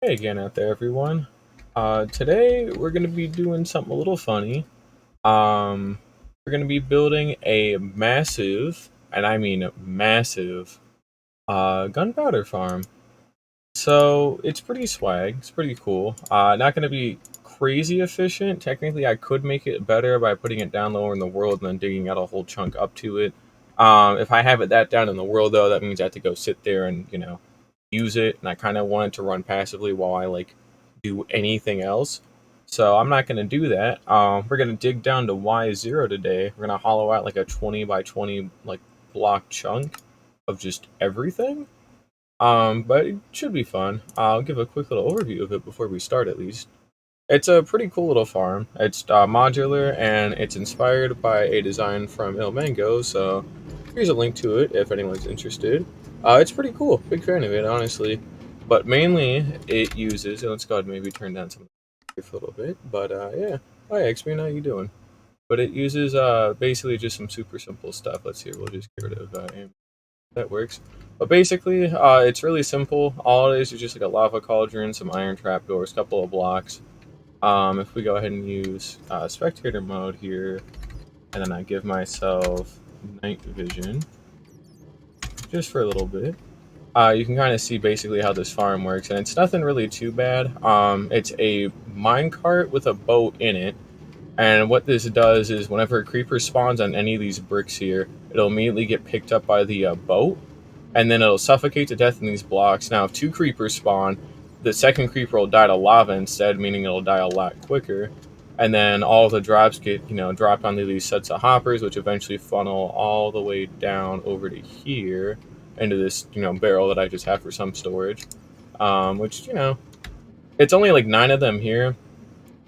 Hey again out there, everyone. Today we're gonna be doing something a little funny. Um, we're gonna be building a massive, and I mean massive, gunpowder farm. So it's pretty swag. It's pretty cool. Not gonna be crazy efficient. Technically, I could make it better by putting it down lower in the world and then digging out a whole chunk up to it. If I have it that down in the world, though, that means I have to go sit there and use it, and I kind of want it to run passively while I do anything else. So I'm not gonna do that. We're gonna dig down to Y0 today. We're gonna hollow out like a 20 by 20 block chunk of just everything. But it should be fun. I'll give a quick little overview of it before we start, at least. It's a pretty cool little farm. It's modular and it's inspired by a design from Ilmango, so here's a link to it if anyone's interested. It's pretty cool. Big fan of it, honestly. But mainly, it uses. And let's go ahead and maybe turn down some for a little bit. But yeah. Hi, X-Men. How you doing? But it uses basically just some super simple stuff. Let's see. We'll just get rid of that works. But basically, it's really simple. All it is just like a lava cauldron, some iron trapdoors, a couple of blocks. If we go ahead and use spectator mode here, and then I give myself night vision, just for a little bit, you can kind of see basically how this farm works, and it's nothing really too bad. It's a minecart with a boat in it, and what this does is whenever a creeper spawns on any of these bricks here, it'll immediately get picked up by the boat, and then it'll suffocate to death in these blocks. Now, if two creepers spawn, the second creeper will die to lava instead, meaning it'll die a lot quicker. And then all of the drops get, dropped onto these sets of hoppers, which eventually funnel all the way down over to here into this, barrel that I just have for some storage. Which, it's only like 9 of them here,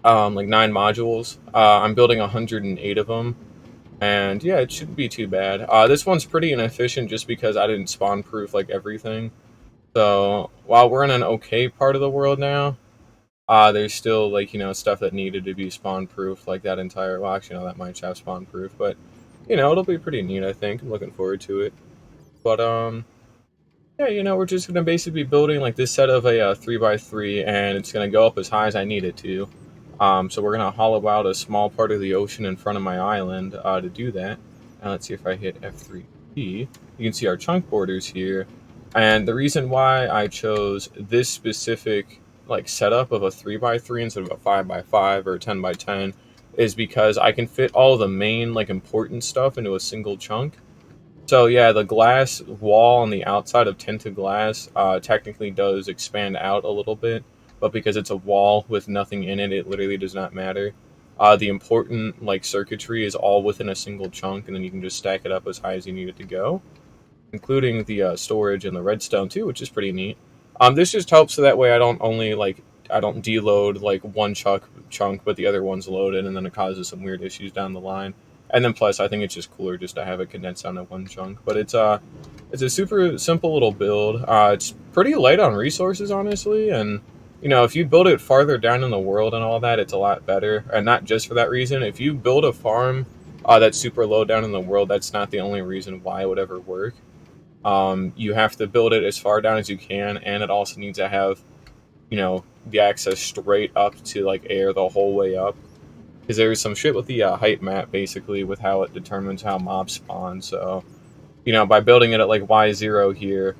like 9 modules. I'm building 108 of them. And yeah, it shouldn't be too bad. This one's pretty inefficient just because I didn't spawn proof like everything. So while we're in an okay part of the world now, there's still stuff that needed to be spawn proof, like that entire. Well, actually, no, that might have spawn proof, but it'll be pretty neat. I think I'm looking forward to it. But yeah, we're just gonna basically be building like this set of a 3x3, and it's gonna go up as high as I need it to. So we're gonna hollow out a small part of the ocean in front of my island to do that. And let's see if I hit F3P. You can see our chunk borders here. And the reason why I chose this specific setup of a 3x3 instead of a 5x5 or a 10x10 is because I can fit all the main important stuff into a single chunk. So yeah, the glass wall on the outside of tinted glass technically does expand out a little bit, but because it's a wall with nothing in it, it literally does not matter. The important circuitry is all within a single chunk, and then you can just stack it up as high as you need it to go, including the storage and the redstone too, which is pretty neat. This just helps so that way I don't only I don't deload one chunk, but the other one's loaded, and then it causes some weird issues down the line. And then plus, I think it's just cooler just to have it condensed down to one chunk. But it's a super simple little build. It's pretty light on resources, honestly, and if you build it farther down in the world and all that, it's a lot better. And not just for that reason. If you build a farm that's super low down in the world, that's not the only reason why it would ever work. You have to build it as far down as you can, and it also needs to have, the access straight up to air the whole way up. Because there's some shit with the height map basically with how it determines how mobs spawn. So, by building it at Y0 here,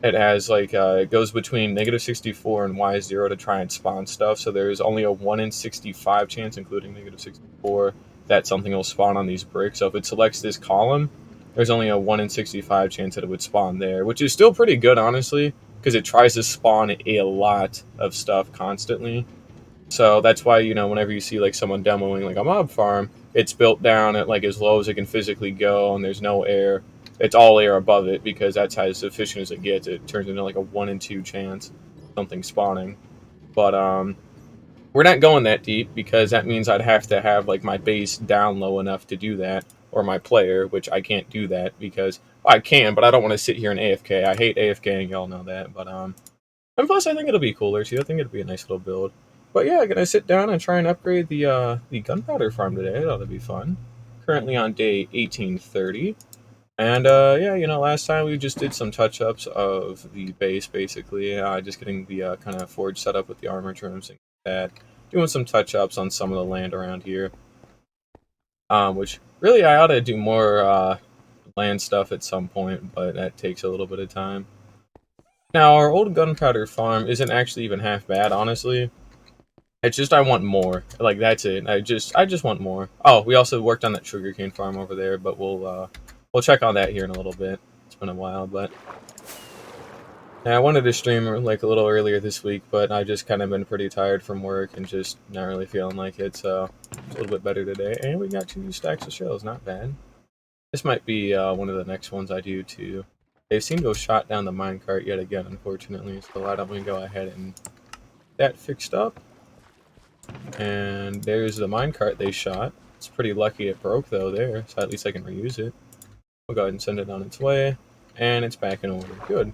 it has it goes between -64 and Y0 to try and spawn stuff. So there's only a 1 in 65 chance, including -64, that something will spawn on these bricks. So if it selects this column, there's only a 1 in 65 chance that it would spawn there, which is still pretty good, honestly, because it tries to spawn a lot of stuff constantly. So that's why, whenever you see someone demoing a mob farm, it's built down at as low as it can physically go, and there's no air. It's all air above it because that's how as efficient as it gets. It turns into a 1 in 2 chance something spawning. But we're not going that deep because that means I'd have to have my base down low enough to do that, or my player, which I can't do that because well, I can, but I don't want to sit here and AFK. I hate AFKing, y'all know that. But and plus I think it'll be cooler too. I think it'll be a nice little build. But yeah, gonna sit down and try and upgrade the gunpowder farm today. That'll be fun. Currently on day 1830, And yeah, last time we just did some touch-ups of the base, basically. Just getting the kind of forge set up with the armor trims and that. Doing some touch-ups on some of the land around here. Which really I ought to do more land stuff at some point, but that takes a little bit of time. Now, our old gunpowder farm isn't actually even half bad, honestly. It's just I want more. Like, that's it. I just want more. Oh, we also worked on that sugarcane farm over there, but we'll check on that here in a little bit. It's been a while, but yeah, I wanted to stream like a little earlier this week, but I just kind of been pretty tired from work and just not really feeling like it, so it's a little bit better today. And we got 2 stacks of shells, not bad. This might be one of the next ones I do too. They seem to have shot down the minecart yet again, unfortunately, so why don't we go ahead and get that fixed up. And there's the minecart they shot. It's pretty lucky it broke though there, so at least I can reuse it. We'll go ahead and send it on its way. And it's back in order. Good.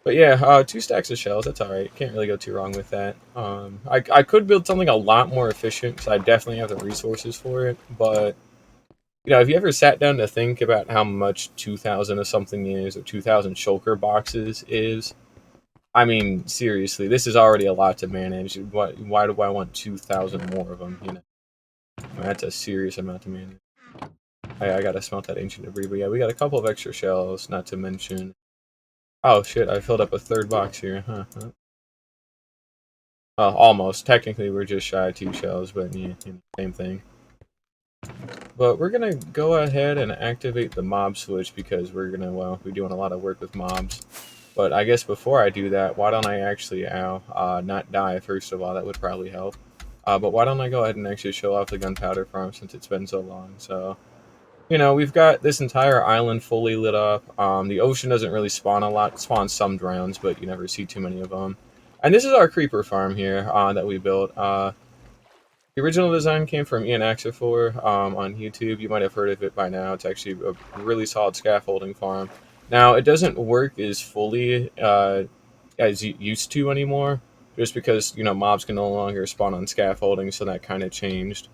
But yeah, 2 stacks of shells, that's alright. Can't really go too wrong with that. I could build something a lot more efficient, because I definitely have the resources for it, but have you ever sat down to think about how much 2,000 of something is, or 2,000 shulker boxes is? I mean, seriously, this is already a lot to manage. Why do I want 2,000 more of them, I mean, that's a serious amount to manage. I gotta smelt that ancient debris, but yeah, we got a couple of extra shells, not to mention... Oh shit, I filled up a 3rd box here, huh? Almost. Technically, we're just shy of 2 shells, but yeah, same thing. But we're gonna go ahead and activate the mob switch because we're gonna, well, be doing a lot of work with mobs. But I guess before I do that, why don't I actually, not die, first of all, that would probably help. But why don't I go ahead and actually show off the gunpowder farm since it's been so long. So, we've got this entire island fully lit up. The ocean doesn't really spawn a lot. It spawns some drones, but you never see too many of them. And this is our creeper farm here that we built. The original design came from Ian Axefor on YouTube. You might have heard of it by now. It's actually a really solid scaffolding farm. Now, it doesn't work as fully as it used to anymore, just because, mobs can no longer spawn on scaffolding, so that kind of changed.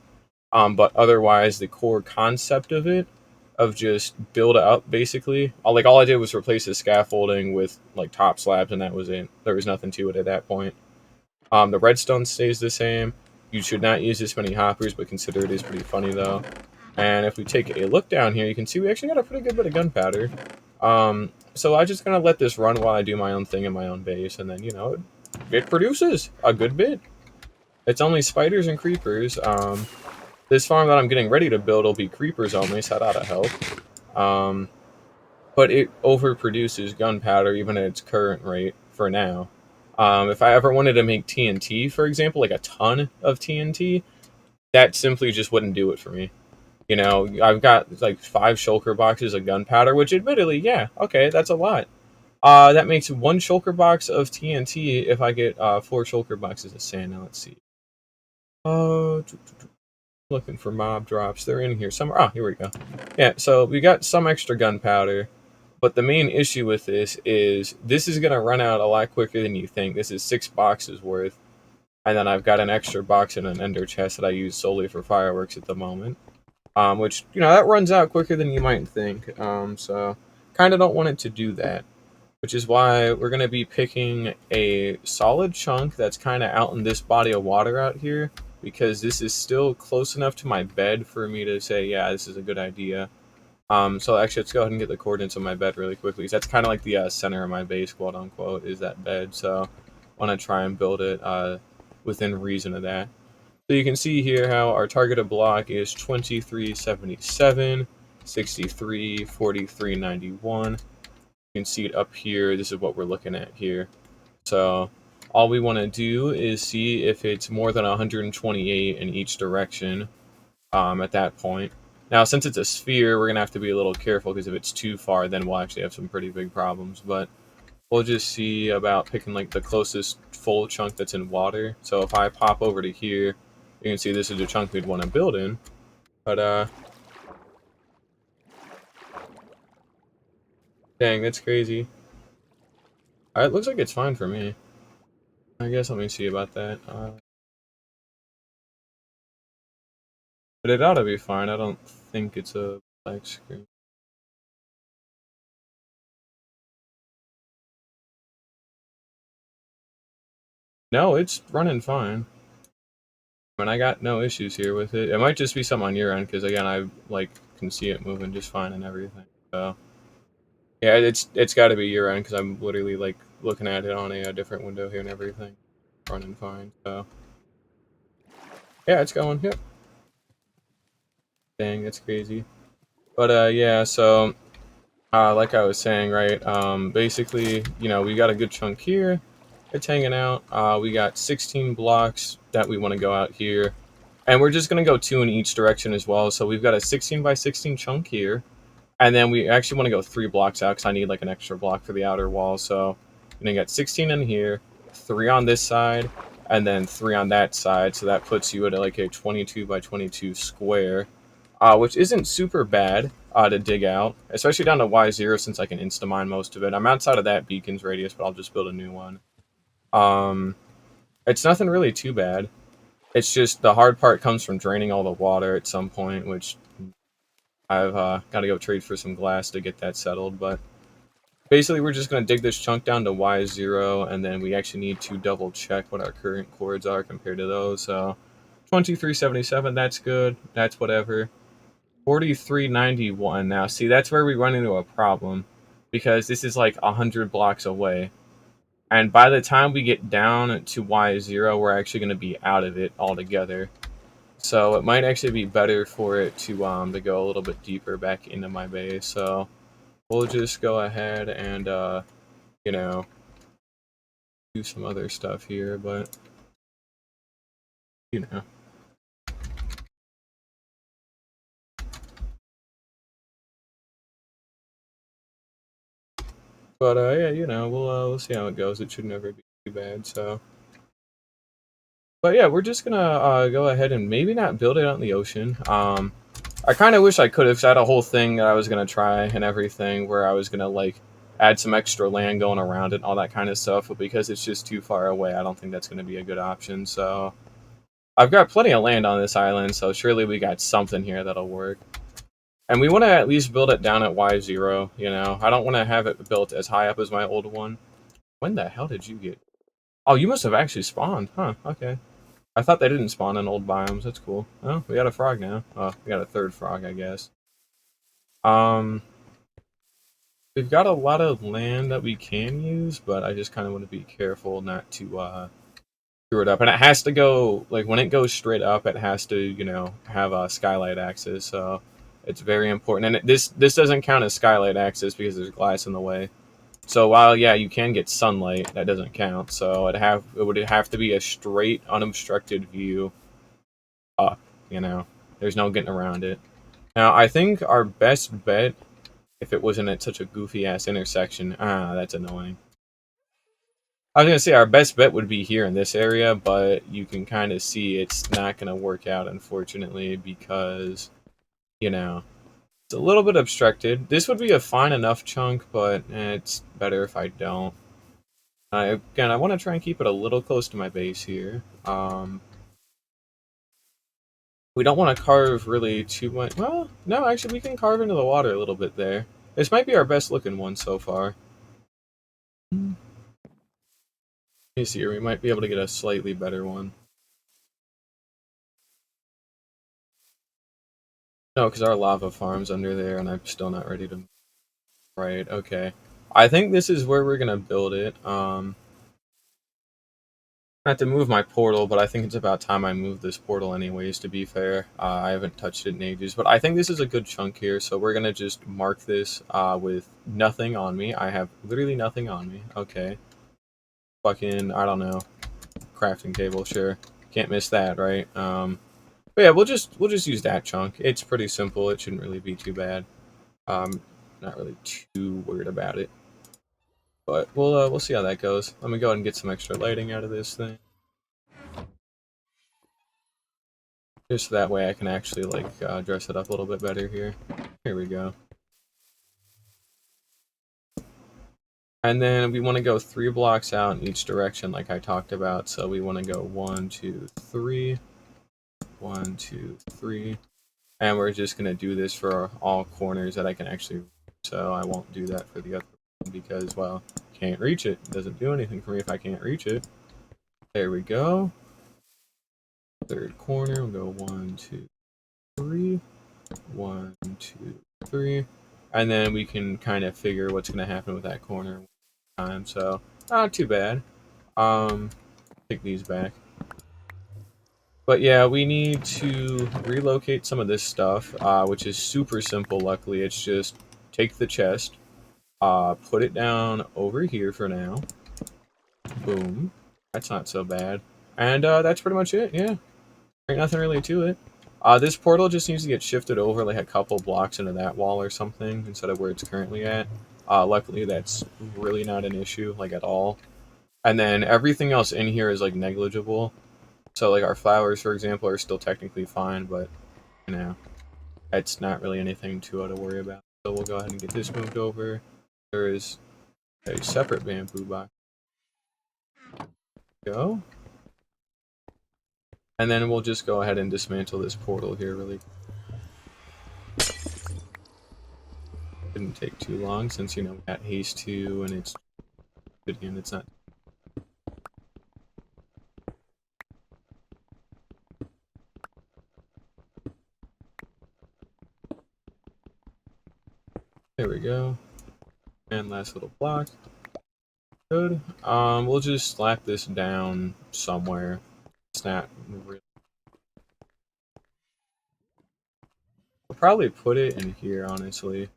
But otherwise, the core concept of it, of just build up, basically, all I did was replace the scaffolding with, like, top slabs, and that was it. There was nothing to it at that point. The redstone stays the same. You should not use this many hoppers, but consider it is pretty funny, though. And if we take a look down here, you can see we actually got a pretty good bit of gunpowder. So I'm just going to let this run while I do my own thing in my own base, and then, it produces a good bit. It's only spiders and creepers. This farm that I'm getting ready to build will be creepers only, so that ought to help. But it overproduces gunpowder even at its current rate for now. If I ever wanted to make TNT, for example, like a ton of TNT, that simply just wouldn't do it for me. I've got like 5 shulker boxes of gunpowder, which admittedly, yeah, okay, that's a lot. That makes 1 shulker box of TNT if I get 4 shulker boxes of sand. Now let's see. Looking for mob drops. They're in here somewhere. Oh, here we go. Yeah, so we got some extra gunpowder. But the main issue with this is going to run out a lot quicker than you think. This is 6 boxes worth. And then I've got an extra box in an ender chest that I use solely for fireworks at the moment. Which, that runs out quicker than you might think. So, kind of don't want it to do that. Which is why we're going to be picking a solid chunk that's kind of out in this body of water out here. Because this is still close enough to my bed for me to say, yeah, this is a good idea. So actually, let's go ahead and get the coordinates of my bed really quickly. That's kind of like the center of my base, quote unquote, is that bed. So I want to try and build it within reason of that. So you can see here how our targeted block is 2377, 63, 4391. You can see it up here. This is what we're looking at here. So all we want to do is see if it's more than 128 in each direction at that point. Now, since it's a sphere, we're going to have to be a little careful, because if it's too far, then we'll actually have some pretty big problems. But we'll just see about picking like the closest full chunk that's in water. So if I pop over to here, you can see this is a chunk we'd want to build in. But, dang, that's crazy. Alright, looks like it's fine for me. I guess let me see about that. But it ought to be fine. I don't think it's a black screen. No, it's running fine. I mean, I got no issues here with it. It might just be something on your end, because again, I like can see it moving just fine and everything. So yeah, it's got to be your end, because I'm literally like looking at it on a different window here and everything, running fine. So yeah, it's going. Yep. Dang, that's crazy. But yeah. So like I was saying, right? Basically, you know, we got a good chunk here. It's hanging out. We got 16 blocks that we want to go out here. And we're just going to go 2 in each direction as well. So we've got a 16 by 16 chunk here. And then we actually want to go 3 blocks out because I need like an extra block for the outer wall. So you know, got 16 in here, 3 on this side, and then 3 on that side. So that puts you at like a 22 by 22 square, which isn't super bad to dig out, especially down to Y0 since I can insta-mine most of it. I'm outside of that beacon's radius, but I'll just build a new one. It's nothing really too bad. It's just the hard part comes from draining all the water at some point, which I've got to go trade for some glass to get that settled. But basically, we're just going to dig this chunk down to Y0, and then we actually need to double check what our current chords are compared to those. So 2377, that's good. That's whatever. 4391. Now, see, that's where we run into a problem, because this is like 100 blocks away. And by the time we get down to Y0, we're actually going to be out of it altogether. So it might actually be better for it to go a little bit deeper back into my base. So we'll just go ahead and you know, do some other stuff here, but you know. But yeah, you know, we'll see how it goes. It should never be too bad. So, but yeah, we're just gonna go ahead and maybe not build it out in the ocean. I kind of wish I could have. 'Cause I had a whole thing that I was gonna try and everything, where I was gonna like add some extra land going around it and all that kind of stuff. But because it's just too far away, I don't think that's gonna be a good option. So I've got plenty of land on this island, so surely we got something here that'll work. And we want to at least build it down at Y0. You know, I don't want to have it built as high up as my old one. When the hell did you get? Oh, you must have actually spawned, huh? Okay. I thought they didn't spawn in old biomes. That's cool. Oh, we got a frog now. Oh, we got a third frog, I guess. Um, we've got a lot of land that we can use, but I just kind of want to be careful not to screw it up. And it has to go, like, when it goes straight up, it has to, you know, have a skylight access. So it's very important. And this doesn't count as skylight access because there's glass in the way. So while yeah, you can get sunlight, that doesn't count. So it would have to be a straight, unobstructed view up. You know, there's no getting around it. Now I think our best bet, if it wasn't at such a goofy ass intersection, that's annoying. I was gonna say our best bet would be here in this area, but you can kind of see it's not gonna work out, unfortunately, because you know it's a little bit obstructed. This would be a fine enough chunk, but it's better if I don't. Again, I want to try and keep it a little close to my base here. We don't want to carve really too much. Well, no, actually, we can carve into the water a little bit there. This might be our best looking one so far. Let me see here. We might be able to get a slightly better one. No, because our lava farm's under there, and I'm still not ready to. Right. Okay. I think this is where we're gonna build it. I have to move my portal, but I think it's about time I move this portal anyways, to be fair. I haven't touched it in ages, but I think this is a good chunk here, so we're going to just mark this with nothing on me. I have literally nothing on me. Okay. Fucking, I don't know. Crafting table, sure. Can't miss that, right? But yeah, we'll just use that chunk. It's pretty simple. It shouldn't really be too bad. Not really too worried about it. But we'll see how that goes. Let me go ahead and get some extra lighting out of this thing. Just so that way I can actually like dress it up a little bit better here. Here we go. And then we want to go 3 blocks out in each direction like I talked about. So we want to go 1, 2, 3. 1, 2, 3. And we're just going to do this for all corners that I can actually. So I won't do that for the other one because, well, can't reach it. It doesn't do anything for me if I can't reach it. There we go. Third corner, we'll go 1, 2, 3. 1, 2, 3. And then we can kind of figure what's going to happen with that corner time. So, not too bad. Take these back. But yeah, we need to relocate some of this stuff, which is super simple, luckily. It's just take the chest, put it down over here for now. Boom. That's not so bad. And that's pretty much it, yeah. Ain't nothing really to it. This portal just needs to get shifted over like a couple blocks into that wall or something instead of where it's currently at. Luckily, that's really not an issue, like at all. And then everything else in here is like negligible. So like our flowers, for example, are still technically fine, but you know, it's not really anything to worry about. So we'll go ahead and get this moved over. There is a separate bamboo box. Go. And then we'll just go ahead and dismantle this portal here really. Didn't take too long since, you know, we got haste 2 and it's good again, it's not. There we go. And last little block. Good. We'll just slap this down somewhere. It's not really. We'll probably put it in here, honestly.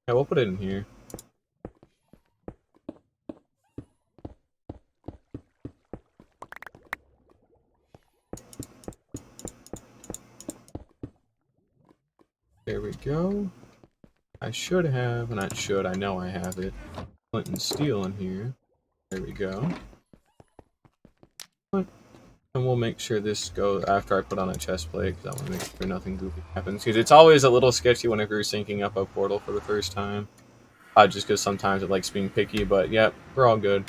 Yeah, we'll put it in here. There we go. I should have, not should, I know I have it. Flint and steel in here. There we go. And we'll make sure this goes after I put on a chest plate, because I want to make sure nothing goofy happens. Because it's always a little sketchy whenever you're syncing up a portal for the first time. Just because sometimes it likes being picky, but yep, we're all good.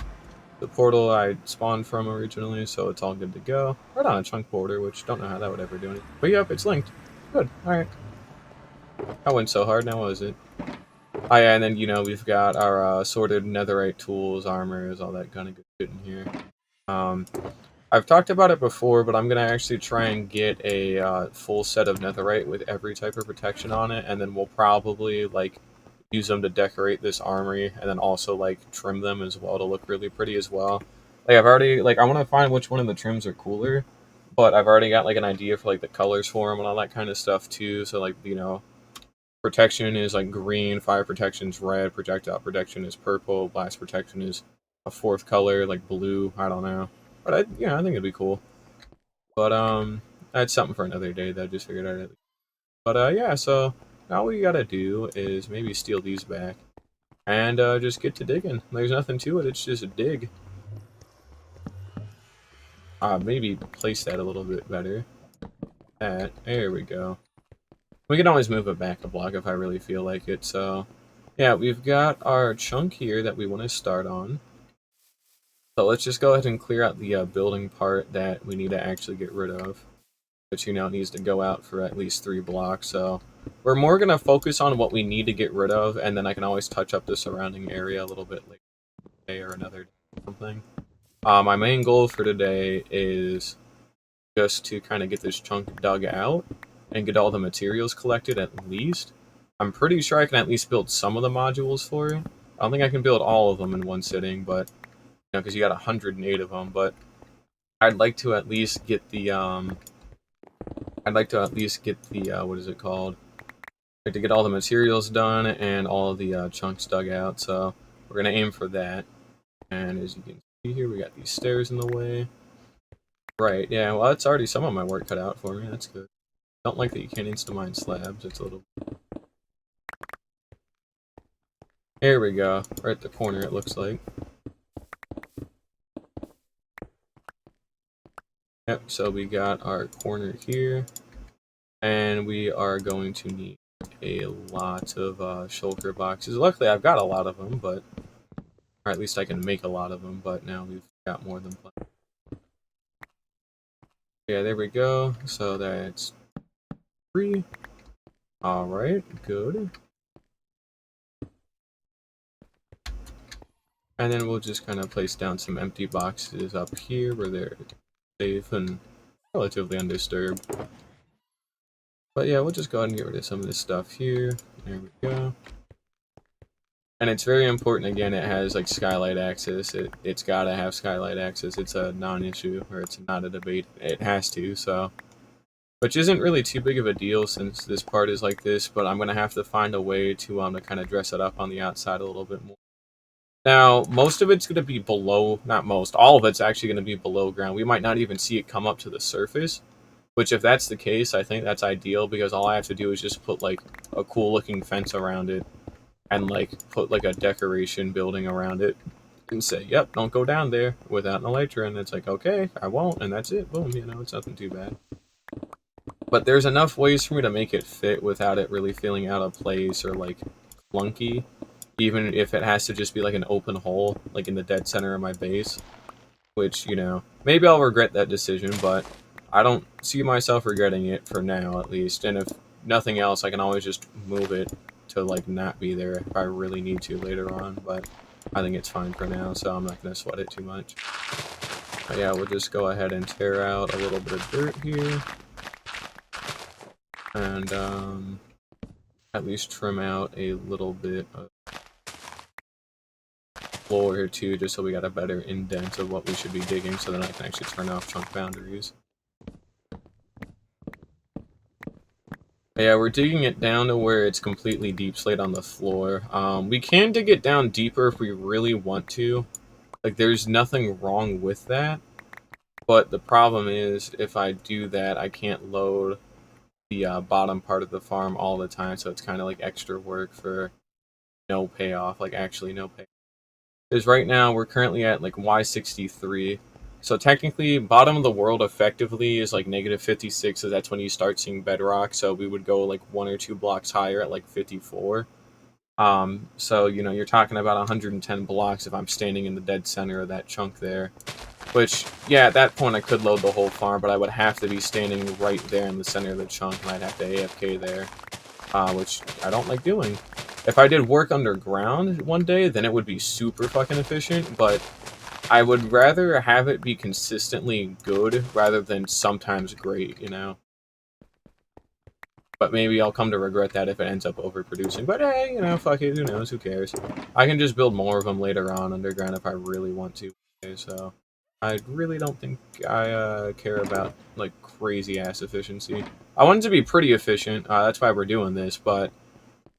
The portal I spawned from originally, so it's all good to go. Right on a chunk border, which don't know how that would ever do anything. But yep, it's linked. Good, alright. That went so hard, now was it? Oh yeah, and then, you know, we've got our sorted netherite tools, armors, all that kind of good shit in here. I've talked about it before, but I'm going to actually try and get a full set of netherite with every type of protection on it, and then we'll probably, like, use them to decorate this armory, and then also, like, trim them as well to look really pretty as well. Like, I've already, like, I want to find which one of the trims are cooler, but I've already got, like, an idea for, like, the colors for them and all that kind of stuff, too, so, like, you know, protection is, like, green, fire protection is red, projectile protection is purple, blast protection is a fourth color, like, blue, I don't know. But, I think it'd be cool. But, that's something for another day that I just figured out. But, yeah, so now what you gotta do is maybe steal these back and just get to digging. There's nothing to it, it's just a dig. Maybe place that a little bit better. There we go. We can always move it back a block if I really feel like it, so yeah, we've got our chunk here that we want to start on. So let's just go ahead and clear out the building part that we need to actually get rid of. Which, you know, needs to go out for at least 3 blocks, so we're more going to focus on what we need to get rid of, and then I can always touch up the surrounding area a little bit later today or another day or something. My main goal for today is just to kind of get this chunk dug out and get all the materials collected at least. I'm pretty sure I can at least build some of the modules for it. I don't think I can build all of them in one sitting, but, you know, because you got 108 of them, but I'd like to at least get the, what is it called? Like to get all the materials done and all the chunks dug out, so we're going to aim for that. And as you can see here, we got these stairs in the way. Right, yeah, well, that's already some of my work cut out for me, that's good. Don't like that you can't insta-mine slabs, it's a little... There we go, right at the corner it looks like. Yep, so we got our corner here, and we are going to need a lot of shulker boxes. Luckily, I've got a lot of them, but... Or at least I can make a lot of them, but now we've got more than plenty. Yeah, there we go. So that's 3. Alright, good. And then we'll just kind of place down some empty boxes up here where they're safe and relatively undisturbed. But yeah, we'll just go ahead and get rid of some of this stuff here. There we go. And it's very important, again, it has like skylight access. It's gotta have skylight access. It's a non-issue, or it's not a debate. It has to, so. Which isn't really too big of a deal since this part is like this, but I'm gonna have to find a way to kind of dress it up on the outside a little bit more. Now, most of it's gonna be below, not most, all of it's actually gonna be below ground. We might not even see it come up to the surface. Which, if that's the case, I think that's ideal because all I have to do is just put like a cool looking fence around it and like put like a decoration building around it and say, yep, don't go down there without an elytra. And it's like, okay, I won't, and that's it. Boom, it's nothing too bad. But there's enough ways for me to make it fit without it really feeling out of place or like clunky, even if it has to just be like an open hole, like in the dead center of my base. Which, maybe I'll regret that decision, but I don't see myself regretting it for now, at least. And if nothing else, I can always just move it to, like, not be there if I really need to later on. But I think it's fine for now, so I'm not going to sweat it too much. But yeah, we'll just go ahead and tear out a little bit of dirt here. And, at least trim out a little bit of floor here too, just so we got a better indent of what we should be digging, so then I can actually turn off chunk boundaries. Yeah, we're digging it down to where it's completely deep slate on the floor. We can dig it down deeper if we really want to. Like, there's nothing wrong with that. But the problem is, if I do that, I can't load the bottom part of the farm all the time, so it's kind of like extra work for no payoff, like actually no payoff. Because right now, we're currently at like Y63. So technically, bottom of the world effectively is like -56, so that's when you start seeing bedrock. So we would go like 1 or 2 blocks higher at like 54. So, you're talking about 110 blocks if I'm standing in the dead center of that chunk there. Which, yeah, at that point I could load the whole farm, but I would have to be standing right there in the center of the chunk, and I'd have to AFK there. Which I don't like doing. If I did work underground one day, then it would be super fucking efficient, but I would rather have it be consistently good rather than sometimes great, But maybe I'll come to regret that if it ends up overproducing. But hey, fuck it, who knows, who cares? I can just build more of them later on underground if I really want to. Okay, so I really don't think I care about, like, crazy-ass efficiency. I want it to be pretty efficient, that's why we're doing this, but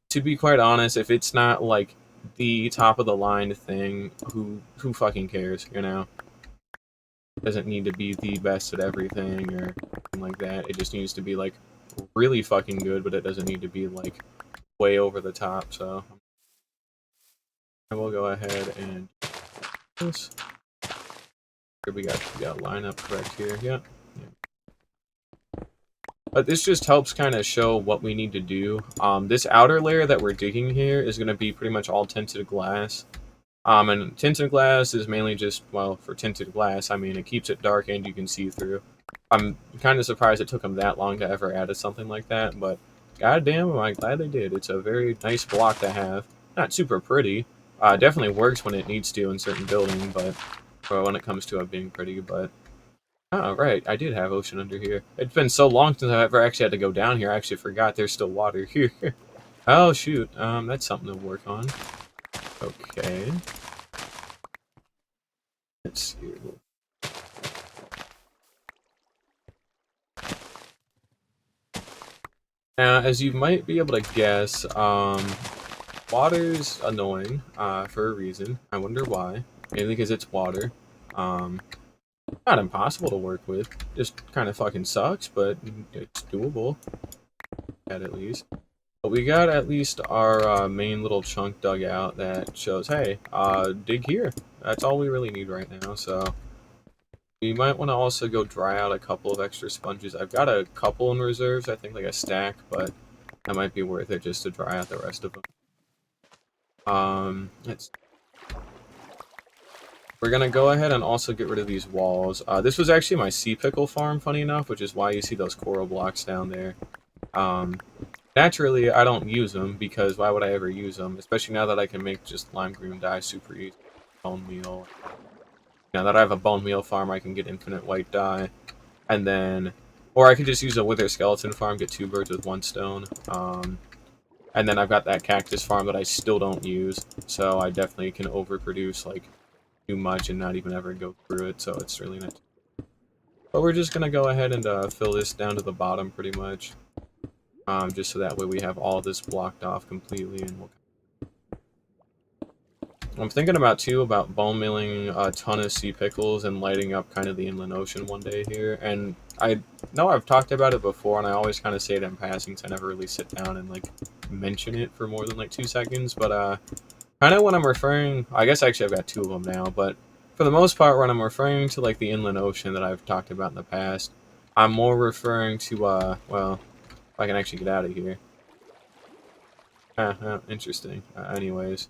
to be quite honest, if it's not, like, the top-of-the-line thing, who fucking cares, Doesn't need to be the best at everything or anything like that. It just needs to be, like, really fucking good, but it doesn't need to be, like, way over the top, so. I will go ahead and this. We got line up correct here, yeah. But this just helps kind of show what we need to do. This outer layer that we're digging here is going to be pretty much all tinted glass. And tinted glass is mainly just, well, for tinted glass, I mean, it keeps it dark and you can see through. I'm kind of surprised it took them that long to ever add something like that, but goddamn, I'm glad they did. It's a very nice block to have. Not super pretty. Definitely works when it needs to in certain buildings, but or when it comes to it being pretty, but oh, right, I did have ocean under here. It's been so long since I've ever actually had to go down here, I actually forgot there's still water here. Oh, shoot, that's something to work on. Okay. Let's see. Now, as you might be able to guess, water's annoying, for a reason. I wonder why. Mainly because it's water. Not impossible to work with. Just kind of fucking sucks, but it's doable. At least. But we got at least our main little chunk dug out that shows, hey, dig here. That's all we really need right now, so. We might want to also go dry out a couple of extra sponges. I've got a couple in reserves, I think like a stack, but that might be worth it just to dry out the rest of them. We're gonna go ahead and also get rid of these walls. This was actually my sea pickle farm, funny enough, which is why you see those coral blocks down there. Naturally, I don't use them, because why would I ever use them? Especially now that I can make just lime green dye super easy. bone meal. Now that I have a bone meal farm, I can get infinite white dye. And then, or I could just use a wither skeleton farm, get 2 birds with 1 stone. And then I've got that cactus farm that I still don't use, so I definitely can overproduce like too much and not even ever go through it, so it's really nice. But we're just gonna go ahead and fill this down to the bottom pretty much, just so that way we have all this blocked off completely. And I'm thinking about bone milling a ton of sea pickles and lighting up kind of the inland ocean one day here. And I know I've talked about it before, and I always kind of say it in passing, so I never really sit down and like mention it for more than like 2 seconds. But kind of when I'm referring, I guess actually I've got 2 of them now, but for the most part, when I'm referring to like the inland ocean that I've talked about in the past, I'm more referring to well, if I can actually get out of here. Interesting. Anyways.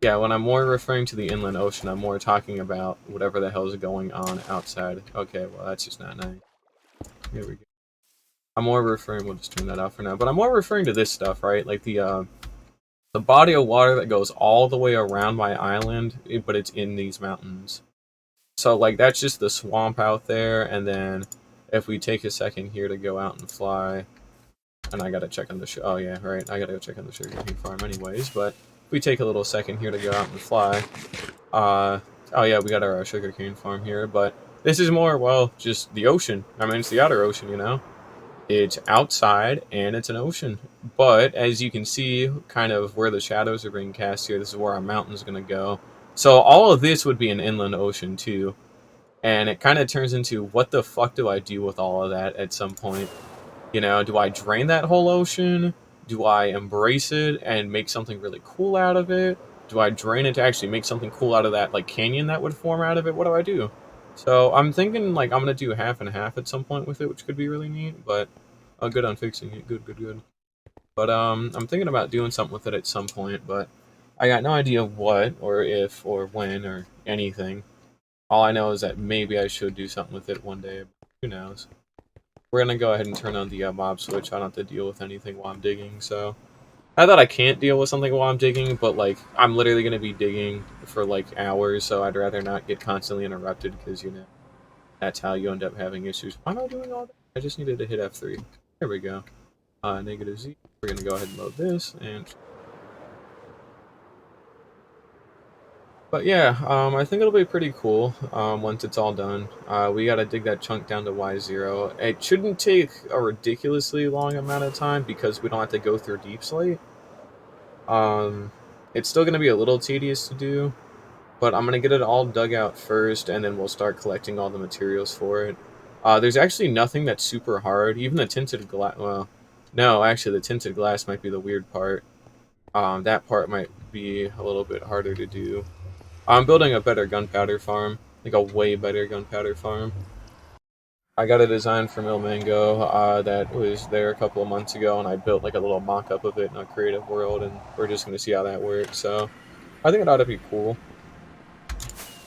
Yeah, when I'm more referring to the inland ocean, I'm more talking about whatever the hell is going on outside. Okay, well, that's just not nice. Here we go. I'm more referring, we'll just turn that off for now, but I'm more referring to this stuff, right? Like the body of water that goes all the way around my island, but it's in these mountains. So, like, that's just the swamp out there, and then if we take a second here to go out and fly, and I gotta check on the oh yeah, right, I gotta go check on the sugarcane farm anyways, but if we take a little second here to go out and fly, oh yeah, we got our sugarcane farm here, but this is more, well, just the ocean. I mean, it's the outer ocean, you know? It's outside, and it's an ocean. But, as you can see, kind of where the shadows are being cast here, this is where our mountain's gonna go. So all of this would be an inland ocean, too. And it kind of turns into, what the fuck do I do with all of that at some point? You know, do I drain that whole ocean? Do I embrace it and make something really cool out of it? Do I drain it to actually make something cool out of that, like, canyon that would form out of it? What do I do? So I'm thinking, like, I'm going to do half and half at some point with it, which could be really neat, but good on fixing it. Good, good, good. But I'm thinking about doing something with it at some point, but I got no idea what, or if, or when, or anything. All I know is that maybe I should do something with it one day, but who knows. We're gonna go ahead and turn on the mob switch. I don't have to deal with anything while I'm digging, so... Not that I can't deal with something while I'm digging, but, like, I'm literally gonna be digging for, like, hours, so I'd rather not get constantly interrupted, because, you know, that's how you end up having issues. Why am I doing all that? I just needed to hit F3. There we go. Negative Z. We're gonna go ahead and load this, and... But yeah, I think it'll be pretty cool once it's all done. We gotta dig that chunk down to Y0. It shouldn't take a ridiculously long amount of time because we don't have to go through Deep Slate. It's still gonna be a little tedious to do, but I'm gonna get it all dug out first, and then we'll start collecting all the materials for it. There's actually nothing that's super hard. Even the tinted glass. Well, no, actually, the tinted glass might be the weird part. That part might be a little bit harder to do. I'm building a better gunpowder farm, like a way better gunpowder farm. I got a design from Ilmango that was there a couple of months ago, and I built like a little mock-up of it in a creative world, and we're just going to see how that works. So I think it ought to be cool.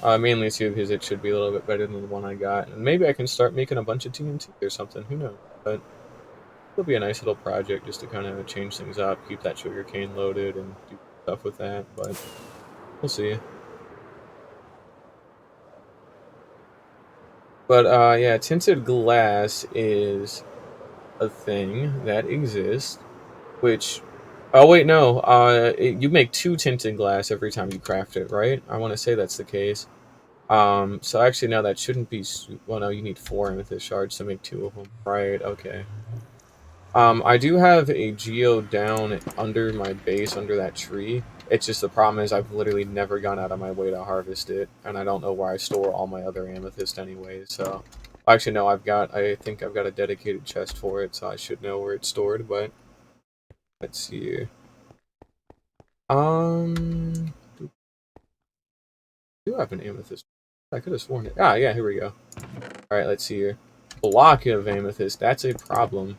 Mainly too because it should be a little bit better than the one I got, and maybe I can start making a bunch of TNT or something. Who knows? But it'll be a nice little project just to kind of change things up, keep that sugarcane loaded, and do stuff with that. But we'll see. But yeah, tinted glass is a thing that exists, which... Oh wait, no. You make 2 tinted glass every time you craft it, right? I want to say that's the case. So actually, no, that shouldn't be... Well, no, you need 4 amethyst shards to make 2 of them. Right, okay. I do have a geode down under my base, under that tree. It's just the problem is I've literally never gone out of my way to harvest it, and I don't know where I store all my other amethyst anyway, so... Actually, no, I think I've got a dedicated chest for it, so I should know where it's stored, but... Let's see here. Do have an amethyst. I could have sworn it. Ah, yeah, here we go. Alright, let's see here. Block of amethyst, that's a problem.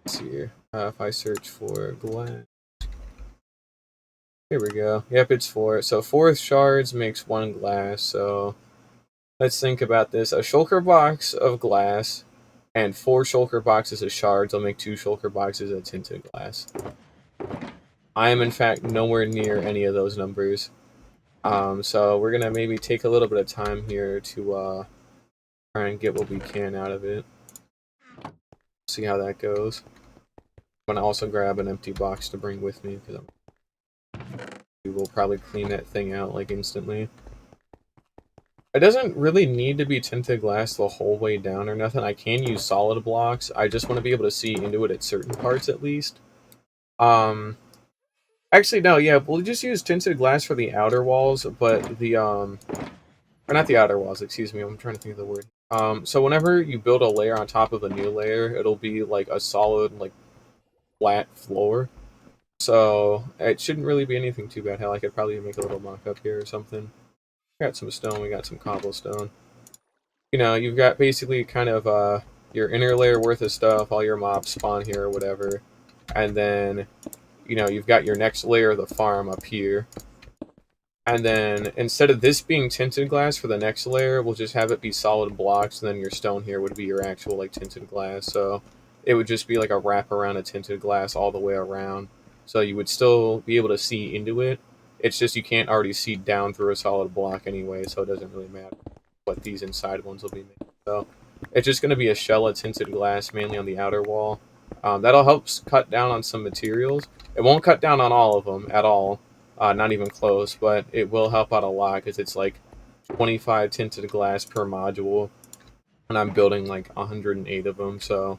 Let's see here. If I search for glass... Here we go. Yep, it's 4. So 4 shards makes 1 glass, so... Let's think about this. A shulker box of glass and 4 shulker boxes of shards will make 2 shulker boxes of tinted glass. I am, in fact, nowhere near any of those numbers. So we're gonna maybe take a little bit of time here to try and get what we can out of it. See how that goes. I'm gonna also grab an empty box to bring with me because we will probably clean that thing out like instantly. It doesn't really need to be tinted glass the whole way down or nothing. I can use solid blocks. I just want to be able to see into it at certain parts at least. Um, Actually, no, yeah, we'll just use tinted glass for the outer walls, but the, or not the outer walls, excuse me, I'm trying to think of the word. So whenever you build a layer on top of a new layer, it'll be like a solid, like, flat floor. So it shouldn't really be anything too bad. Hell, I could probably make a little mock-up here or something. We got some stone, we got some cobblestone. You know, you've got basically kind of your inner layer worth of stuff, all your mobs spawn here or whatever. And then, you know, you've got your next layer of the farm up here. And then instead of this being tinted glass for the next layer, we'll just have it be solid blocks, and then your stone here would be your actual like tinted glass. So it would just be like a wrap around of tinted glass all the way around. So you would still be able to see into it. It's just you can't already see down through a solid block anyway, so it doesn't really matter what these inside ones will be made. So it's just going to be a shell of tinted glass, mainly on the outer wall. That'll help cut down on some materials. It won't cut down on all of them at all, not even close, but it will help out a lot because it's like 25 tinted glass per module, and I'm building like 108 of them, so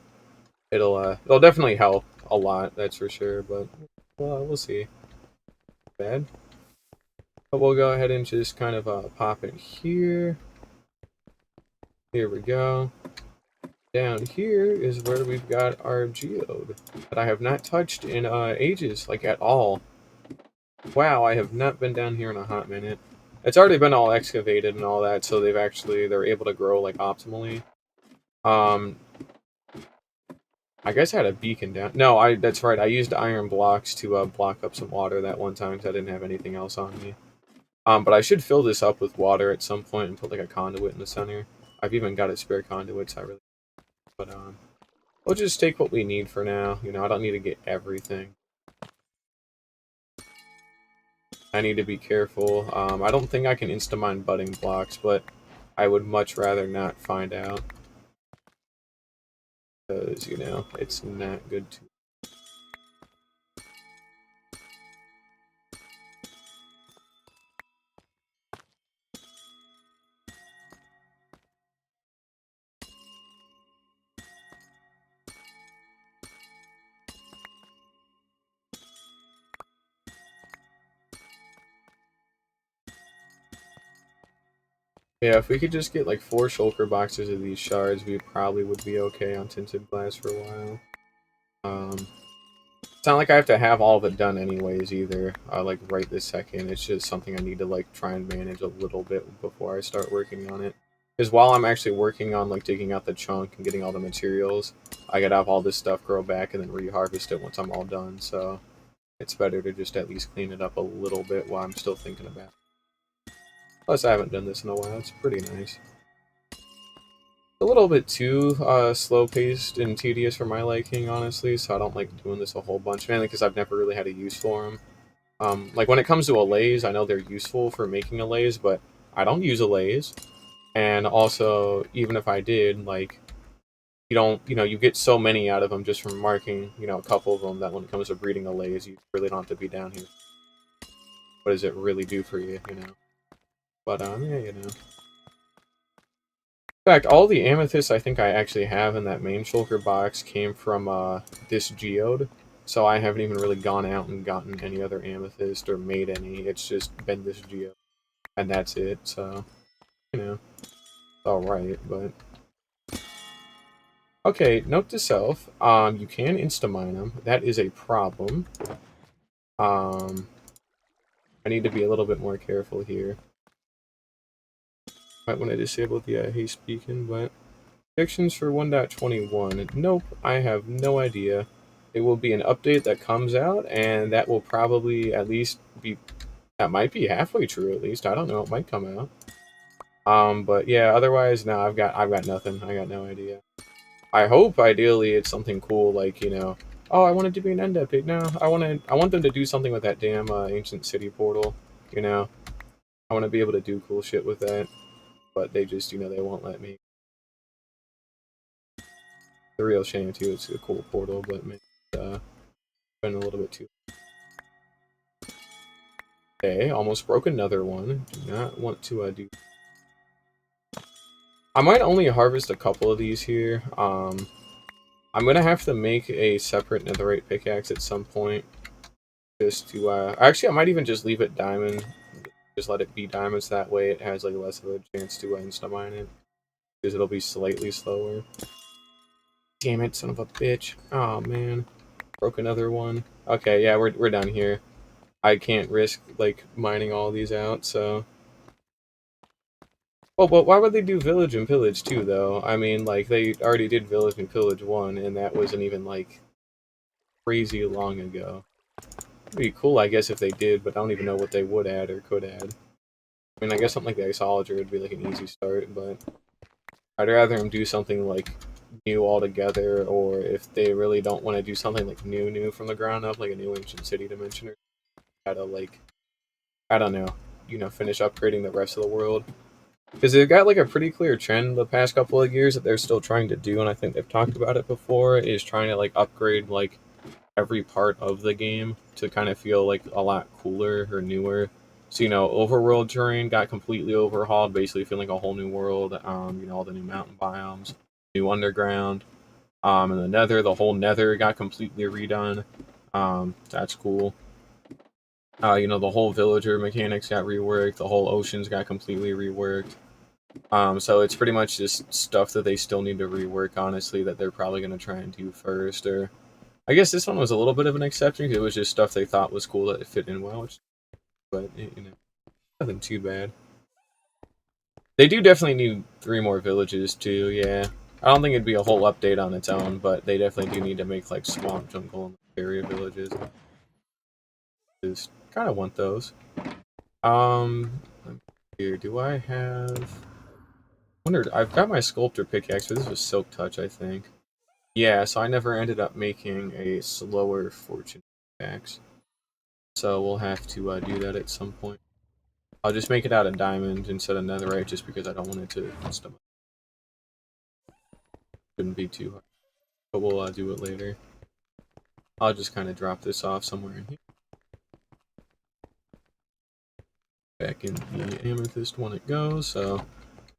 it'll definitely help a lot, that's for sure. But well, we'll see. Bad. But we'll go ahead and just kind of pop it here. Here we go. Down here is where we've got our geode that I have not touched in ages, like at all. Wow, I have not been down here in a hot minute. It's already been all excavated and all that, so they're able to grow like optimally. Um, I guess I had a beacon down. No, that's right. I used iron blocks to block up some water that one time because I didn't have anything else on me. But I should fill this up with water at some point and put like a conduit in the center. I've even got a spare conduit, so I really. But we'll just take what we need for now. You know, I don't need to get everything. I need to be careful. I don't think I can insta-mine budding blocks, but I would much rather not find out. Because, you know, it's not good to... Yeah, if we could just get like 4 shulker boxes of these shards, we probably would be okay on tinted glass for a while. It's not like I have to have all of it done anyways either, like right this second. It's just something I need to like try and manage a little bit before I start working on it. Because while I'm actually working on like digging out the chunk and getting all the materials, I gotta have all this stuff grow back and then reharvest it once I'm all done. So it's better to just at least clean it up a little bit while I'm still thinking about it. Plus, I haven't done this in a while. It's pretty nice. A little bit too slow-paced and tedious for my liking, honestly, so I don't like doing this a whole bunch, mainly because I've never really had a use for them. Like, when it comes to allays, I know they're useful for making allays, but I don't use allays. And also, even if I did, like, you don't, you know, you get so many out of them just from marking, you know, a couple of them that when it comes to breeding allays, you really don't have to be down here. What does it really do for you, you know? But, yeah, you know. In fact, all the amethysts I think I actually have in that main shulker box came from this geode, so I haven't even really gone out and gotten any other amethyst or made any. It's just been this geode, and that's it. So, you know, all right. But okay, note to self: you can insta-mine them. That is a problem. Um, I need to be a little bit more careful here. Might want to disable the haste beacon, but. Predictions for 1.21. Nope, I have no idea. It will be an update that comes out, and that will probably at least be... That might be halfway true, at least. I don't know. It might come out. But yeah, otherwise, no, I've got nothing. I got no idea. I hope, ideally, it's something cool, like, you know... Oh, I want it to be an end update. No, I want them to do something with that damn ancient city portal, you know? I want to be able to do cool shit with that, but they just, they won't let me. The real shame too. It's a cool portal, but man, been a little bit too. Okay, almost broke another one. Do not want to do. I might only harvest a couple of these here. I'm gonna have to make a separate netherite pickaxe at some point, just to. Actually, I might even just leave it diamond. Just let it be diamonds. That way, it has like less of a chance to insta mine it, because it'll be slightly slower. Damn it, son of a bitch! Oh man, broke another one. Okay, yeah, we're down here. I can't risk like mining all these out, so. Well, but why would they do Village and Pillage too, though? I mean, like, they already did Village and Pillage 1, and that wasn't even, like, crazy long ago. It'd be cool, I guess, if they did, but I don't even know what they would add or could add. I mean, I guess something like the Isologer would be, like, an easy start, but I'd rather them do something, like, new altogether, or if they really don't want to do something, like, new from the ground up, like a new Ancient City Dimension, or gotta, like, I don't know, finish upgrading the rest of the world. Because they've got like a pretty clear trend the past couple of years that they're still trying to do, and I think they've talked about it before, is trying to like upgrade like every part of the game to kind of feel like a lot cooler or newer. So, overworld terrain got completely overhauled, basically feeling like a whole new world. All the new mountain biomes, new underground. And the nether, the whole nether got completely redone. That's cool. The whole villager mechanics got reworked. The whole oceans got completely reworked. So it's pretty much just stuff that they still need to rework, honestly, that they're probably going to try and do first. Or I guess this one was a little bit of an exception because it was just stuff they thought was cool that it fit in well. But, nothing too bad. They do definitely need 3 more villages, too, yeah. I don't think it'd be a whole update on its own, but they definitely do need to make, like, swamp, jungle, and area villages. Just kind of want those. Here, do I have... wondered, I've got my sculptor pickaxe, but this was silk touch, I think. Yeah, so I never ended up making a slower fortune pickaxe. So we'll have to do that at some point. I'll just make it out of diamond instead of netherite just because I don't want it to stomach. Shouldn't be too hard. But we'll do it later. I'll just kind of drop this off somewhere in here. Back in the amethyst one it goes, so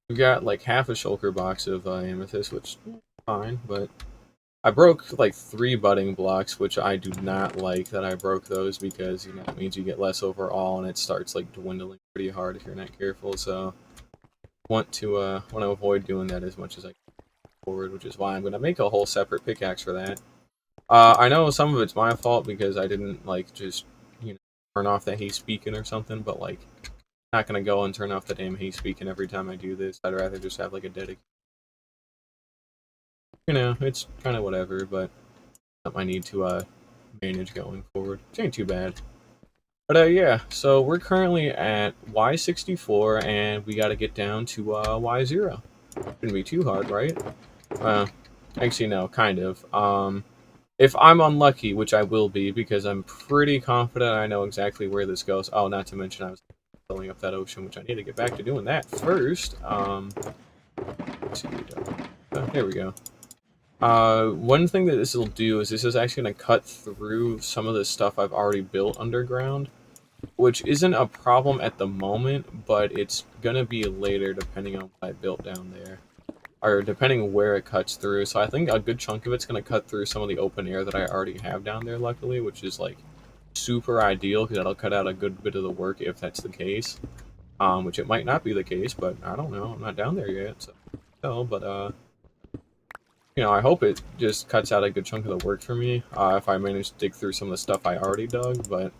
we've got like half a shulker box of amethyst, which is fine, but I broke like 3 budding blocks, which I do not like that I broke those because it means you get less overall and it starts like dwindling pretty hard if you're not careful. So want to avoid doing that as much as I can forward, which is why I'm gonna make a whole separate pickaxe for that. I know some of it's my fault because I didn't like just turn off the haste beacon or something, but like I'm not gonna go and turn off the damn haste beacon every time I do this. I'd rather just have like a dedicated. It's kind of whatever, but something I need to manage going forward. It ain't too bad. But yeah, so we're currently at Y64, and we gotta get down to Y0. Shouldn't be too hard, right? Actually, no, kind of. If I'm unlucky, which I will be, because I'm pretty confident I know exactly where this goes. Oh, not to mention I was filling up that ocean, which I need to get back to doing that first. Let's see, there we go. One thing that this will do is this is actually going to cut through some of the stuff I've already built underground, which isn't a problem at the moment, but it's going to be later depending on what I built down there, or depending where it cuts through. So I think a good chunk of it's going to cut through some of the open air that I already have down there, luckily, which is like super ideal because that'll cut out a good bit of the work if that's the case. Which it might not be the case, but I don't know. I'm not down there yet, so but I hope it just cuts out a good chunk of the work for me if I manage to dig through some of the stuff I already dug, but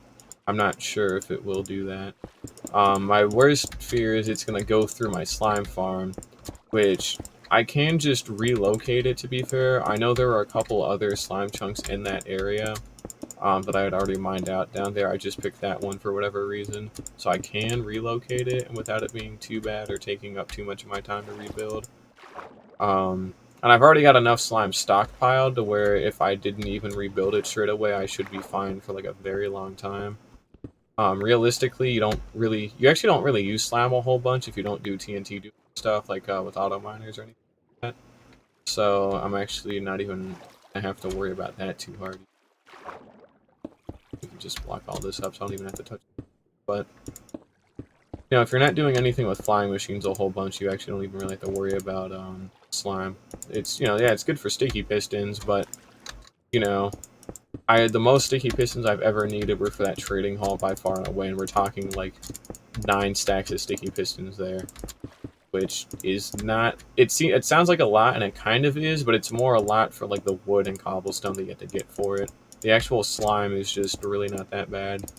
I'm not sure if it will do that. My worst fear is it's going to go through my slime farm, which I can just relocate it, to be fair. I know there are a couple other slime chunks in that area that I had already mined out down there. I just picked that one for whatever reason, so I can relocate it and without it being too bad or taking up too much of my time to rebuild. And I've already got enough slime stockpiled to where if I didn't even rebuild it straight away, I should be fine for like a very long time. Realistically, you actually don't really use slime a whole bunch if you don't do TNT stuff like with auto miners or anything like that. So I'm actually not even gonna have to worry about that too hard. You can just block all this up, so I don't even have to touch it. But you know, if you're not doing anything with flying machines a whole bunch, you actually don't even really have to worry about slime. It's yeah, it's good for sticky pistons, but you know, the most sticky pistons I've ever needed were for that trading hall by far and away, and we're talking like 9 stacks of sticky pistons there, which is not. It sounds like a lot, and it kind of is, but it's more a lot for like the wood and cobblestone that you have to get for it. The actual slime is just really not that bad.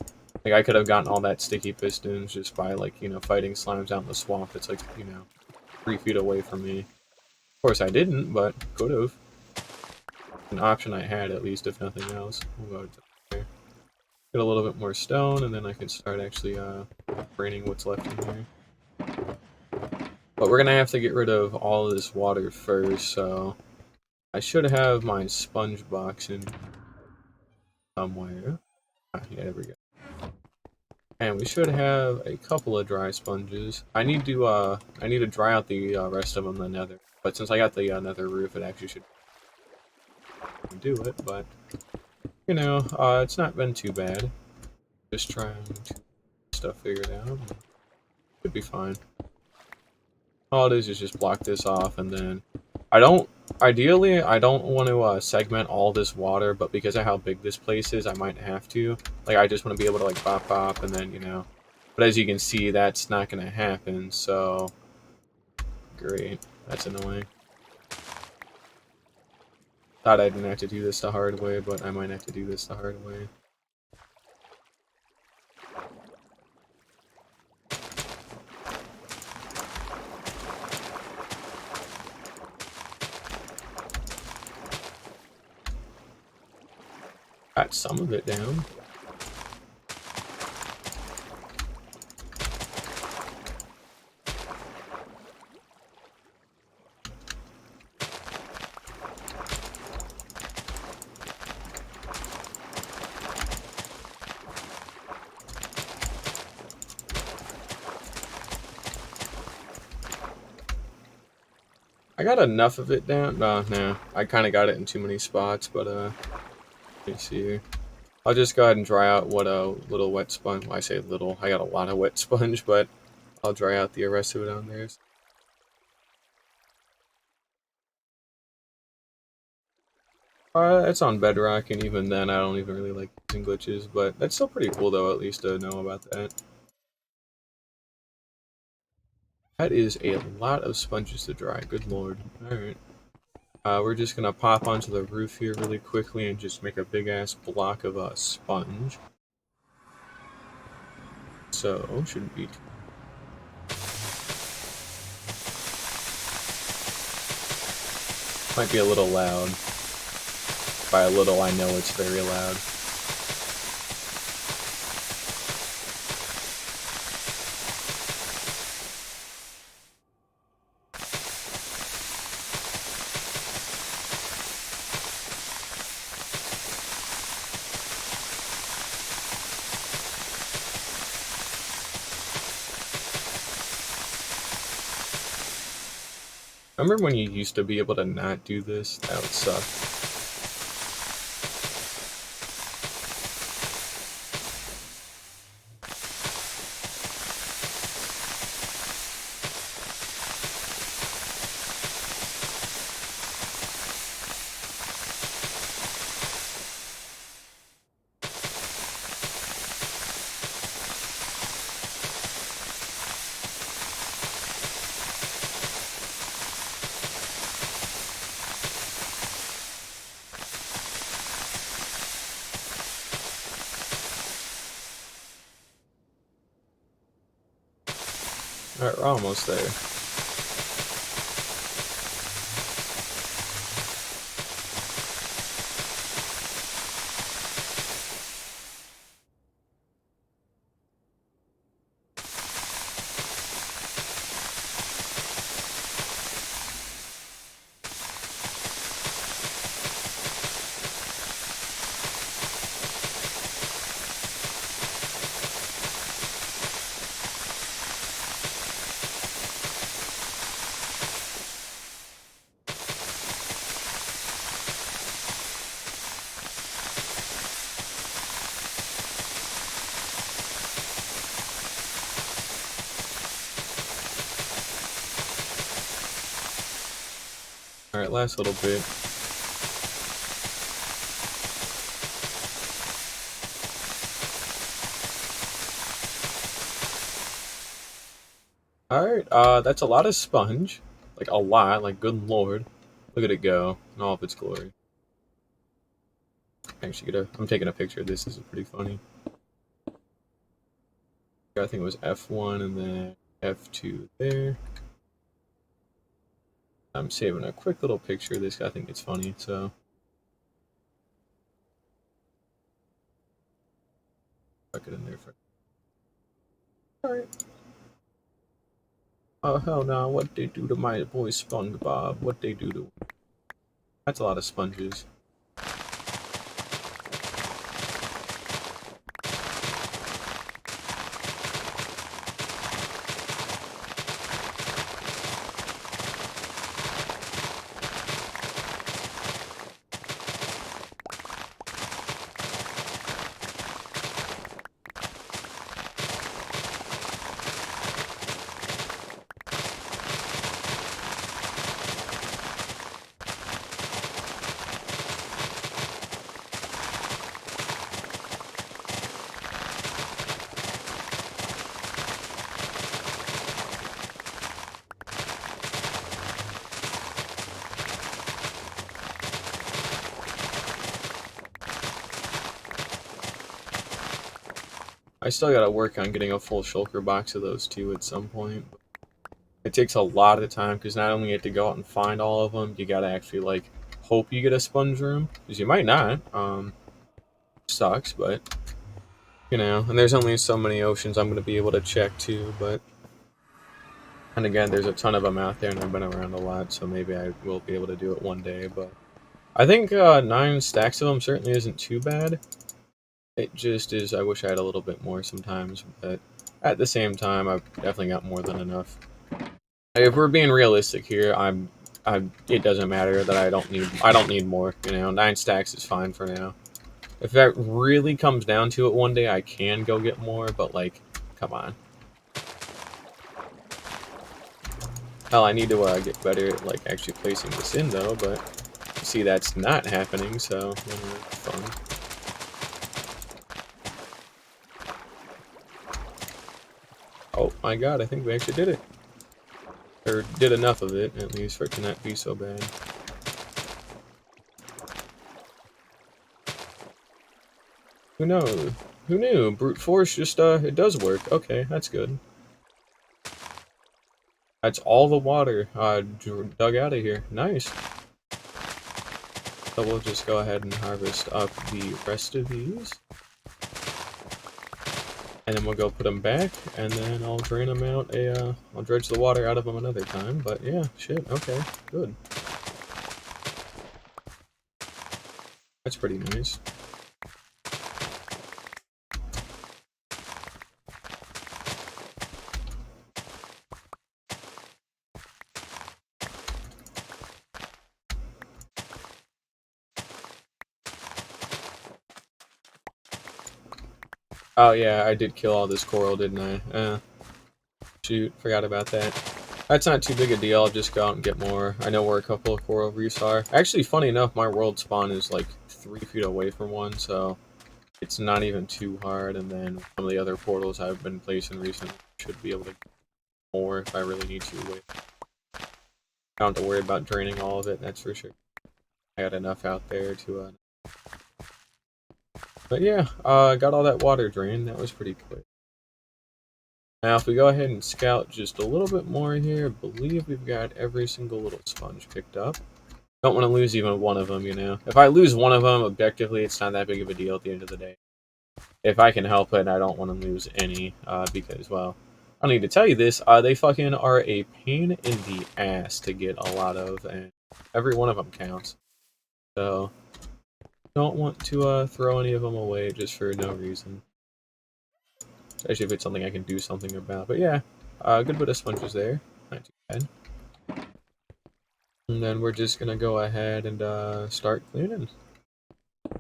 Like, I could have gotten all that sticky pistons just by, like, fighting slimes out in the swamp that's, like, 3 feet away from me. Of course, I didn't, but could have. An option I had, at least, if nothing else. We'll go there. Get a little bit more stone, and then I can start actually, draining what's left in here. But we're gonna have to get rid of all of this water first, so I should have my sponge box in somewhere. Ah, yeah, there we go. And we should have a couple of dry sponges. I need to dry out the rest of them in the nether. But since I got the nether roof, it actually should do it. But, it's not been too bad. Just trying to get stuff figured out. Should be fine. All it is just block this off, and then ideally, I don't want to segment all this water, but because of how big this place is, I might have to. Like, I just want to be able to, like, pop, and then, But as you can see, that's not going to happen, so... Great. That's annoying. Thought I didn't have to do this the hard way, but I might have to do this the hard way. Got some of it down. I got enough of it down. No. I kind of got it in too many spots, but, let me see here. I'll just go ahead and dry out what a little wet sponge. Well, I say little. I got a lot of wet sponge, but I'll dry out the rest of it on there. It's on Bedrock, and even then, I don't even really like using glitches, but that's still pretty cool, though, at least to know about that. That is a lot of sponges to dry, good lord. Alright. We're just gonna pop onto the roof here really quickly and just make a big-ass block of a sponge. So, shouldn't be... Might be a little loud. By a little, I know it's very loud. Remember when you used to be able to not do this? That would suck. Alright, we're almost there. Alright, last little bit. Alright, that's a lot of sponge. Like, a lot, like, good lord. Look at it go, in all of its glory. Actually, I'm taking a picture of this, this is pretty funny. I think it was F1 and then F2 there. I'm saving a quick little picture of this, I think it's funny, so. Tuck it in there for. Alright. Oh, hell no, what they do to my boy SpongeBob? What they do to. That's a lot of sponges. I still gotta work on getting a full shulker box of those two at some point. It takes a lot of time because not only you have to go out and find all of them, you gotta actually like hope you get a sponge room because you might not. Sucks, but you know. And there's only so many oceans I'm gonna be able to check too. But and again, there's a ton of them out there, and I've been around a lot, so maybe I will be able to do it one day. But I think 9 stacks of them certainly isn't too bad. It just is. I wish I had a little bit more sometimes, but at the same time, I've definitely got more than enough. If we're being realistic here, it doesn't matter that I don't need more. You know, 9 stacks is fine for now. If that really comes down to it one day, I can go get more, but like, come on. Hell, I need to get better at like actually placing this in though, but you see that's not happening, so fun. Oh my god, I think we actually did it. Or did enough of it, at least, for it to not be so bad. Who knows? Who knew? Brute force just, it does work. Okay, that's good. That's all the water, dug out of here. Nice. So we'll just go ahead and harvest up the rest of these. And then we'll go put them back, and then I'll drain them out I'll dredge the water out of them another time, but yeah, shit, okay, good. That's pretty nice. Oh yeah, I did kill all this coral, didn't I? Shoot, forgot about that. That's not too big a deal, I'll just go out and get more. I know where a couple of coral reefs are. Actually, funny enough, my world spawn is like 3 feet away from one, so it's not even too hard, and then some of the other portals I've been placing recently should be able to get more if I really need to. I don't have to worry about draining all of it, that's for sure. I got enough out there to, But yeah, got all that water drained, that was pretty quick. Now if we go ahead and scout just a little bit more here, I believe we've got every single little sponge picked up. Don't want to lose even one of them, you know. If I lose one of them, objectively, it's not that big of a deal at the end of the day. If I can help it, I don't want to lose any, because, well, I don't need to tell you this, they fucking are a pain in the ass to get a lot of, and every one of them counts. So, don't want to throw any of them away just for no reason. Especially if it's something I can do something about. But yeah, a good bit of sponges there. Not too bad. And then we're just gonna go ahead and start cleaning.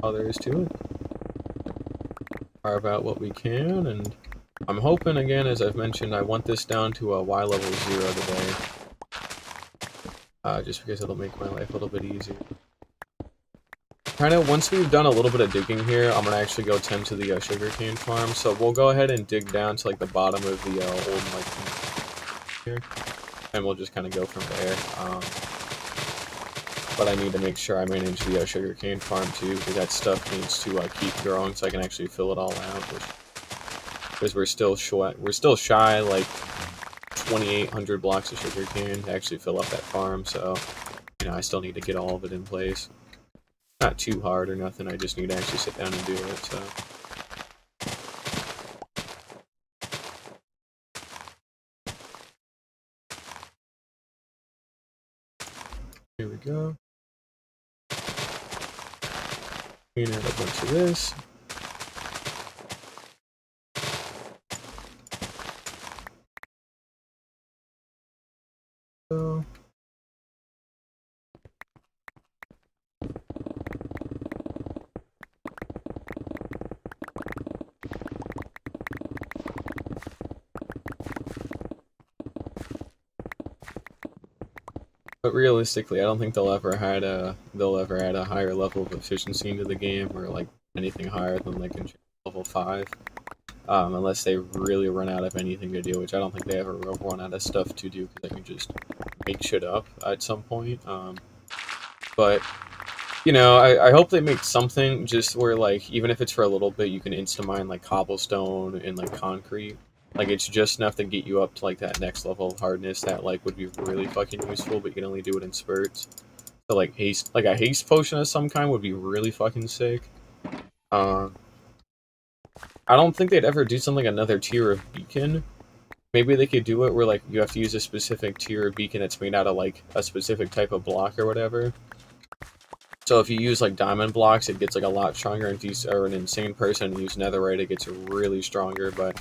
All there is to it. Carve out what we can, and I'm hoping, again, as I've mentioned, I want this down to a Y level 0 today. just because it'll make my life a little bit easier. Kind of, once we've done a little bit of digging here, I'm gonna actually go tend to the sugarcane farm. So we'll go ahead and dig down to like the bottom of the old like here, and we'll just kind of go from there. But I need to make sure I manage the sugarcane farm too, because that stuff needs to keep growing, so I can actually fill it all out. Because we're still shy like 2,800 blocks of sugarcane to actually fill up that farm. So you know, I still need to get all of it in place. Not too hard or nothing, I just need to actually sit down and do it, so. Here we go. Clean out a bunch of this. So. But realistically, I don't think they'll ever add a higher level of efficiency into the game, or like anything higher than like in level 5, unless they really run out of anything to do, which I don't think they ever run out of stuff to do, because they can just make shit up at some point. But you know, I hope they make something just where like even if it's for a little bit, you can insta mine like cobblestone and like concrete. Like, it's just enough to get you up to, like, that next level of hardness that, like, would be really fucking useful, but you can only do it in spurts. So, like, a haste potion of some kind would be really fucking sick. I don't think they'd ever do something like another tier of beacon. Maybe they could do it where, like, you have to use a specific tier of beacon that's made out of, like, a specific type of block or whatever. So if you use, like, diamond blocks, it gets, like, a lot stronger, and if you are an insane person and use netherite, it gets really stronger, but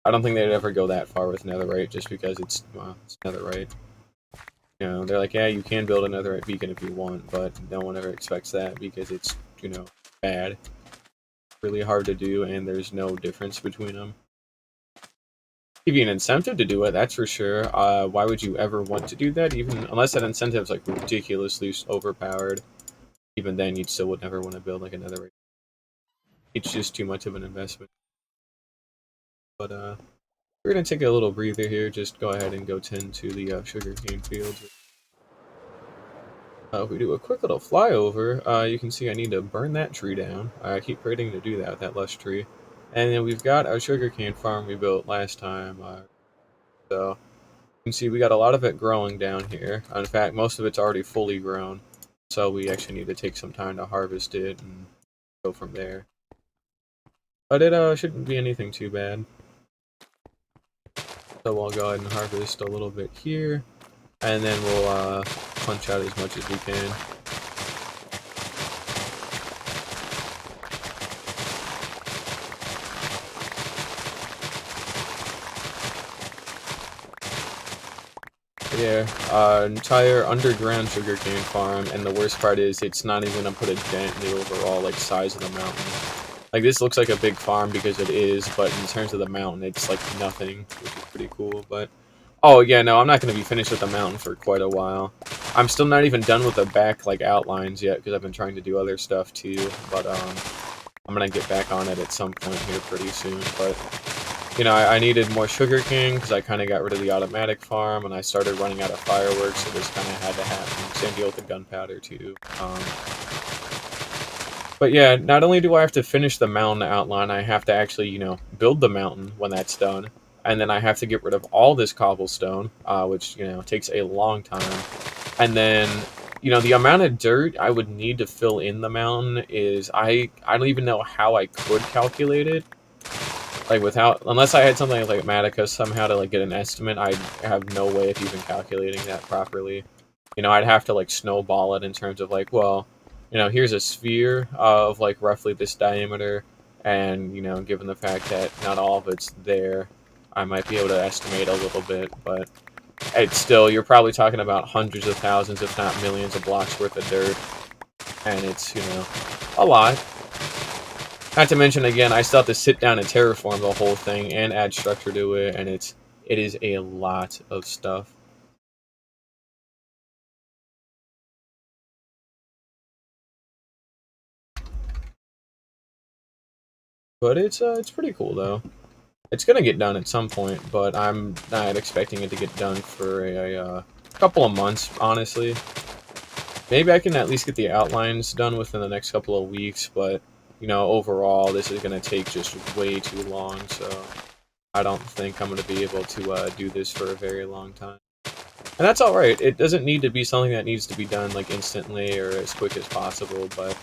I don't think they'd ever go that far with netherite, just because it's netherite. You know, they're like, yeah, you can build a netherite beacon if you want, but no one ever expects that because it's, you know, bad. Really hard to do, and there's no difference between them. Give you an incentive to do it, that's for sure. Why would you ever want to do that? Even unless that incentive's like ridiculously overpowered, even then you still would never want to build like a netherite. It's just too much of an investment. But we're gonna take a little breather here. Just go ahead and go tend to the sugarcane fields. If we do a quick little flyover, you can see I need to burn that tree down. I keep forgetting to do that with that lush tree. And then we've got our sugarcane farm we built last time. So you can see we got a lot of it growing down here. In fact, most of it's already fully grown. So we actually need to take some time to harvest it and go from there. But it shouldn't be anything too bad. So we'll go ahead and harvest a little bit here. And then we'll punch out as much as we can. Yeah, entire underground sugarcane farm, and the worst part is it's not even gonna put a dent in the overall like size of the mountain. Like, this looks like a big farm because it is, but in terms of the mountain, it's like nothing, which is pretty cool. But oh yeah, no, I'm not gonna be finished with the mountain for quite a while. I'm still not even done with the back like outlines yet because I've been trying to do other stuff too. But I'm gonna get back on it at some point here pretty soon. But you know, I needed more sugarcane because I kind of got rid of the automatic farm, and I started running out of fireworks, so this kind of had to happen. Same deal with the gunpowder, too. But yeah, not only do I have to finish the mountain outline, I have to actually, you know, build the mountain when that's done. And then I have to get rid of all this cobblestone, which, you know, takes a long time. And then, you know, the amount of dirt I would need to fill in the mountain is, I don't even know how I could calculate it. Like, unless I had something like Matica somehow to, like, get an estimate, I have no way of even calculating that properly. You know, I'd have to, like, snowball it in terms of, like, well, you know, here's a sphere of, like, roughly this diameter, and, you know, given the fact that not all of it's there, I might be able to estimate a little bit, but it's still, you're probably talking about hundreds of thousands, if not millions of blocks worth of dirt, and it's, you know, a lot. Not to mention, again, I still have to sit down and terraform the whole thing and add structure to it, and it is a lot of stuff. But it's pretty cool though. It's gonna get done at some point, but I'm not expecting it to get done for a couple of months, honestly. Maybe I can at least get the outlines done within the next couple of weeks, but, you know, overall, this is gonna take just way too long, so I don't think I'm gonna be able to do this for a very long time. And that's alright, it doesn't need to be something that needs to be done, like, instantly or as quick as possible, but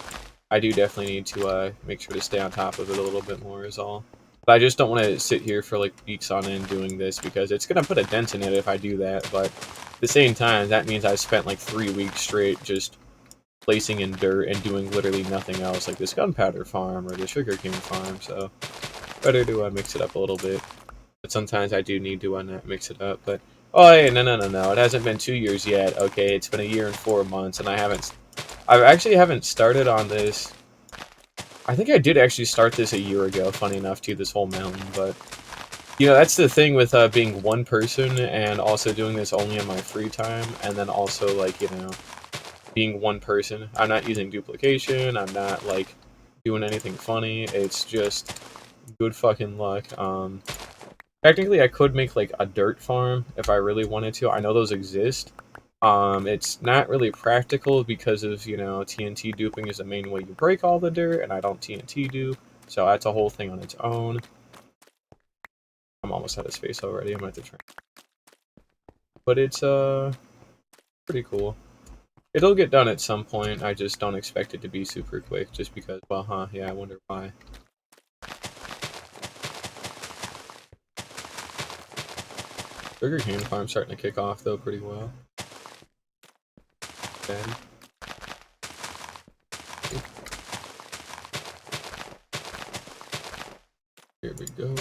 I do definitely need to make sure to stay on top of it a little bit more is all. But I just don't want to sit here for like weeks on end doing this because it's going to put a dent in it if I do that, but at the same time, that means I spent like 3 weeks straight just placing in dirt and doing literally nothing else, like this gunpowder farm or the sugarcane farm, so better to mix it up a little bit. But sometimes I do need to not mix it up, but oh hey, no, it hasn't been 2 years yet, okay, it's been a year and 4 months, and I actually haven't started on this. I think I did actually start this a year ago, funny enough, too, this whole mountain, but, you know, that's the thing with being one person and also doing this only in my free time, and then also, like, you know, being one person. I'm not using duplication, I'm not, like, doing anything funny, it's just good fucking luck. Technically, I could make, like, a dirt farm if I really wanted to. I know those exist. It's not really practical because of, you know, TNT duping is the main way you break all the dirt, and I don't TNT dupe, so that's a whole thing on its own. I'm almost out of space already, I'm gonna have to try. But it's, pretty cool. It'll get done at some point, I just don't expect it to be super quick, just because, well, yeah, I wonder why. Sugarcane farm's starting to kick off, though, pretty well. Okay. Here we go.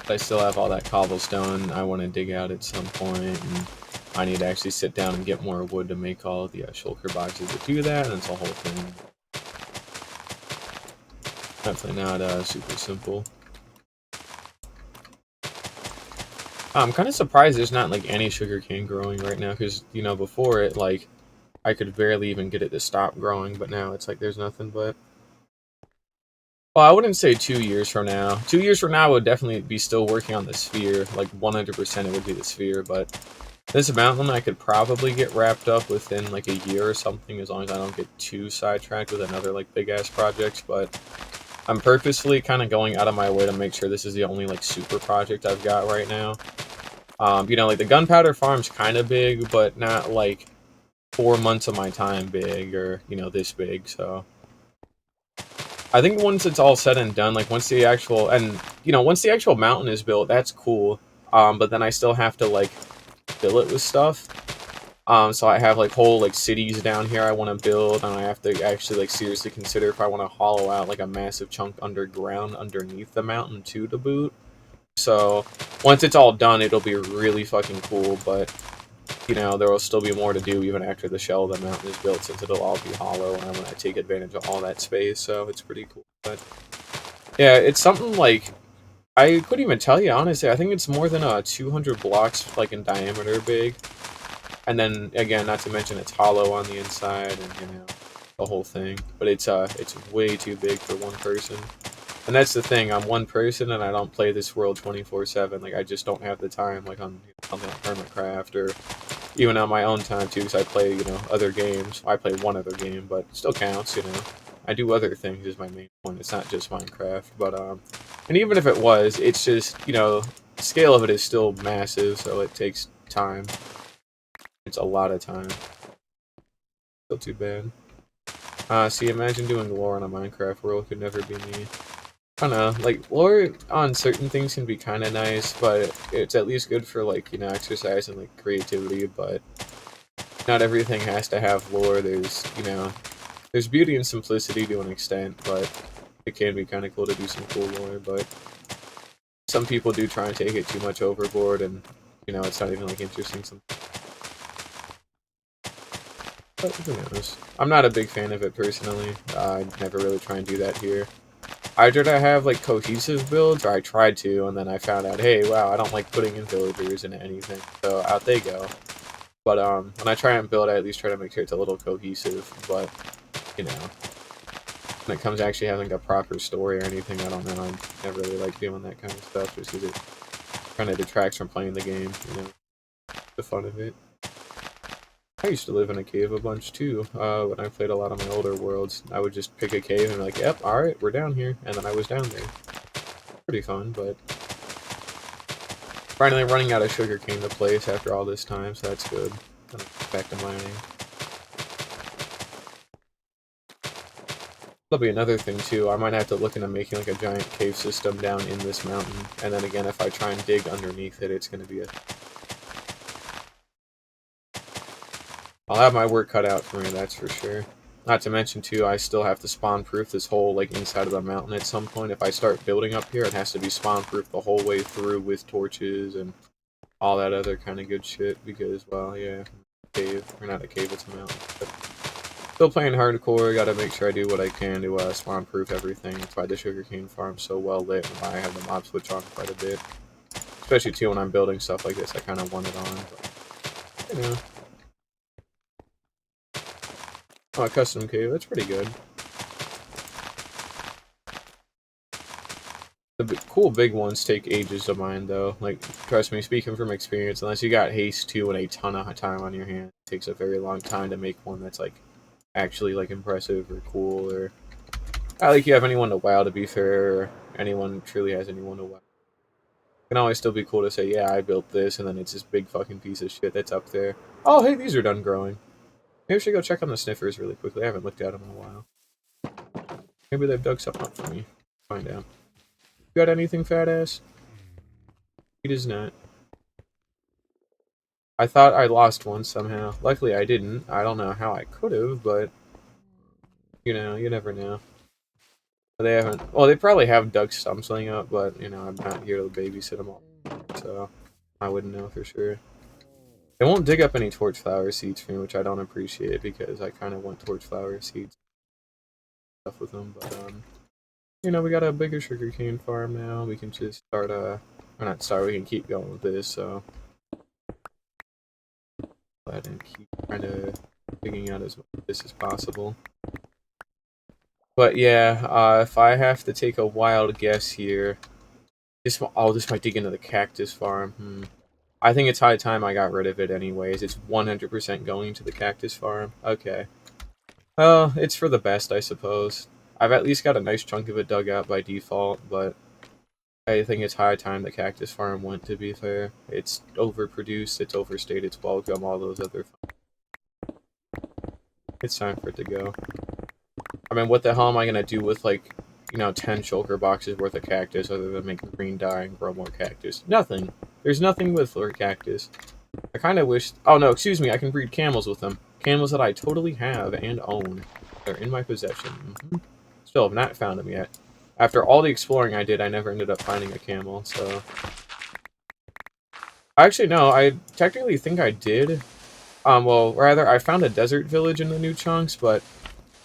I still have all that cobblestone I want to dig out at some point, and I need to actually sit down and get more wood to make all of the shulker boxes to do that, and it's a whole thing. Definitely not super simple. I'm kind of surprised there's not like any sugarcane growing right now, because, you know, before it, like, I could barely even get it to stop growing, but now it's like there's nothing but... Well, I wouldn't say 2 years from now. 2 years from now, I would definitely be still working on the sphere. Like, 100% it would be the sphere, but this mountain I could probably get wrapped up within, like, a year or something, as long as I don't get too sidetracked with another, like, big-ass project, but I'm purposefully kind of going out of my way to make sure this is the only, like, super project I've got right now. You know, like, the gunpowder farm's kind of big, but not, like, 4 months of my time big, or, you know, this big, so... I think once it's all said and done, like once the actual, and you know, once the actual mountain is built, that's cool. But then I still have to like fill it with stuff. So I have like whole like cities down here I want to build, and I have to actually like seriously consider if I want to hollow out like a massive chunk underground underneath the mountain too to boot. So once it's all done, it'll be really fucking cool. But you know, there will still be more to do even after the shell of the mountain is built, since it'll all be hollow, and I want to take advantage of all that space, so it's pretty cool. But yeah, it's something like, I couldn't even tell you, honestly. I think it's more than 200 blocks, like, in diameter big. And then, again, not to mention it's hollow on the inside, and, you know, the whole thing. But it's way too big for one person. And that's the thing, I'm one person and I don't play this world 24/7. Like, I just don't have the time, like on something like Hermitcraft, or even on my own time too, because I play, you know, other games. I play one other game, but it still counts, you know. I do other things is my main point. It's not just Minecraft, but and even if it was, it's just, you know, the scale of it is still massive, so it takes time. It's a lot of time. Still too bad. See, imagine doing lore on a Minecraft world could never be me. I don't know, like, lore on certain things can be kind of nice, but it's at least good for, like, you know, exercise and, like, creativity, but not everything has to have lore. There's, you know, there's beauty and simplicity to an extent, but it can be kind of cool to do some cool lore, but some people do try and take it too much overboard, and, You know, it's not even, like, interesting sometimes. But who knows? I'm not a big fan of it, personally. I never really try and do that here. I try to have, like, cohesive builds, or I tried to, and then I found out, hey, wow, I don't like putting in villagers into anything, so out they go. But, when I try and build, I at least try to make sure it's a little cohesive, but, you know, when it comes to actually having a proper story or anything, I don't know, I never really like doing that kind of stuff, just because it kind of detracts from playing the game, you know, the fun of it. I used to live in a cave a bunch too, when I played a lot of my older worlds. I would just pick a cave and be like, yep, alright, we're down here, and then I was down there. Pretty fun, but finally running out of sugarcane to place after all this time, so that's good. Then I'm back to mining. That'll be another thing too, I might have to look into making like a giant cave system down in this mountain, and then again, if I try and dig underneath it, it's gonna be a... I'll have my work cut out for me, that's for sure. Not to mention, too, I still have to spawn-proof this whole, like, inside of the mountain at some point. If I start building up here, it has to be spawn-proof the whole way through with torches and all that other kind of good shit, because, well, yeah, cave. Or not a cave, it's a mountain. But still playing hardcore, gotta make sure I do what I can to spawn-proof everything. That's why the sugarcane farm's so well lit, and why I have the mob switch on quite a bit. Especially, too, when I'm building stuff like this, I kind of want it on, but, you know. Oh, a custom cave, that's pretty good. The cool big ones take ages to mine, though. Like, trust me, speaking from experience, unless you got haste 2 and a ton of time on your hand, it takes a very long time to make one that's, like, actually, like, impressive or cool, or... I like you have anyone to WoW, to be fair, or anyone truly has anyone to WoW. It can always still be cool to say, yeah, I built this, and then it's this big fucking piece of shit that's up there. Oh, hey, these are done growing. Maybe I should go check on the sniffers really quickly. I haven't looked at them in a while. Maybe they've dug something up for me. Find out. You got anything, fat ass? He does not. I thought I lost one somehow. Luckily I didn't. I don't know how I could have, but... You know, you never know. They haven't... Well, they probably have dug something up, but, you know, I'm not here to babysit them all. So, I wouldn't know for sure. They won't dig up any torch flower seeds for me, which I don't appreciate, because I kind of want torch flower seeds stuff with them, but, you know, we got a bigger sugarcane farm now. We can just start, or not start, we can keep going with this, so... Go ahead and keep trying to digging out as much of this as possible. But yeah, if I have to take a wild guess here, this might dig into the cactus farm. I think it's high time I got rid of it anyways. It's 100% going to the cactus farm. Okay. Well, it's for the best, I suppose. I've at least got a nice chunk of it dug out by default, but I think it's high time the cactus farm went, to be fair. It's overproduced, it's overstayed its welcome, all those other... It's time for it to go. I mean, what the hell am I gonna do with, like, you know, 10 shulker boxes worth of cactus other than make green dye and grow more cactus? Nothing. There's nothing with for cactus. I kind of wish... Oh, no, excuse me, I can breed camels with them. Camels that I totally have and own. They're in my possession. Still have not found them yet. After all the exploring I did, I never ended up finding a camel, so... Actually, no, I technically think I did. Well, rather, I found a desert village in the new chunks, but...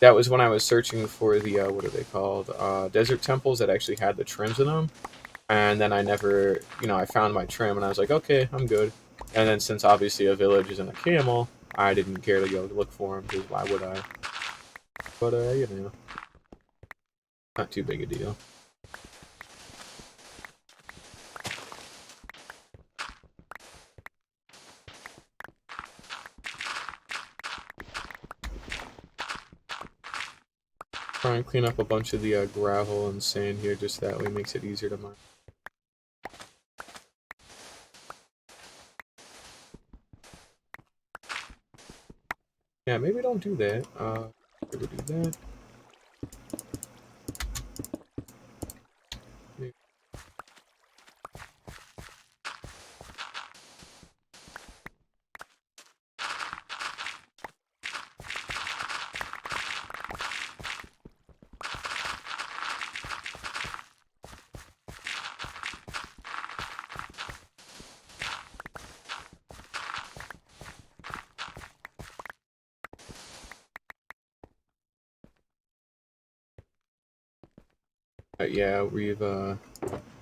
That was when I was searching for the, what are they called? Desert temples that actually had the trims in them. And then I never, you know, I found my trim and I was like, okay, I'm good. And then since obviously a village isn't a camel, I didn't care to go look for them, because why would I? But, you know, not too big a deal. Try and clean up a bunch of the gravel and sand here, just that way makes it easier to mine. Yeah, maybe don't do that. Maybe do that. Maybe. Yeah, we've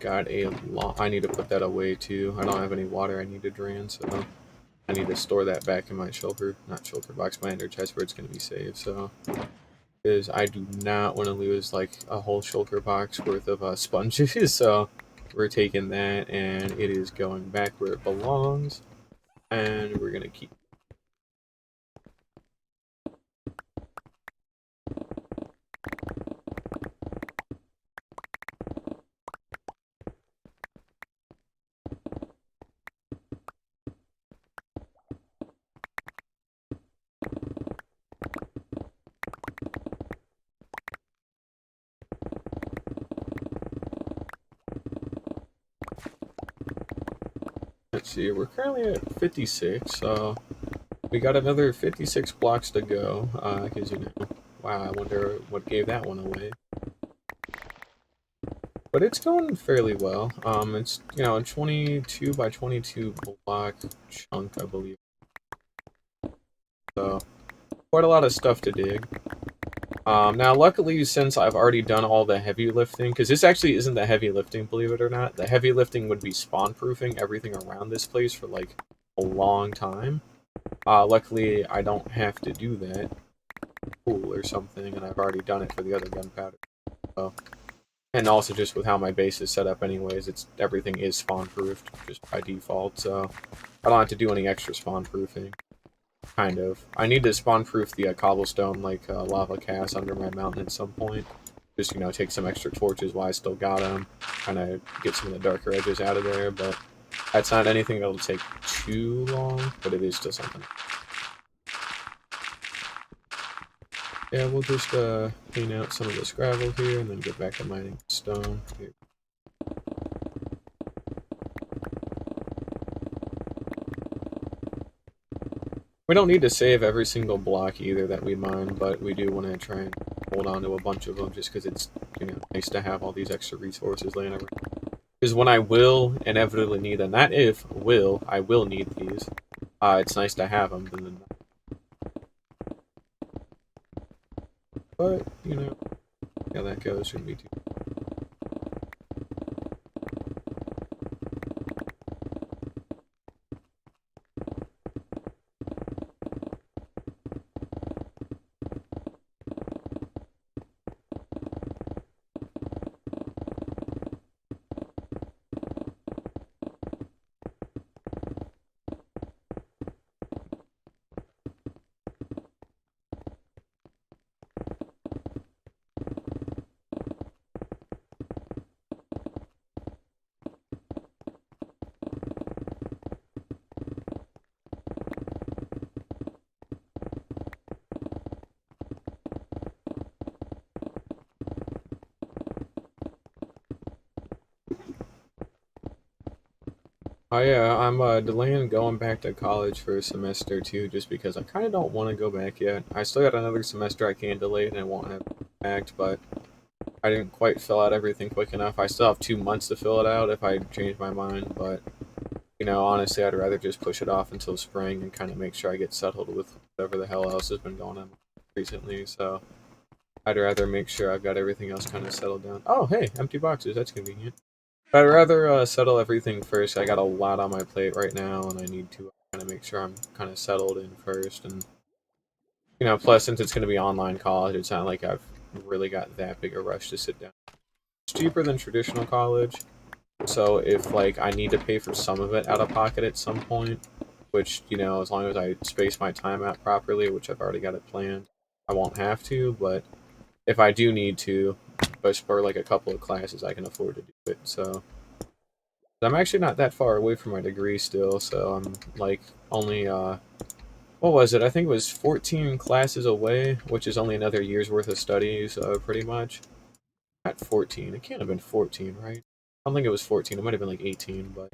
got a lot. I need to put that away too. I don't have any water I need to drain, so I need to store that back in my shulker, not shulker box, my ender chest where it's going to be saved. So, because I do not want to lose like a whole shulker box worth of sponges. So we're taking that and it is going back where it belongs, and we're gonna keep. Let's see, we're currently at 56, so we got another 56 blocks to go. Because wow, I wonder what gave that one away. But it's going fairly well. It's a 22 by 22 block chunk, I believe. So quite a lot of stuff to dig. Now, luckily, since I've already done all the heavy lifting, because this actually isn't the heavy lifting, believe it or not. The heavy lifting would be spawn-proofing everything around this place for, like, a long time. Luckily, I don't have to do that. Cool, or something, and I've already done it for the other gunpowder. So, and also just with how my base is set up anyways, everything is spawn-proofed just by default, so I don't have to do any extra spawn-proofing. Kind of. I need to spawn-proof the cobblestone, like, lava cast under my mountain at some point. Just, take some extra torches while I still got them. Kind of get some of the darker edges out of there, but that's not anything that'll take too long, but it is still something. Yeah, we'll just, clean out some of this gravel here, and then get back to mining stone. Here. We don't need to save every single block either that we mine, but we do want to try and hold on to a bunch of them just because it's nice to have all these extra resources laying around. Because when I will inevitably need them, not if, I will need these. It's nice to have them. But, how that goes shouldn't be too. Oh yeah, I'm delaying going back to college for a semester too, just because I kind of don't want to go back yet. I still got another semester I can delay and I won't have act, but I didn't quite fill out everything quick enough. I still have 2 months to fill it out if I change my mind, but honestly, I'd rather just push it off until spring and kind of make sure I get settled with whatever the hell else has been going on recently. So I'd rather make sure I've got everything else kind of settled down. Oh, hey, empty boxes. That's convenient. I'd rather settle everything first. I got a lot on my plate right now, and I need to kind of make sure I'm kind of settled in first. And plus since it's going to be online college, it's not like I've really got that big a rush to sit down. It's cheaper than traditional college, so if like I need to pay for some of it out of pocket at some point, which as long as I space my time out properly, which I've already got it planned, I won't have to. But if I do need to, but for like a couple of classes, I can afford to do it. So I'm actually not that far away from my degree still, so I'm like only what was it? I think it was 14 classes away, which is only another year's worth of studies, pretty much. Not 14. It can't have been 14, right? I don't think it was 14. It might have been like 18, but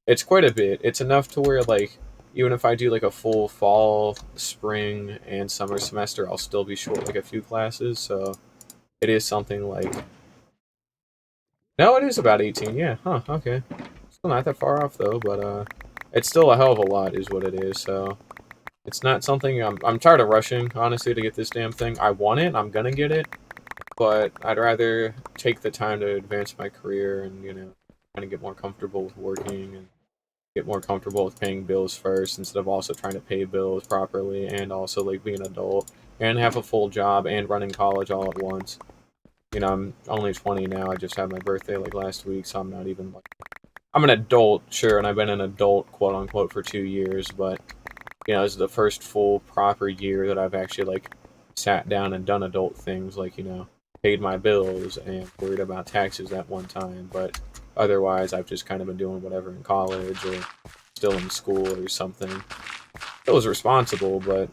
it's quite a bit. It's enough to where like even if I do like a full fall, spring, and summer semester, I'll still be short like a few classes. So it is something like no, it is about 18. Yeah. Huh. Okay. Still not that far off though, but it's still a hell of a lot, is what it is. So it's not something I'm tired of rushing, honestly, to get this damn thing. I want it. I'm gonna get it. but I'd rather take the time to advance my career and, kind of get more comfortable with working and get more comfortable with paying bills first instead of also trying to pay bills properly and also like being an adult and have a full job and running college all at once. I'm only 20 now. I just had my birthday like last week, so I'm not even like I'm an adult, sure, and I've been an adult quote unquote for 2 years, but this is the first full proper year that I've actually like sat down and done adult things like, paid my bills and worried about taxes at one time. But otherwise, I've just kind of been doing whatever in college or still in school or something. It was responsible, but,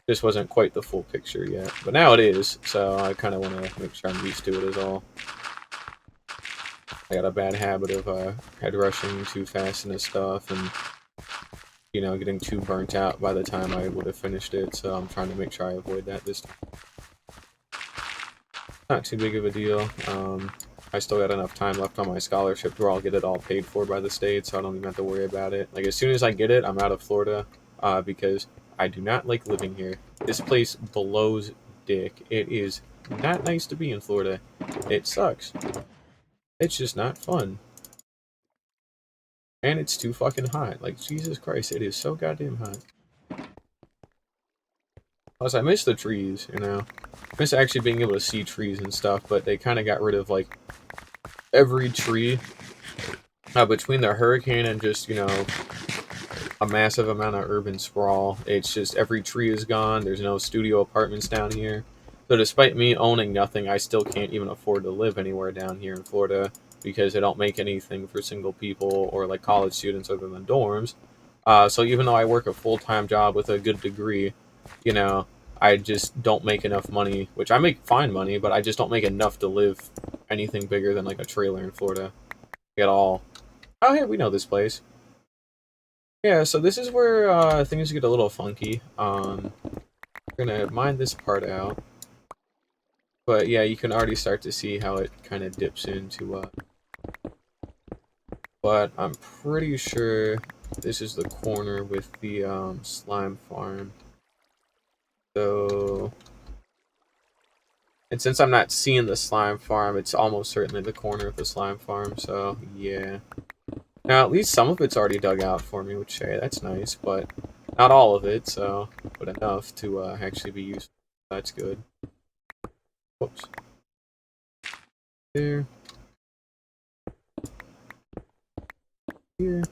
this wasn't quite the full picture yet. But now it is, so I kind of want to make sure I'm used to it is all. I got a bad habit of head rushing too fast into stuff and getting too burnt out by the time I would have finished it, so I'm trying to make sure I avoid that this time. Not too big of a deal. I still got enough time left on my scholarship where I'll get it all paid for by the state, so I don't even have to worry about it. Like, as soon as I get it, I'm out of Florida, because I do not like living here. This place blows dick. It is not nice to be in Florida. It sucks. It's just not fun. And it's too fucking hot. Like, Jesus Christ, it is so goddamn hot. Plus, I miss the trees, I miss actually being able to see trees and stuff, but they kind of got rid of, like, every tree. Between the hurricane and just, a massive amount of urban sprawl, it's just every tree is gone. There's no studio apartments down here. So despite me owning nothing, I still can't even afford to live anywhere down here in Florida because they don't make anything for single people or, like, college students other than dorms. So even though I work a full-time job with a good degree, I just don't make enough money, which I make fine money, but I just don't make enough to live anything bigger than like a trailer in Florida at all. Oh, hey, we know this place. Yeah, so this is where things get a little funky. We're gonna mine this part out. But yeah, you can already start to see how it kind of dips into, but I'm pretty sure this is the corner with the slime farm. So, and since I'm not seeing the slime farm, it's almost certainly the corner of the slime farm, so yeah. Now, at least some of it's already dug out for me, which, hey, that's nice, but not all of it, so, but enough to actually be useful. That's good. Whoops. There. Here.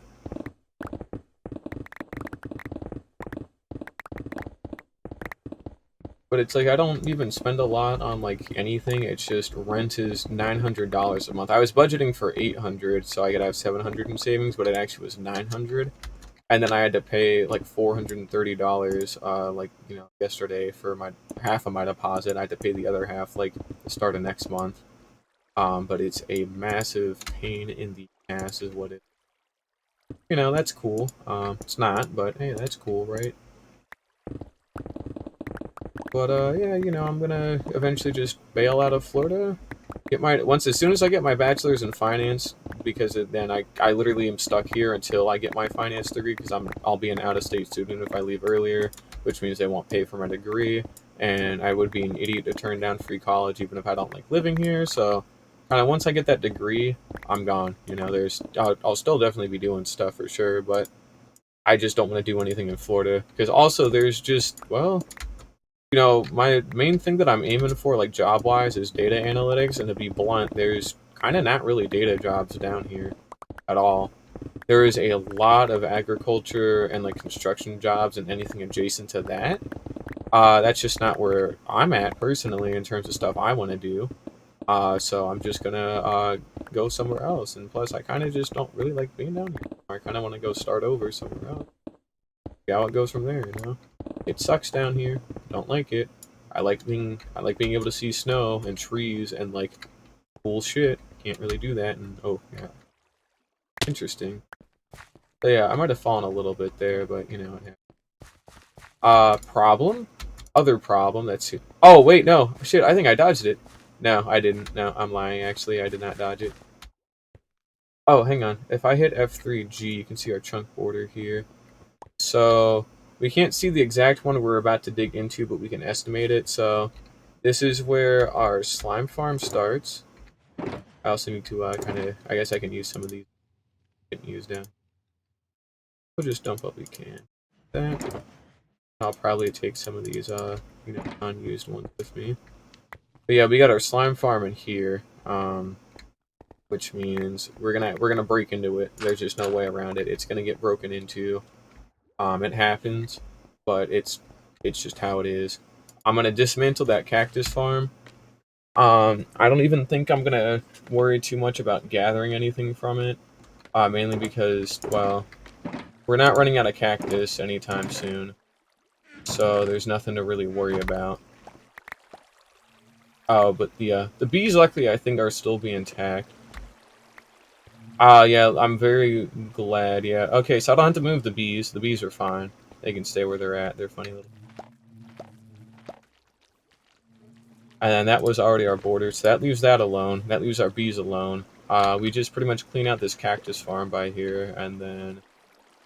But it's like I don't even spend a lot on like anything. It's just rent is $900 a month. I was budgeting for 800, so I could have 700 in savings, but it actually was 900. And then I had to pay like $430, like yesterday for my half of my deposit. I had to pay the other half like the start of next month. But it's a massive pain in the ass, is what it. That's cool. It's not, but hey, that's cool, right? But yeah, I'm gonna eventually just bail out of Florida. As soon as I get my bachelor's in finance, because then I literally am stuck here until I get my finance degree because I'll be an out-of-state student if I leave earlier, which means they won't pay for my degree, and I would be an idiot to turn down free college even if I don't like living here. So, kind of once I get that degree, I'm gone. I'll still definitely be doing stuff for sure, but I just don't want to do anything in Florida because also there's just my main thing that I'm aiming for, like job wise, is data analytics. And to be blunt, there's kind of not really data jobs down here at all. There is a lot of agriculture and like construction jobs and anything adjacent to that. That's just not where I'm at personally in terms of stuff I want to do. So I'm just gonna go somewhere else. And plus, I kind of just don't really like being down here. I kind of want to go start over somewhere else. See how it goes from there. It sucks down here. Don't like it. I like being able to see snow and trees and like cool shit. Can't really do that. And oh yeah, interesting. So yeah, I might have fallen a little bit there, but problem, other problem. That's it. Oh wait, no shit. I think I dodged it. No, I didn't. No, I'm lying. Actually, I did not dodge it. Oh, hang on. If I hit F3G, you can see our chunk border here. So we can't see the exact one we're about to dig into, but we can estimate it. So This is where our slime farm starts. I also need to kind of, I guess I can use some of these getting used down. We'll just dump what we can. That. I'll probably take some of these, unused ones with me. But yeah, we got our slime farm in here, which means we're gonna break into it. There's just no way around it. It's gonna get broken into. It happens, but it's just how it is. I'm gonna dismantle that cactus farm. I don't even think I'm gonna worry too much about gathering anything from it. Mainly because, well, we're not running out of cactus anytime soon, so there's nothing to really worry about. Oh, but the bees, luckily, I think are still being intact. Yeah, I'm very glad. Yeah, okay, so I don't have to move the bees. The bees are fine. They can stay where they're at. They're funny little. And then that was already our border, so that leaves that alone. That leaves our bees alone. We just pretty much clean out this cactus farm by here, and then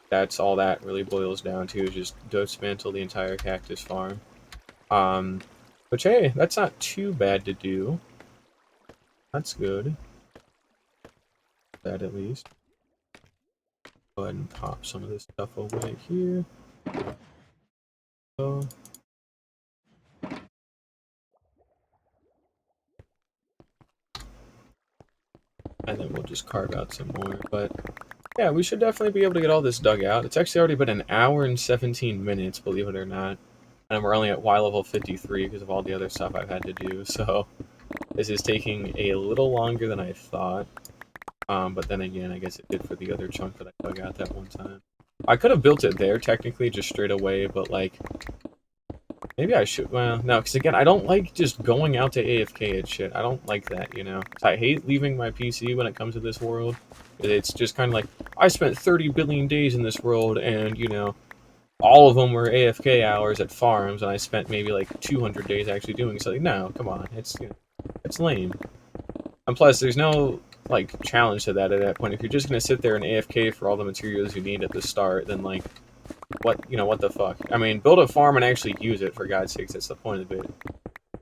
that's all that really boils down to, is just dismantle the entire cactus farm. Which, hey, that's not too bad to do. That's good. That at least. Go ahead and pop some of this stuff away here. So. And then we'll just carve out some more. But yeah, we should definitely be able to get all this dug out. It's actually already been an hour and 17 minutes, believe it or not. And we're only at Y level 53 because of all the other stuff I've had to do. So this is taking a little longer than I thought. But then again, I guess it did for the other chunk that I dug out that one time. I could have built it there, technically, just straight away, but like, maybe I should. Well, no, because again, I don't like just going out to AFK and shit. I don't like that, you know. I hate leaving my PC when it comes to this world. It's just kind of like, I spent 30 billion days in this world, and, you know, all of them were AFK hours at farms, and I spent maybe like 200 days actually doing something. No, come on, it's, you know, it's lame. And plus, there's no like challenge to that at that point. If you're just gonna sit there and AFK for all the materials you need at the start, then like, what the fuck? I mean, build a farm and actually use it, for God's sakes. That's the point of it.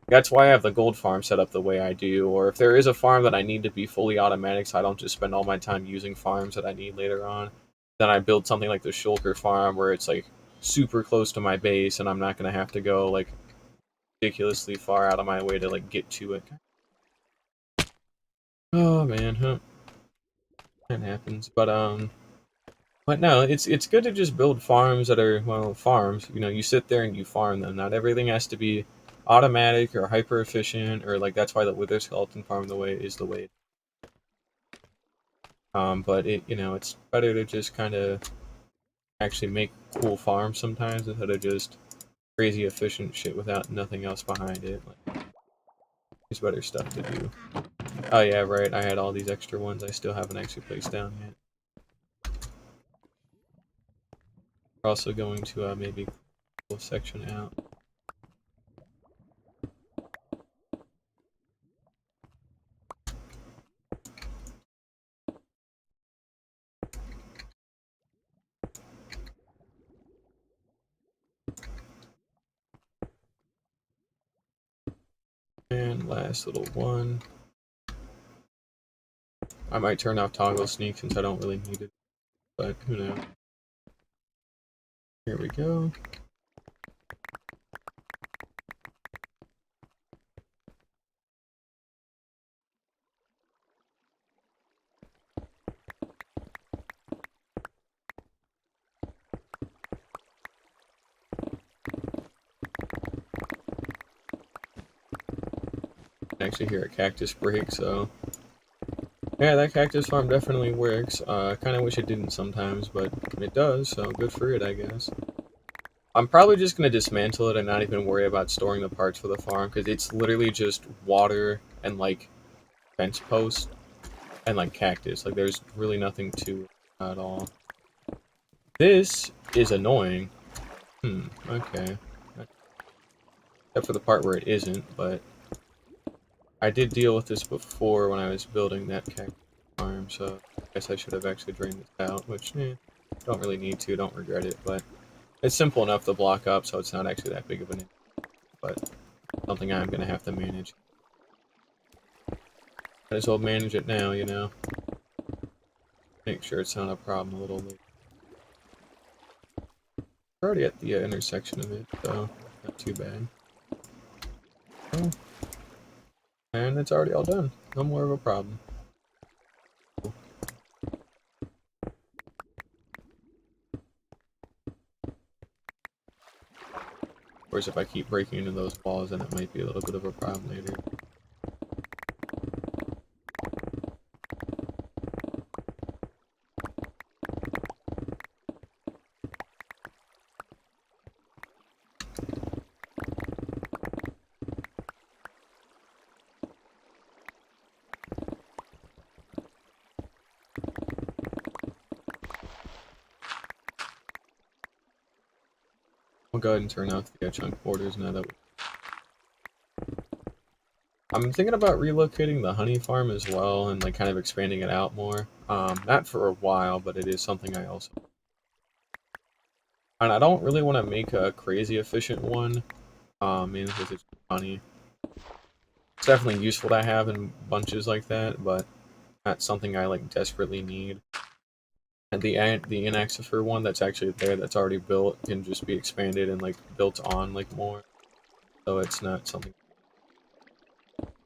That's why I have the gold farm set up the way I do. Or if there is a farm that I need to be fully automatic, so I don't just spend all my time using farms that I need later on, then I build something like the Shulker farm where it's like super close to my base, and I'm not gonna have to go like ridiculously far out of my way to like get to it. Oh man, huh? That happens, but no, it's good to just build farms that are, well, farms. You know, you sit there and you farm them. Not everything has to be automatic or hyper efficient, or like that's why the Wither Skeleton farm the way is the way. But it, you know, it's better to just kind of actually make cool farms sometimes instead of just crazy efficient shit without nothing else behind it. Like, there's better stuff to do. Oh yeah, right. I had all these extra ones I still haven't actually placed down yet. We're also going to maybe pull a section out. And last little one. I might turn off toggle sneak since I don't really need it, but who knows. Here we go. I can actually hear a cactus break, so yeah, that cactus farm definitely works. I kind of wish it didn't sometimes, but it does, so good for it, I guess. I'm probably just going to dismantle it and not even worry about storing the parts for the farm, because it's literally just water and, like, fence posts and, like, cactus. Like, there's really nothing to it at all. This is annoying. Okay. Except for the part where it isn't, but I did deal with this before when I was building that cactus farm, so I guess I should have actually drained this out, which, don't really need to, don't regret it, but it's simple enough to block up, so it's not actually that big of an issue. But something I'm gonna have to manage. Might as well manage it now, you know. Make sure it's not a problem a little bit. We're already at the intersection of it, so not too bad. Oh. And it's already all done. No more of a problem. Of course, if I keep breaking into those walls, then it might be a little bit of a problem later. I'll go ahead and turn off the chunk borders now that I'm thinking about relocating the honey farm as well and like kind of expanding it out more. Not for a while, but it is something I also. And I don't really want to make a crazy efficient one, mainly because it's honey. It's definitely useful to have in bunches like that, but not something I like desperately need. And the Anaxifer one that's actually there, that's already built, can just be expanded and like built on like more. So it's not something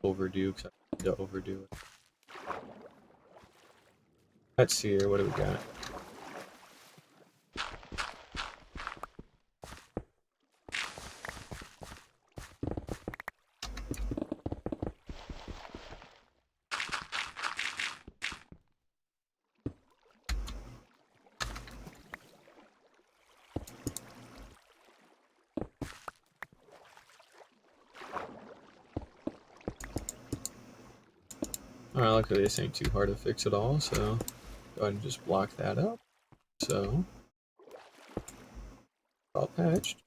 overdue because I need to overdo it. Let's see here, what do we got? Alright, luckily this ain't too hard to fix at all, so go ahead and just block that up. So, all patched.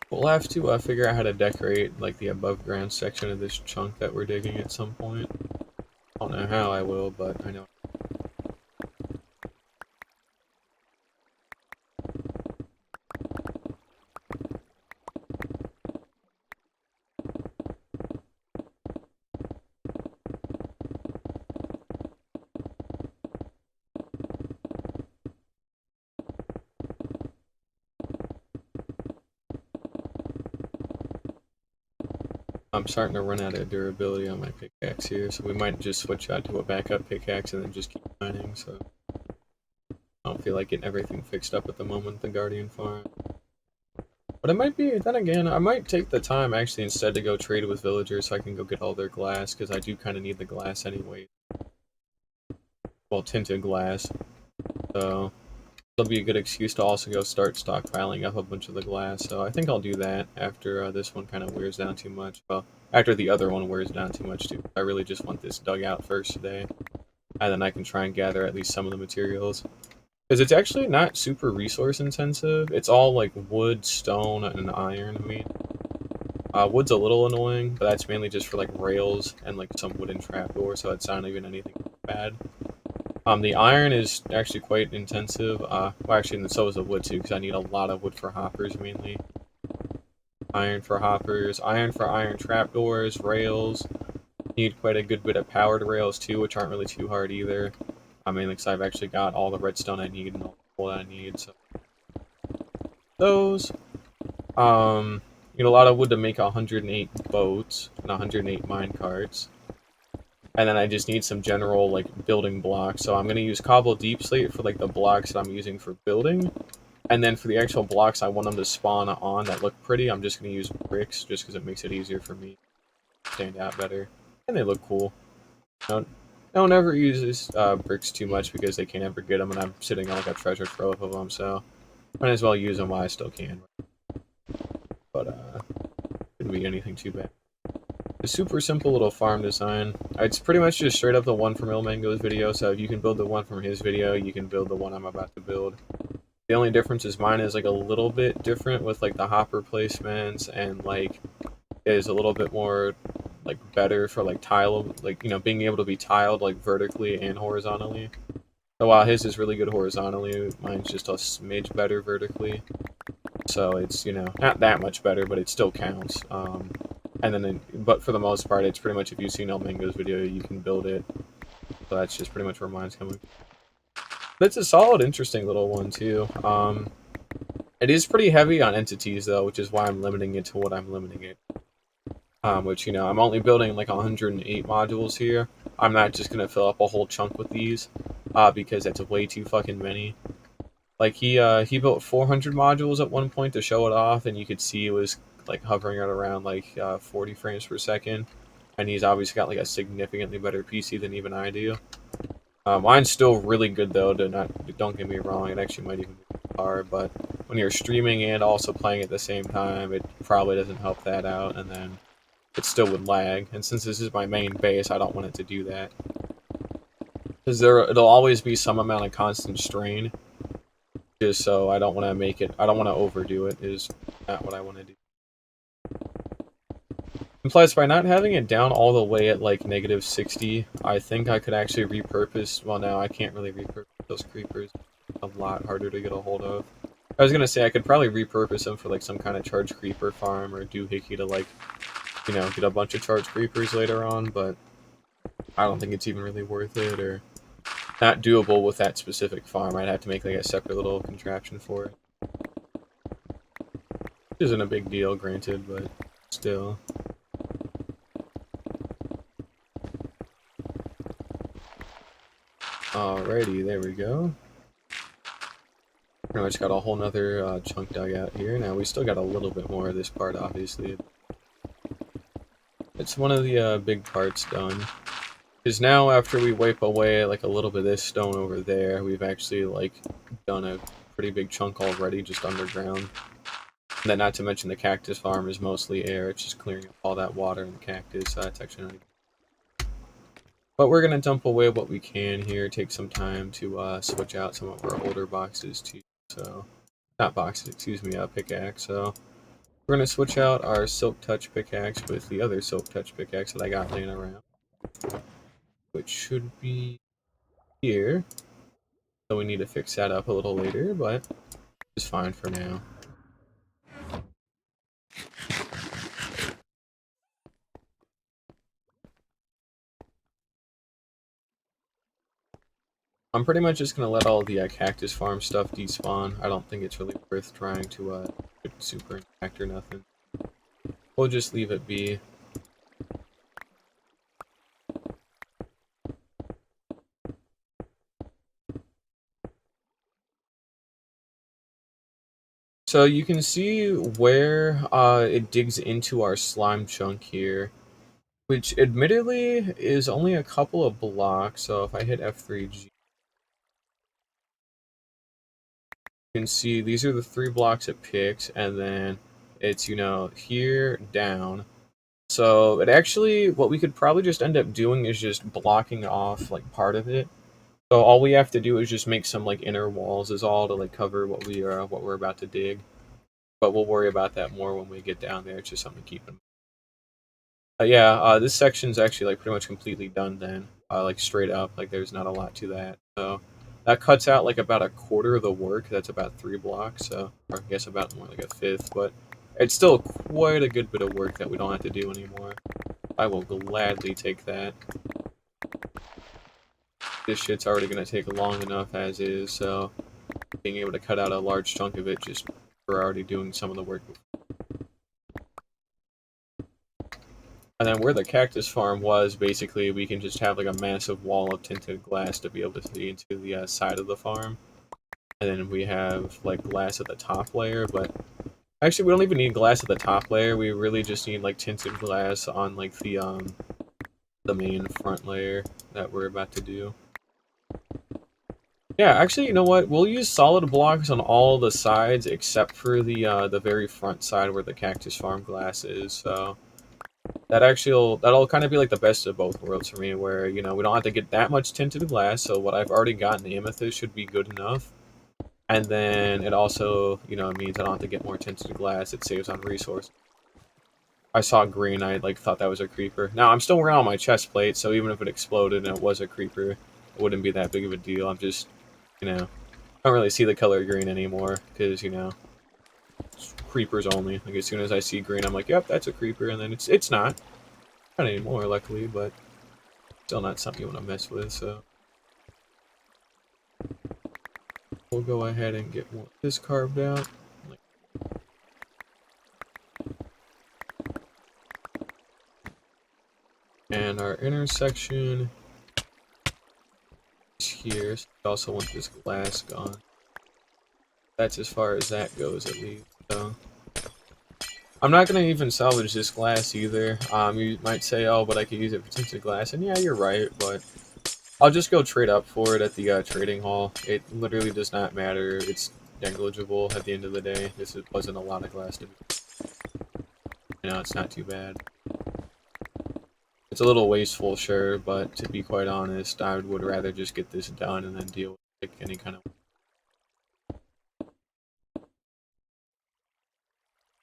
We'll have to figure out how to decorate like the above ground section of this chunk that we're digging at some point. I don't know how I will, but I know. I'm starting to run out of durability on my pickaxe here, so we might just switch out to a backup pickaxe and then just keep mining, so I don't feel like getting everything fixed up at the moment, the Guardian farm. But it might be, then again, I might take the time actually instead to go trade with villagers so I can go get all their glass, because I do kind of need the glass anyway. Well, tinted glass. So it'll be a good excuse to also go start stockpiling up a bunch of the glass. So I think I'll do that after this one kind of wears down too much. Well, after the other one wears down too much too. I really just want this dug out first today. And then I can try and gather at least some of the materials. Because it's actually not super resource intensive. It's all like wood, stone, and iron, I mean. Wood's a little annoying, but that's mainly just for like rails and like some wooden trapdoor, so it's not even anything bad. The iron is actually quite intensive. Well, actually, and so is the wood too, because I need a lot of wood for hoppers mainly. Iron for hoppers, iron for iron trapdoors, rails. Need quite a good bit of powered rails too, which aren't really too hard either. I mean, because I've actually got all the redstone I need and all the coal I need, so those. Need a lot of wood to make 108 boats and 108 mine carts. And then I just need some general like building blocks. So I'm gonna use cobble deep slate for like the blocks that I'm using for building. And then for the actual blocks I want them to spawn on that look pretty, I'm just gonna use bricks just because it makes it easier for me to stand out better. And they look cool. No one ever uses bricks too much because they can't ever get them, and I'm sitting on like a treasure trove of them, so might as well use them while I still can. But shouldn't be anything too bad. A super simple little farm design. It's pretty much just straight up the one from Ilmango's video, so if you can build the one from his video, you can build the one I'm about to build. The only difference is mine is like a little bit different with like the hopper placements, and like is a little bit more like better for like tile, like, you know, being able to be tiled like vertically and horizontally. So while his is really good horizontally, mine's just a smidge better vertically. So it's, you know, not that much better, but it still counts. And then, but for the most part, it's pretty much if you've seen El Mango's video, you can build it. So that's just pretty much where mine's coming. But it's a solid, interesting little one too. It is pretty heavy on entities though, which is why I'm limiting it to what I'm limiting it. Which, you know, I'm only building like 108 modules here. I'm not just gonna fill up a whole chunk with these, because that's way too fucking many. Like he built 400 modules at one point to show it off, and you could see it was like hovering at around like 40 frames per second. And he's obviously got like a significantly better PC than even I do. Mine's still really good though. Don't get me wrong, it actually might even be hard, but when you're streaming and also playing at the same time, it probably doesn't help that out, and then it still would lag. And since this is my main base, I don't want it to do that. Because it'll always be some amount of constant strain. Just so I don't want to make it, I don't want to overdo it, is not what I want to do. And plus, by not having it down all the way at like -60, I think I could actually repurpose, well now I can't really repurpose those creepers. A lot harder to get a hold of. I was gonna say I could probably repurpose them for like some kind of charge creeper farm or doohickey to like, you know, get a bunch of charge creepers later on, but I don't think it's even really worth it or not doable with that specific farm. I'd have to make like a separate little contraption for it. Which isn't a big deal, granted, but still. Alrighty, there we go. Pretty much got a whole nother chunk dug out here. Now we still got a little bit more of this part, obviously. It's one of the big parts done. Because now after we wipe away like a little bit of this stone over there, we've actually like done a pretty big chunk already just underground. And then not to mention the cactus farm is mostly air, it's just clearing up all that water in the cactus, so that's actually not even... But we're going to dump away what we can here, take some time to switch out some of our older boxes too, so... Not boxes, excuse me, pickaxe, so... We're going to switch out our Silk Touch pickaxe with the other Silk Touch pickaxe that I got laying around. Which should be here. So we need to fix that up a little later, but it's fine for now. I'm pretty much just going to let all the cactus farm stuff despawn. I don't think it's really worth trying to get super intact or nothing. We'll just leave it be. So you can see where it digs into our slime chunk here, which admittedly is only a couple of blocks. So if I hit F3G, you can see these are the 3 blocks it picks, and then it's, you know, here down. So it actually, what we could probably just end up doing is just blocking off like part of it. So all we have to do is just make some like inner walls is all to like cover what we're about to dig. But we'll worry about that more when we get down there. It's just something to keep in mind. Yeah, this section's actually like pretty much completely done then. Like straight up, like there's not a lot to that. So that cuts out like about a quarter of the work. That's about 3 blocks. So, or I guess about more like a fifth, but it's still quite a good bit of work that we don't have to do anymore. I will gladly take that. This shit's already going to take long enough as is, so being able to cut out a large chunk of it just for already doing some of the work. And then where the cactus farm was, basically we can just have like a massive wall of tinted glass to be able to see into the side of the farm. And then we have like glass at the top layer, but actually we don't even need glass at the top layer. We really just need like tinted glass on like the main front layer that we're about to do. Yeah, actually, you know what? We'll use solid blocks on all the sides except for the very front side where the cactus farm glass is. So that'll kind of be like the best of both worlds for me, where you know we don't have to get that much tinted glass. So what I've already got in amethyst should be good enough, and then it also means I don't have to get more tinted glass. It saves on resource. I saw green, I like thought that was a creeper. Now I'm still wearing on my chest plate, so even if it exploded and it was a creeper, it wouldn't be that big of a deal. I'm just, you know, I don't really see the color green anymore because, you know, it's creepers only. Like as soon as I see green, I'm like, yep, that's a creeper, and then it's not anymore, luckily, but still not something you want to mess with. So we'll go ahead and get more of this carved out. And our intersection is here. So we also want this glass gone. That's as far as that goes, at least. So I'm not gonna even salvage this glass either. You might say, "Oh, but I could use it for tinted glass," and yeah, you're right. But I'll just go trade up for it at the trading hall. It literally does not matter. It's negligible at the end of the day. Wasn't a lot of glass to be. You know, it's not too bad. It's a little wasteful, sure, but to be quite honest, I would rather just get this done and then deal with like any kind of.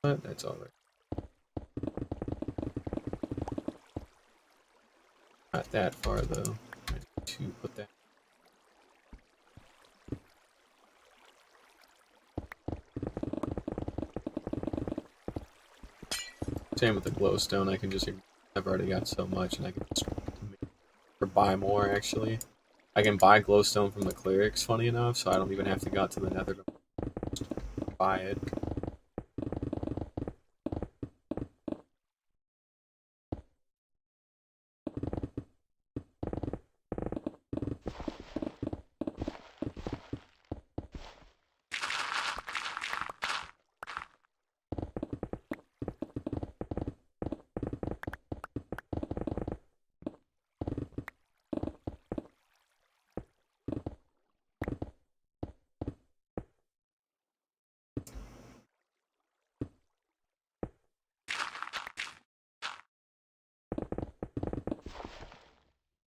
But that's all right. Not that far though. I need to put that. Same with the glowstone. I can just. I've already got so much, and I can just or buy more. Actually, I can buy glowstone from the clerics. Funny enough, so I don't even have to go out to the Nether to buy it.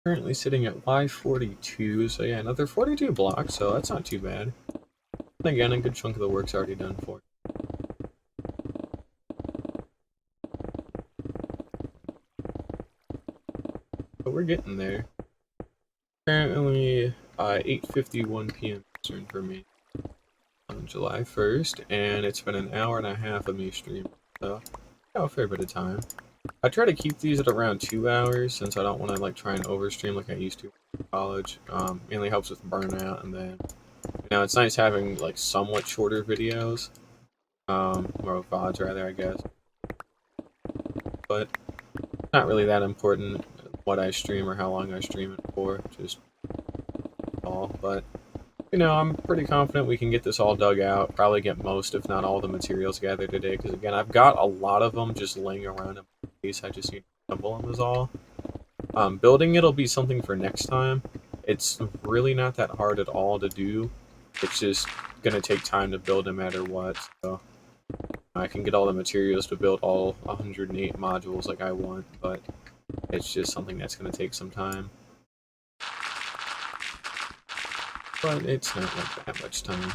Currently sitting at Y42, so yeah, another 42 blocks, so that's not too bad. And again, a good chunk of the work's already done for. But we're getting there. Currently, 8:51 p.m. Eastern for me on July 1st, and it's been an hour and a half of me streaming, so yeah, a fair bit of time. I try to keep these at around 2 hours since I don't want to like try and overstream like I used to in college. Mainly helps with burnout, and then it's nice having like somewhat shorter videos, or VODs rather, I guess. But not really that important what I stream or how long I stream it for, just all. But I'm pretty confident we can get this all dug out. Probably get most, if not all, the materials gathered today. Because again, I've got a lot of them just laying around in my base. I just need to assemble them is all. Building it'll be something for next time. It's really not that hard at all to do. It's just gonna take time to build no matter what. So I can get all the materials to build all 108 modules like I want, but it's just something that's gonna take some time. But it's not like that much time.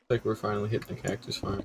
Like we're finally hitting the cactus farm.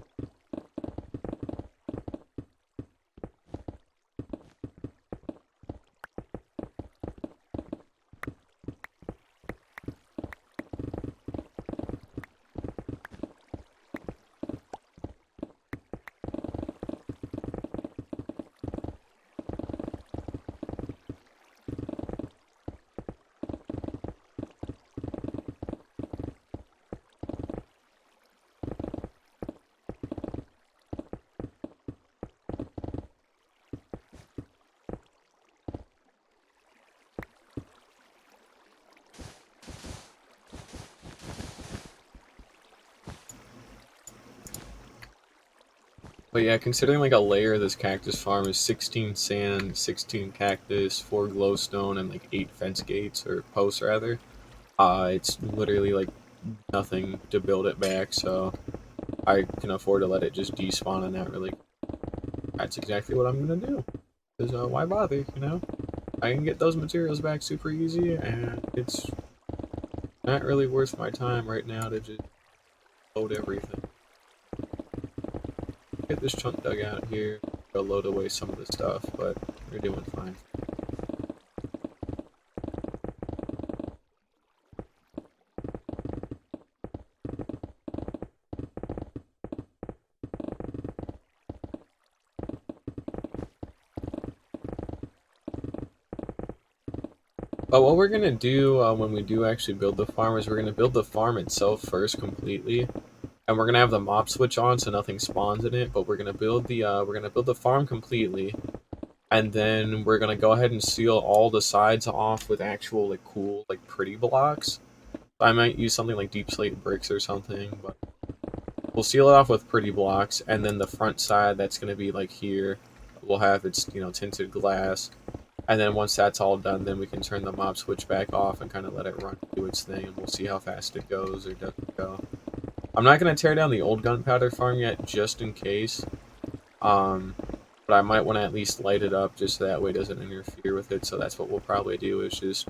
But yeah, considering like a layer of this cactus farm is 16 sand, 16 cactus, 4 glowstone, and like 8 fence gates, or posts rather, it's literally like nothing to build it back, so I can afford to let it just despawn and not really. That's exactly what I'm gonna do. Because why bother, I can get those materials back super easy, and it's Not really worth my time right now to just load everything. Get this chunk dug out here, go load away some of the stuff, but we're doing fine. But what we're gonna do when we do actually build the farm is we're gonna build the farm itself first completely, and we're gonna have the mob switch on so nothing spawns in it. But we're gonna build the farm completely, and then we're gonna go ahead and seal all the sides off with actual like cool like pretty blocks. I might use something like deep slate bricks or something, but we'll seal it off with pretty blocks, and then the front side that's gonna be like here, we'll have its tinted glass. And then once that's all done, then we can turn the mob switch back off and kind of let it run do its thing, and we'll see how fast it goes or doesn't go. I'm not going to tear down the old gunpowder farm yet, just in case. Um, but I might want to at least light it up just so that way it doesn't interfere with it. So that's what we'll probably do, is just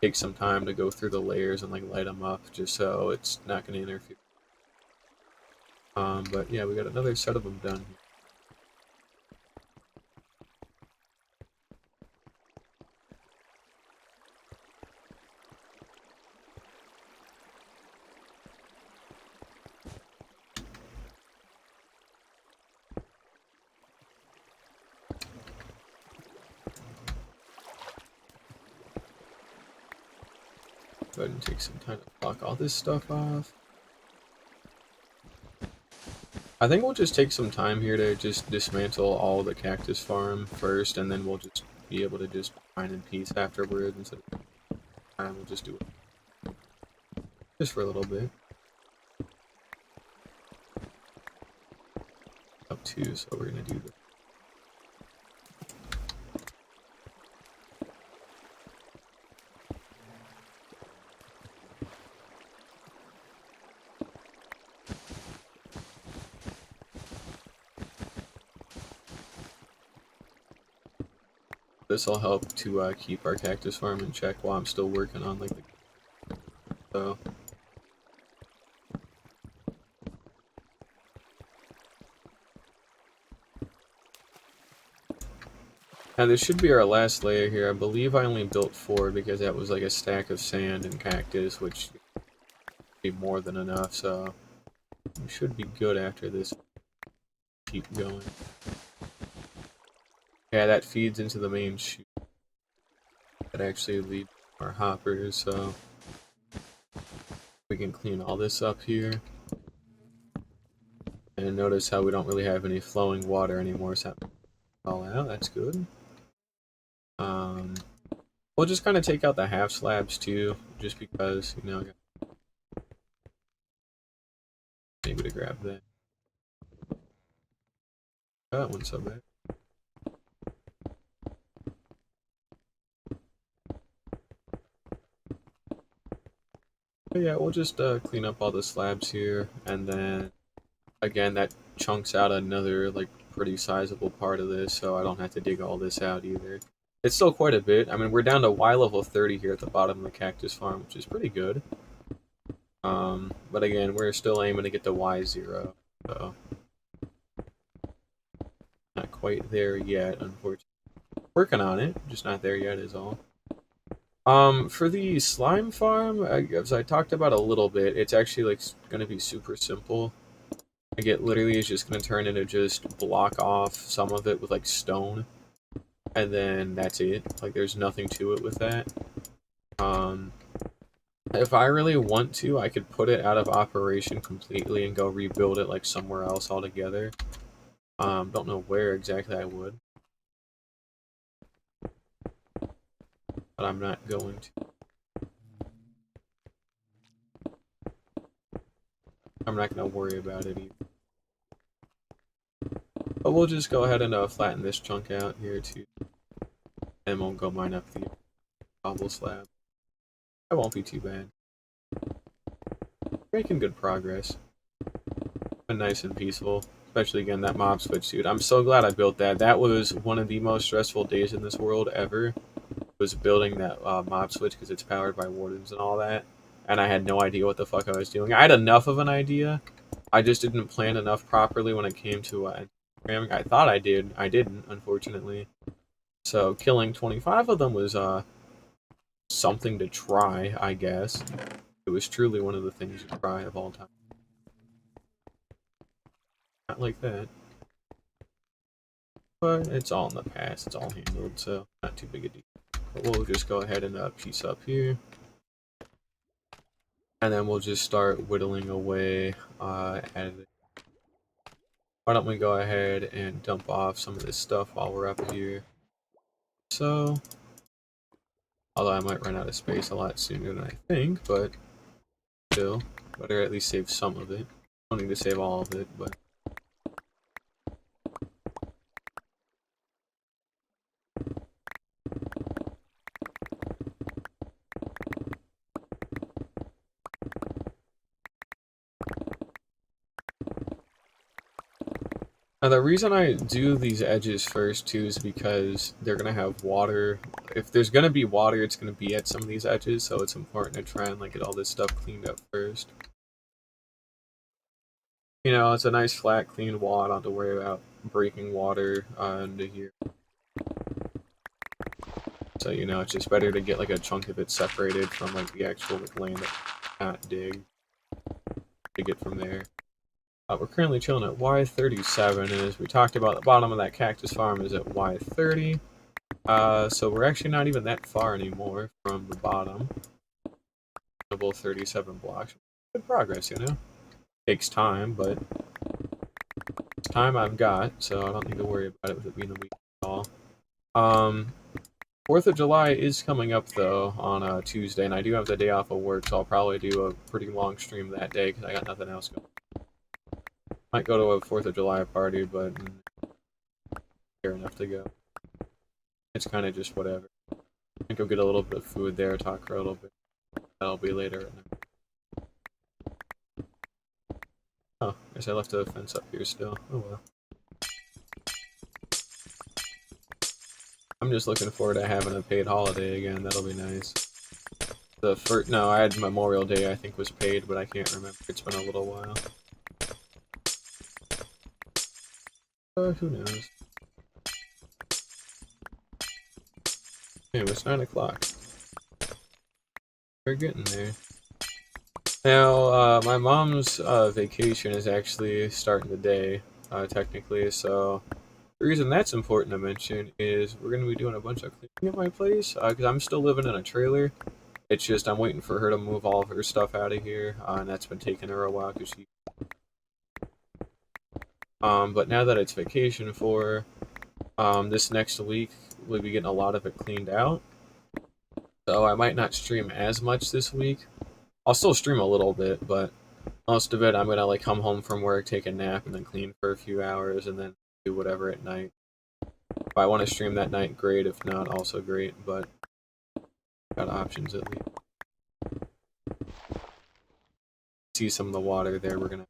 take some time to go through the layers and like light them up just so it's not going to interfere. But yeah, we got another set of them done. Go ahead and take some time to block all this stuff off. I think we'll just take some time here to just dismantle all the cactus farm first, and then we'll just be able to just mine in peace afterwards. Instead of time, we'll just do it just for a little bit. Up to, so we're gonna do this. This will help to keep our cactus farm in check while I'm still working on like the so. Now this should be our last layer here. I believe I only built 4 because that was like a stack of sand and cactus, which would be more than enough, so we should be good after this. Keep going. Yeah, that feeds into the main chute that actually leads to our hoppers, so we can clean all this up here. And notice how we don't really have any flowing water anymore, so all out, that's good. We'll just kind of take out the half slabs too, just because, maybe to grab that. That one's so bad. But yeah, we'll just clean up all the slabs here, and then again that chunks out another like pretty sizable part of this, so I don't have to dig all this out either. It's still quite a bit. I mean, we're down to Y level 30 here at the bottom of the cactus farm, which is pretty good. But again, we're still aiming to get to Y0, so not quite there yet, unfortunately. Working on it, just not there yet is all. For the slime farm, as I talked about a little bit, it's actually like gonna be super simple. Like it literally is just gonna turn into just block off some of it with like stone, and then that's it. Like there's nothing to it with that. If I really want to, I could put it out of operation completely and go rebuild it like somewhere else altogether. Don't know where exactly I would, but I'm not going to. I'm not gonna worry about it either. But we'll just go ahead and flatten this chunk out here too, and we'll go mine up the cobble slab. That won't be too bad. Making good progress. Been nice and peaceful. Especially again that mob switch, dude. I'm so glad I built that. That was one of the most stressful days in this world ever. Was building that mob switch because it's powered by wardens and all that. and I had no idea what the fuck I was doing. I had enough of an idea. I just didn't plan enough properly when it came to programming. I thought I did. I didn't, unfortunately. So killing 25 of them was something to try, I guess. It was truly one of the things to try of all time. Not like that. But it's all in the past. It's all handled, so not too big a deal. But we'll just go ahead and piece up here. And then we'll just start whittling away at it. Why don't we go ahead and dump off some of this stuff while we're up here. So, although I might run out of space a lot sooner than I think, but still, better at least save some of it. Don't need to save all of it, but now, the reason I do these edges first, too, is because they're going to have water. If there's going to be water, it's going to be at some of these edges, so it's important to try and like get all this stuff cleaned up first. You know, it's a nice, flat, clean wall. I don't have to worry about breaking water into here. So, you know, it's just better to get like a chunk of it separated from like the actual like, land that you can't dig. Dig it from there. We're currently chilling at Y37, and as we talked about, the bottom of that cactus farm is at Y30. So we're actually not even that far anymore from the bottom. Double 37 blocks. Good progress, you know? Takes time, but it's time I've got, so I don't need to worry about it with it being a week at all. 4th of July is coming up, though, on a Tuesday, and I do have the day off of work, so I'll probably do a pretty long stream that day, because I got nothing else going. Might go to a 4th of July party, but fair enough to go. It's kind of just whatever. I think I'll get a little bit of food there, talk for a little bit. That'll be later at night. Oh, guess I left the fence up here still. Oh well. I'm just looking forward to having a paid holiday again. That'll be nice. The first, no, I had Memorial Day, I think, was paid, but I can't remember. It's been a little while. Who knows? Anyway, it's 9 o'clock. We're getting there. Now, my mom's vacation is actually starting today, technically, so the reason that's important to mention is we're going to be doing a bunch of cleaning at my place, because I'm still living in a trailer. It's just I'm waiting for her to move all of her stuff out of here, and that's been taking her a while because she... but now that it's vacation for this next week, we'll be getting a lot of it cleaned out. So I might not stream as much this week. I'll still stream a little bit, but most of it I'm gonna like come home from work, take a nap, and then clean for a few hours, and then do whatever at night. If I want to stream that night, great. If not, also great. But got options at least. See some of the water there. We're gonna.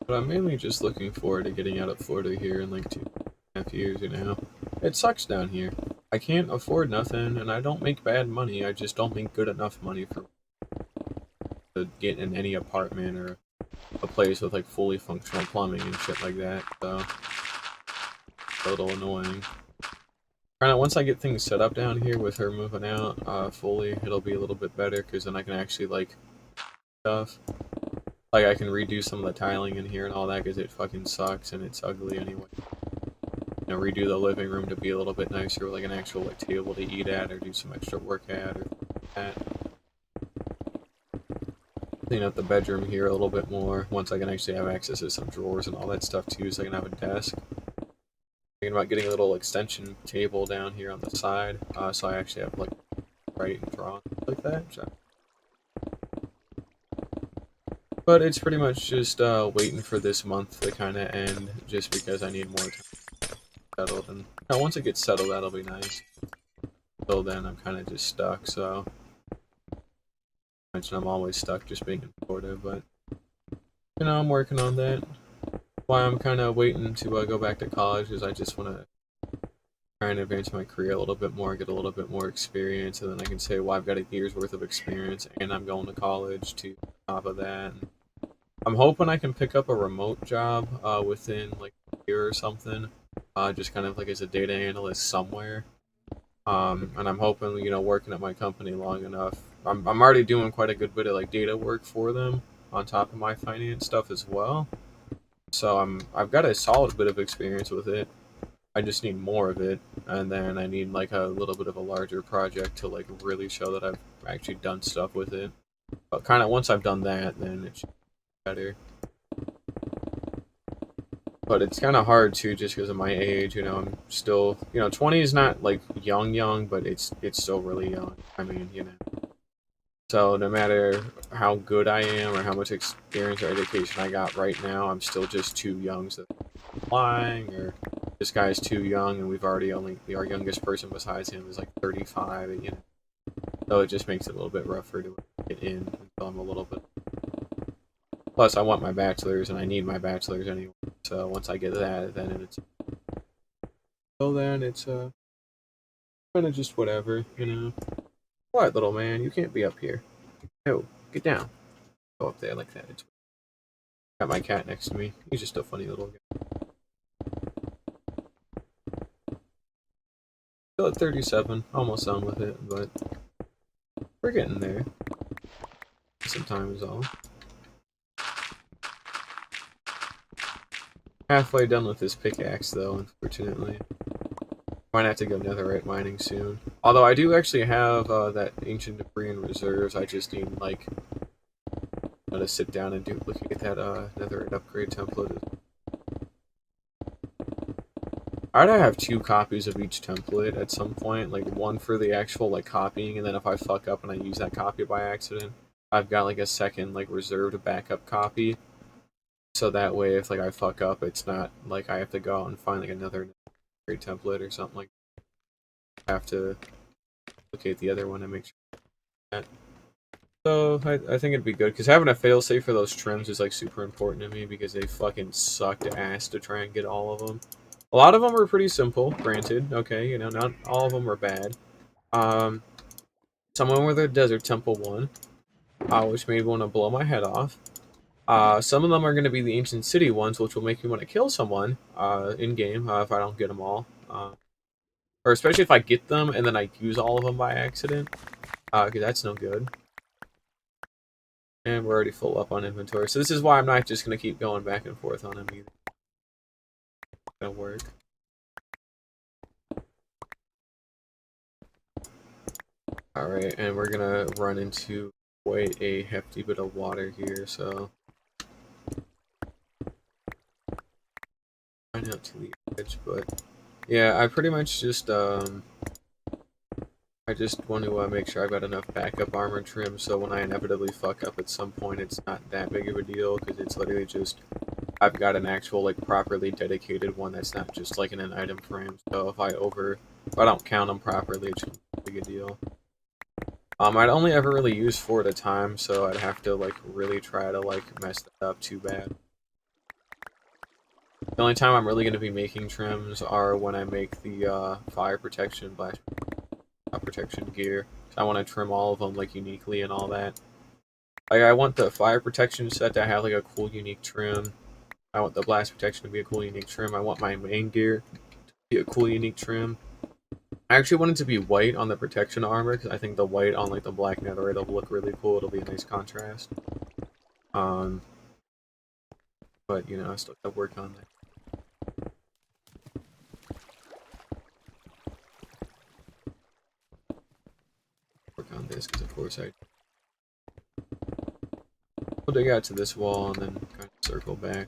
But I'm mainly just looking forward to getting out of Florida here in like 2.5 years, you know. It sucks down here. I can't afford nothing, and I don't make bad money. I just don't make good enough money for to get in any apartment or a place with like fully functional plumbing and shit like that. So it's a little annoying. Kinda once I get things set up down here with her moving out fully, it'll be a little bit better because then I can actually like stuff. Like, I can redo some of the tiling in here and all that because it fucking sucks and it's ugly anyway. You know, redo the living room to be a little bit nicer with like an actual like table to eat at or do some extra work at or that. Clean up the bedroom here a little bit more once I can actually have access to some drawers and all that stuff too, so I can have a desk. thinking about getting a little extension table down here on the side, so I actually have like write and draw like that. So. But it's pretty much just waiting for this month to kind of end, just because I need more time settled. And once it gets settled, that'll be nice. Until then, I'm kind of just stuck. So, I'm always stuck just being in Florida. But I'm working on that. Why I'm kind of waiting to go back to college is I just want to try and advance my career a little bit more, get a little bit more experience, and then I can say, well, I've got a year's worth of experience, and I'm going to college to top of that. And I'm hoping I can pick up a remote job within like a year or something, just kind of like as a data analyst somewhere. And I'm hoping, working at my company long enough. I'm already doing quite a good bit of like data work for them on top of my finance stuff as well. So I've got a solid bit of experience with it. I just need more of it, and then I need like a little bit of a larger project to like really show that I've actually done stuff with it. But kind of once I've done that, then it should be better. But it's kind of hard too, just because of my age. I'm still, 20 is not like young, but it's still really young. I mean, So no matter how good I am or how much experience or education I got right now, I'm still just too young. So lying, or this guy's too young, and we've already only our youngest person besides him is like 35. So it just makes it a little bit rougher to get in until I'm a little bit. Plus, I want my bachelor's, and I need my bachelor's anyway. So once I get that, then it's kind of just whatever. What, little man? You can't be up here. No, get down. Go up there like that. It's got my cat next to me. He's just a funny little guy. Still at 37, almost done with it, but we're getting there. Some time is all. Halfway done with this pickaxe, though, unfortunately. Might have to go netherite mining soon. Although I do actually have that ancient debris in reserves. I just need, like, to sit down and duplicate that netherite upgrade template. I'd have 2 copies of each template at some point. Like, one for the actual, like, copying, and then if I fuck up and I use that copy by accident, I've got, like, a second, like, reserved backup copy. So that way, if, like, I fuck up, it's not, like, I have to go out and find, like, another template or something like that. I have to locate the other one and make sure that. So, I think it'd be good, because having a failsafe for those trims is, like, super important to me, because they fucking sucked ass to try and get all of them. A lot of them are pretty simple, granted, okay, not all of them are bad. Some of them were the Desert Temple one, which made me want to blow my head off. Some of them are going to be the Ancient City ones, which will make me want to kill someone in-game if I don't get them all. Or especially if I get them and then I use all of them by accident, because that's no good. And we're already full up on inventory, so this is why I'm not just going to keep going back and forth on them either. It's going to work. Alright, and we're going to run into quite a hefty bit of water here, so... Right out to the edge, but... Yeah, I pretty much just, I just want to make sure I've got enough backup armor trim, so when I inevitably fuck up at some point, it's not that big of a deal, because it's literally just, I've got an actual, like, properly dedicated one that's not just, like, in an item frame, so if I don't count them properly, it shouldn't be a big deal. I'd only ever really use 4 at a time, so I'd have to, like, really try to, like, mess that up too bad. The only time I'm really going to be making trims are when I make the, fire protection, blast protection gear. I want to trim all of them like uniquely and all that. Like I want the fire protection set to have like a cool unique trim. I want the blast protection to be a cool unique trim. I want my main gear to be a cool unique trim. I actually want it to be white on the protection armor because I think the white on like the black netherite will look really cool. It'll be a nice contrast. But I still got to work on that. On this because of course we'll dig out to this wall and then kind of circle back.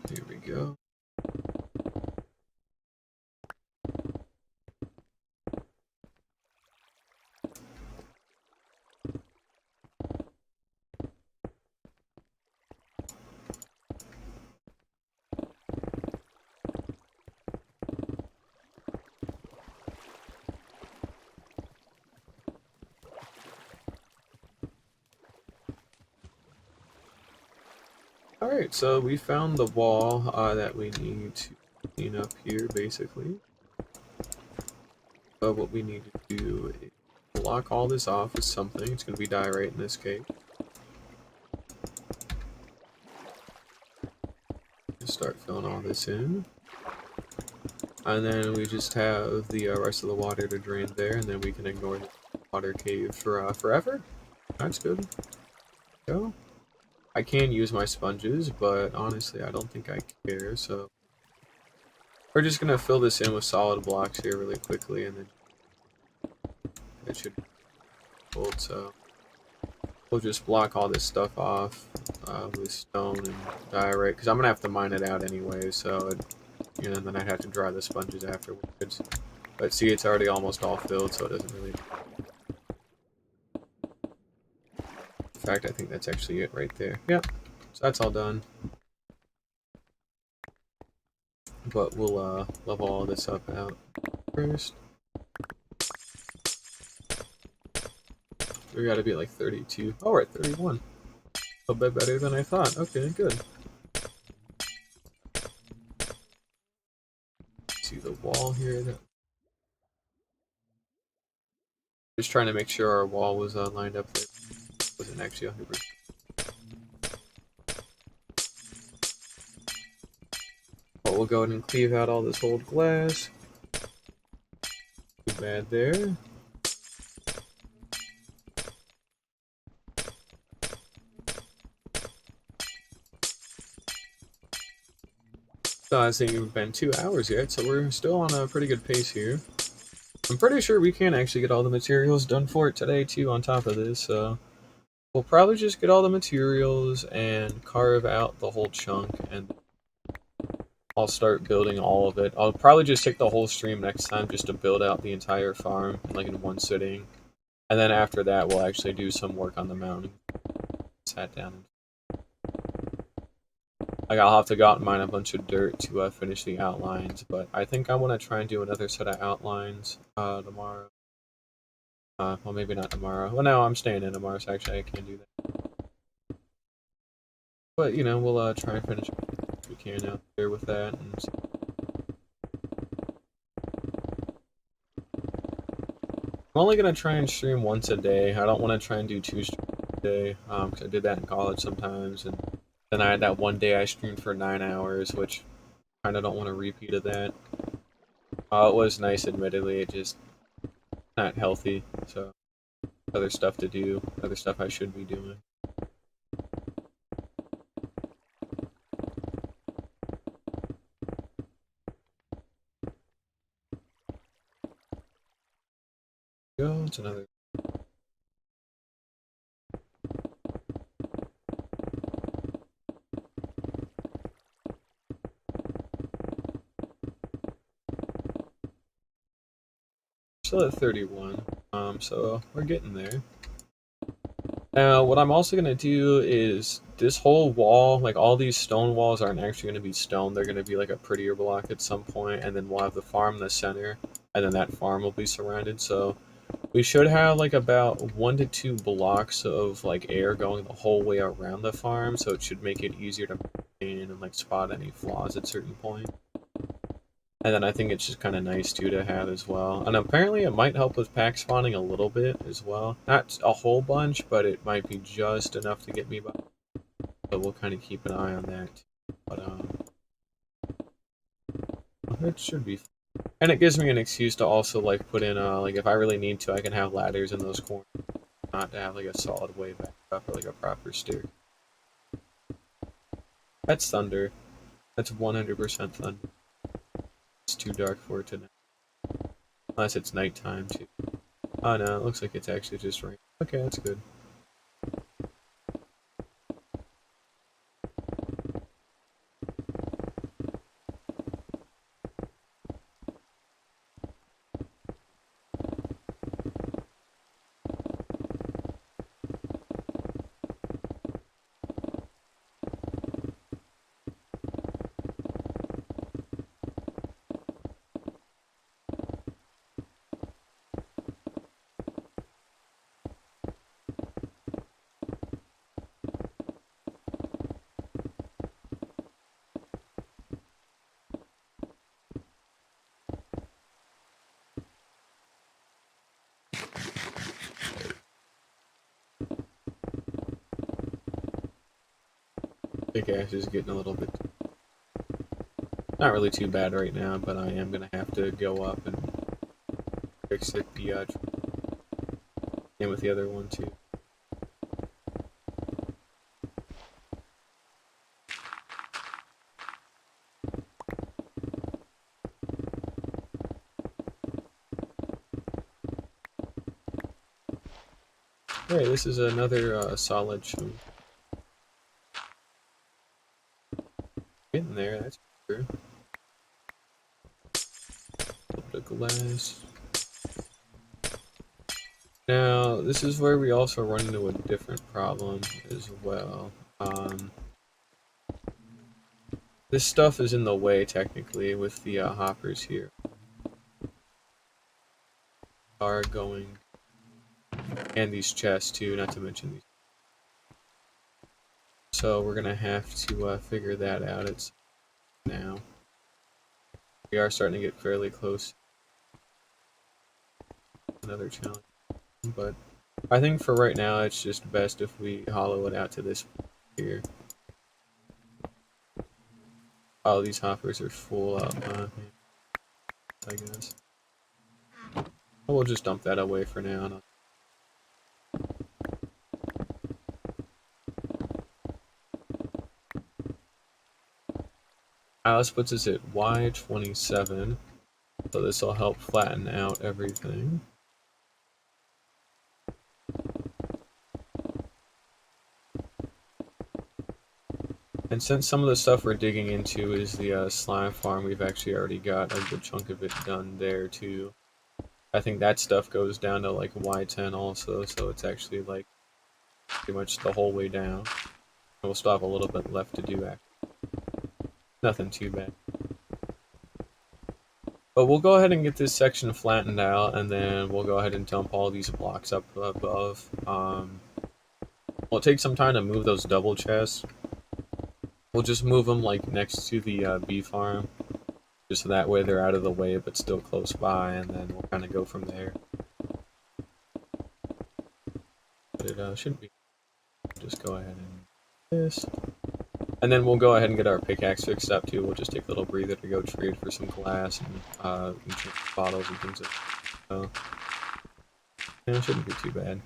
Here we go. Alright, so we found the wall that we need to clean up here, basically. But what we need to do is block all this off with something. It's going to be diorite in this case. Just start filling all this in. And then we just have the rest of the water to drain there, and then we can ignore the water cave for forever. That's good. Go. I can use my sponges, but honestly, I don't think I care, so... We're just gonna fill this in with solid blocks here really quickly, and then it should be cold, so... We'll just block all this stuff off with stone and diorite, because I'm gonna have to mine it out anyway, so... You know, and then I'd have to dry the sponges afterwards. But see, it's already almost all filled, so it doesn't really... In fact, I think that's actually it right there. Yep, so that's all done. But we'll level all this up out first. We gotta be at like 32. Oh, we're at 31. A little bit better than I thought. Okay, good. See the wall here. Just trying to make sure our wall was lined up there. Wasn't actually 100%. But we'll go ahead and cleave out all this old glass. Too bad there. So I think it's been 2 hours yet, so we're still on a pretty good pace here. I'm pretty sure we can actually get all the materials done for it today too on top of this, so we'll probably just get all the materials and carve out the whole chunk, and I'll start building all of it. I'll probably just take the whole stream next time just to build out the entire farm, like in one sitting. And then after that, we'll actually do some work on the mountain. Sat down. Like, I'll have to go out and mine a bunch of dirt to finish the outlines, but I think I want to try and do another set of outlines tomorrow. Well, maybe not tomorrow. Well, no, I'm staying in tomorrow, so actually I can't do that. But, you know, we'll try and finish what we can out there with that. And I'm only going to try and stream once a day. I don't want to try and do 2 streams a day, because I did that in college sometimes. And then I had that one day I streamed for 9 hours, which I kind of don't want a repeat of that. It was nice, admittedly. It just not healthy, so other stuff to do, other stuff I should be doing. Go, it's another. Still at 31, so we're getting there. Now, what I'm also going to do is this whole wall, like all these stone walls aren't actually going to be stone. They're going to be like a prettier block at some point, and then we'll have the farm in the center, and then that farm will be surrounded. So we should have like about 1 to 2 blocks of like air going the whole way around the farm, so it should make it easier to maintain and like spot any flaws at certain points. And then I think it's just kind of nice too to have as well. And apparently it might help with pack spawning a little bit as well. Not a whole bunch, but it might be just enough to get me by. So we'll kind of keep an eye on that. But it should be fun. And it gives me an excuse to also like put in like if I really need to, I can have ladders in those corners, not to have like a solid way back up or like a proper stair. That's thunder. That's 100% thunder. It's too dark for it tonight. Unless it's nighttime too. Oh no, it looks like it's actually just rain. Okay, that's good. pickaxe is getting a little bit not really too bad right now, but I am gonna have to go up and fix it. And with the other one too. Alright, this is another solid chunk. Getting there, that's true. A bit of glass. Now, this is where we also run into a different problem as well. This stuff is in the way, technically, with the hoppers here. Are going... And these chests, too, not to mention these. So we're gonna have to figure that out. It's now. We are starting to get fairly close. Another challenge. But I think for right now, it's just best if we hollow it out to this here. All these hoppers are full up, I guess. We'll just dump that away for now. Alice puts us at Y27, so this will help flatten out everything. And since some of the stuff we're digging into is the slime farm, we've actually already got a good chunk of it done there too. I think that stuff goes down to like Y10 also, so it's actually like pretty much the whole way down. And we'll still have a little bit left to do actually. Nothing too bad. But we'll go ahead and get this section flattened out, and then we'll go ahead and dump all these blocks up above. It'll take some time to move those double chests. We'll just move them like next to the bee farm, just so that way they're out of the way but still close by, and then we'll kind of go from there. But it shouldn't be. Just go ahead and this. And then we'll go ahead and get our pickaxe fixed up too. We'll just take a little breather to go trade for some glass and bottles and things like that. So, it shouldn't be too bad.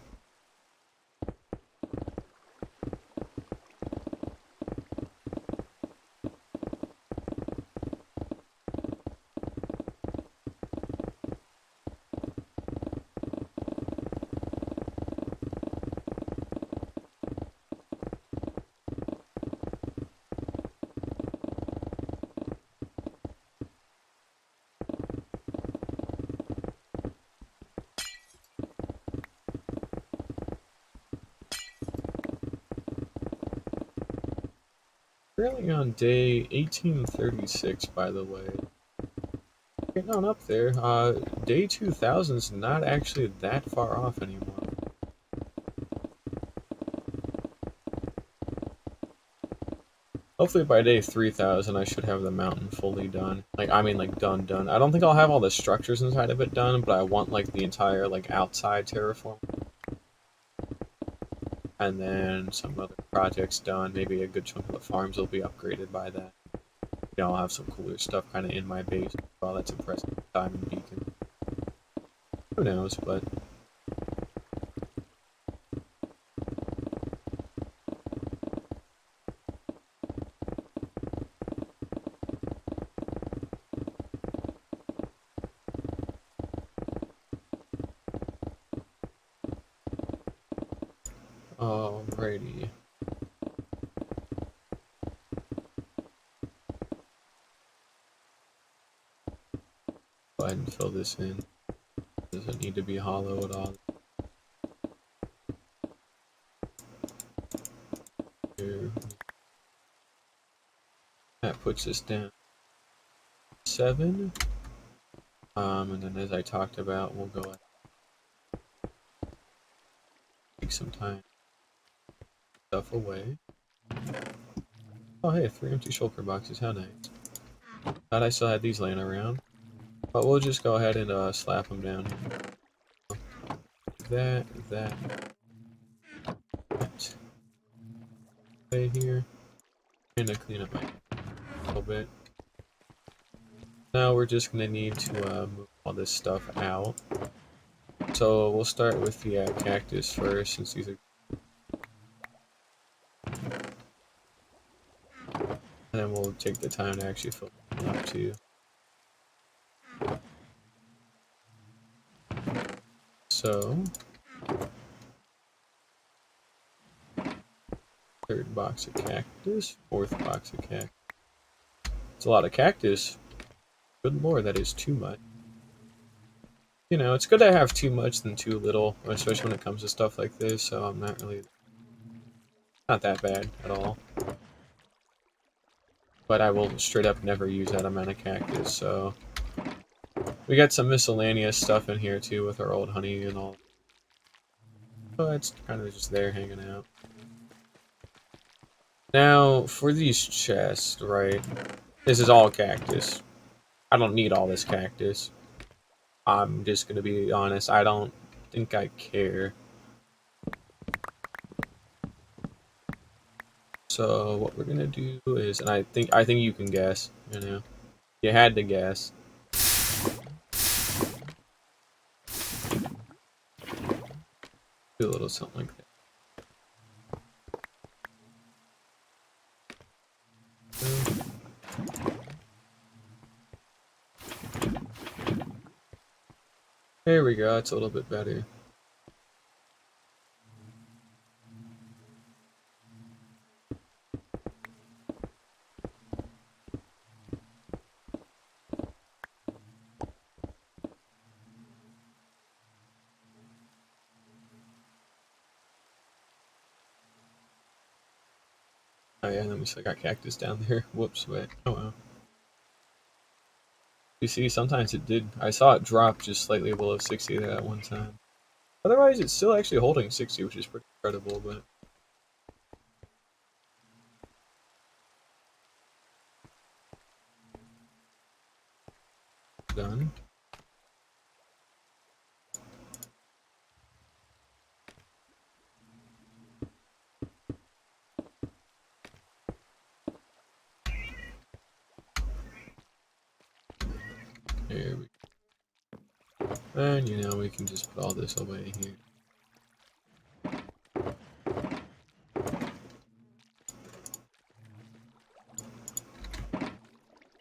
Currently on day 1836, by the way. Getting on up there. Day 2000 is not actually that far off anymore. Hopefully by day 3000 I should have the mountain fully done. Like, I mean, like, done. I don't think I'll have all the structures inside of it done, but I want, like, the entire, like, outside terraform. And then some other projects done. Maybe a good chunk of the farms will be upgraded by that. You know, I'll have some cooler stuff kind of in my base. Well, that's impressive. Diamond beacon. Who knows, but... Alrighty. Go ahead and fill this in. Doesn't need to be hollow at all. Here. That puts us down 7. And then as I talked about, we'll go ahead and take some time. Stuff away. Oh hey, 3 empty shulker boxes, how nice. Thought I still had these laying around. But we'll just go ahead and slap them down. That. Right here. to clean up my a little bit. Now we're just gonna need to move all this stuff out. So we'll start with the cactus first, since these are. And then we'll take the time to actually fill them up too. So, third box of cactus, fourth box of cactus. It's a lot of cactus. Good lord, that is too much. You know, it's good to have too much than too little, especially when it comes to stuff like this, so I'm not that bad at all. But I will straight up never use that amount of cactus, so. We got some miscellaneous stuff in here too with our old honey and all. But it's kind of just there hanging out. Now, for these chests, right? This is all cactus. I don't need all this cactus. I'm just gonna be honest, I don't think I care. So what we're gonna do is, and I think you can guess, you know. You had to guess. Do a little something like that. There we go, it's a little bit better. Oh yeah, let me see, I got cactus down there. Whoops, wait. Oh well. You see, sometimes it did. I saw it drop just slightly below 60 there at one time. Otherwise, it's still actually holding 60, which is pretty incredible, but. Done. There we go. And, you know, we can just put all this away here.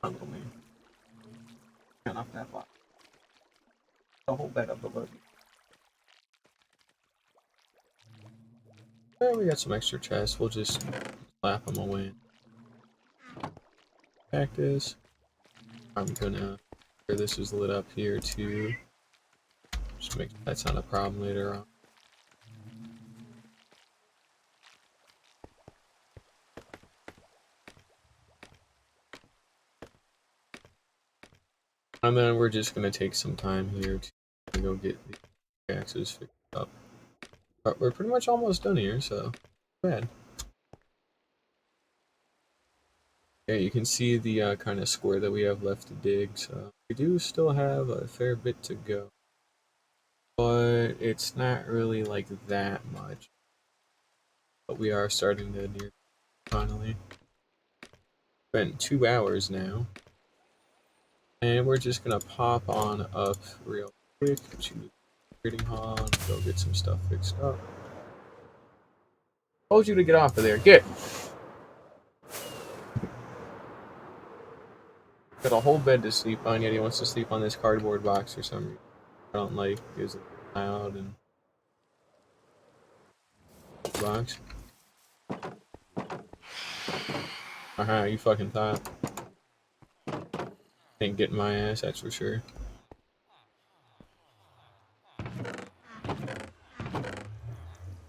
Uncle me. Turn off that box. I'll hold that up above you. Well, we got some extra chests. We'll just slap them away. Cactus. I'm gonna. This is lit up here too. Just make that's not a problem later on. And then we're just gonna take some time here to go get the axes fixed up. But we're pretty much almost done here, so bad. Yeah, you can see the kind of square that we have left to dig, so we do still have a fair bit to go. But it's not really like that much. But we are starting to near finally. Spent 2 hours now. And we're just gonna pop on up real quick to the trading hall and go get some stuff fixed up. Told you to get off of there. Get! Got a whole bed to sleep on, yet he wants to sleep on this cardboard box for some reason. I don't like is it loud and box. You fucking thought. Ain't getting my ass, that's for sure.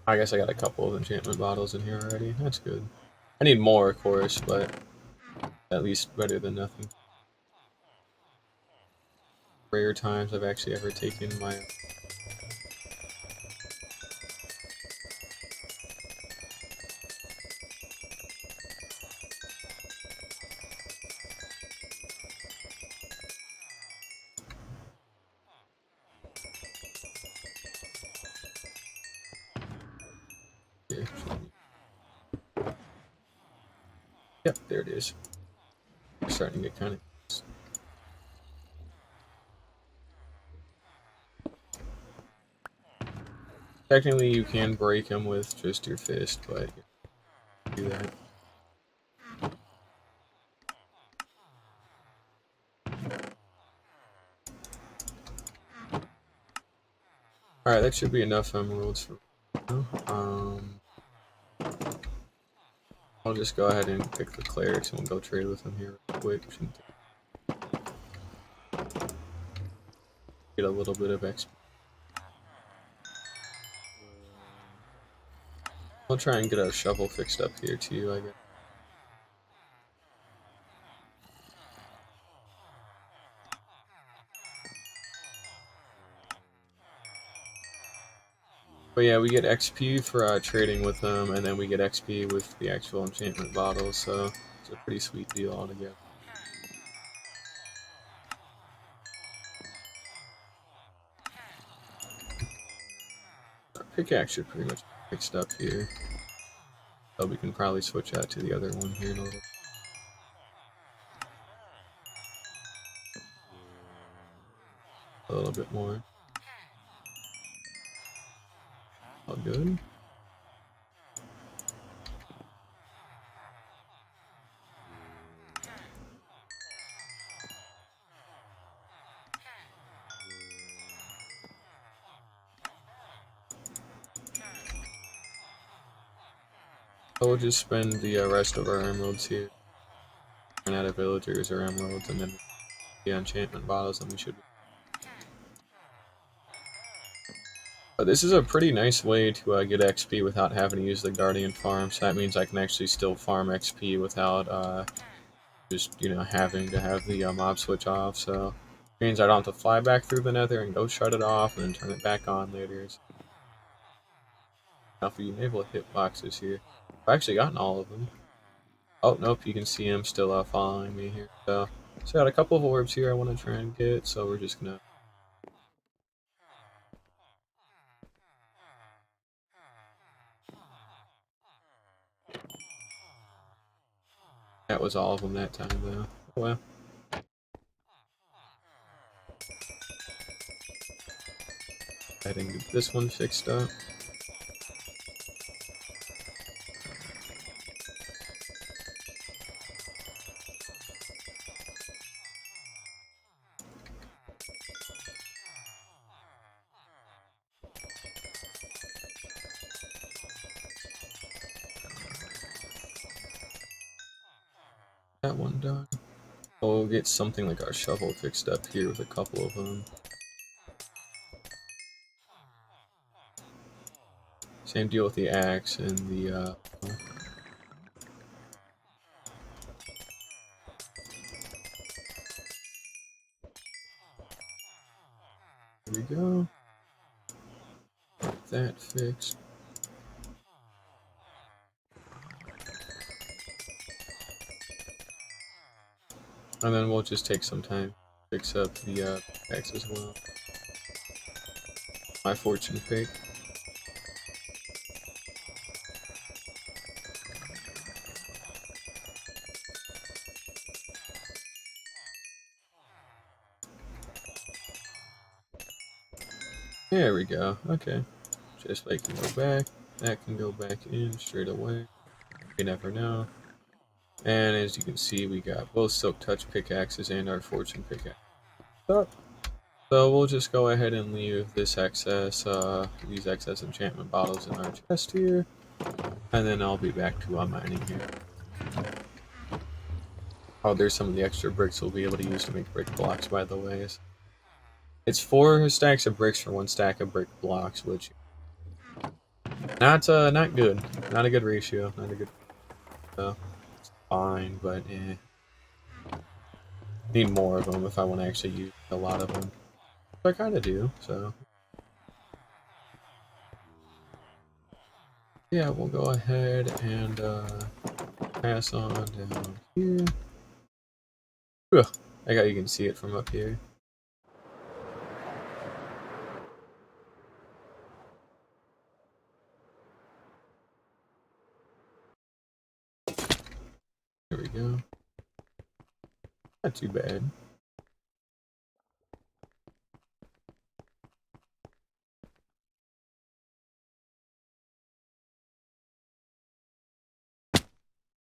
I guess I got a couple of enchantment bottles in here already. That's good. I need more, of course, but at least better than nothing. Rare times I've actually ever taken my. Yep, there it is. Starting to get kind of. Technically, you can break them with just your fist, but do that. Alright, that should be enough emeralds for now. I'll just go ahead and pick the clerics and we'll go trade with them here real quick. Get a little bit of XP. We'll try and get our shovel fixed up here too, I guess. But yeah, we get XP for trading with them, and then we get XP with the actual enchantment bottles, so it's a pretty sweet deal altogether. Our pickaxe should pretty much be fixed up here. So we can probably switch out to the other one here in a little bit more. All good. So we'll just spend the rest of our emeralds here. Run out of villagers or emeralds, and then the enchantment bottles, and we should. But this is a pretty nice way to get XP without having to use the Guardian farm, so that means I can actually still farm XP without just, having to have the mob switch off, so it means I don't have to fly back through the nether and go shut it off and then turn it back on later. Now if you enable hitboxes here, I've actually gotten all of them. Oh, nope, you can see him still following me here. So I got a couple of orbs here I want to try and get, so we're just gonna... That was all of them that time, though. Oh, well. I didn't get this one fixed up. That one done. We'll get something like our shovel fixed up here with a couple of them. Same deal with the axe and the there we go. Get that fixed. And then we'll just take some time to fix up the axe as well. My fortune pick. There we go. Okay. Just like can go back. That can go back in straight away. You never know. And as you can see, we got both Silk Touch pickaxes and our fortune pickaxe. So we'll just go ahead and leave this excess, these excess enchantment bottles in our chest here. And then I'll be back to mining here. Oh, there's some of the extra bricks we'll be able to use to make brick blocks, by the way. It's 4 stacks of bricks for 1 stack of brick blocks, which not good. Not a good ratio. Not a good. It's fine, but need more of them if I want to actually use a lot of them. I kind of do. So yeah, we'll go ahead and pass on down here. Ugh, I got you can see it from up here. There Not too bad.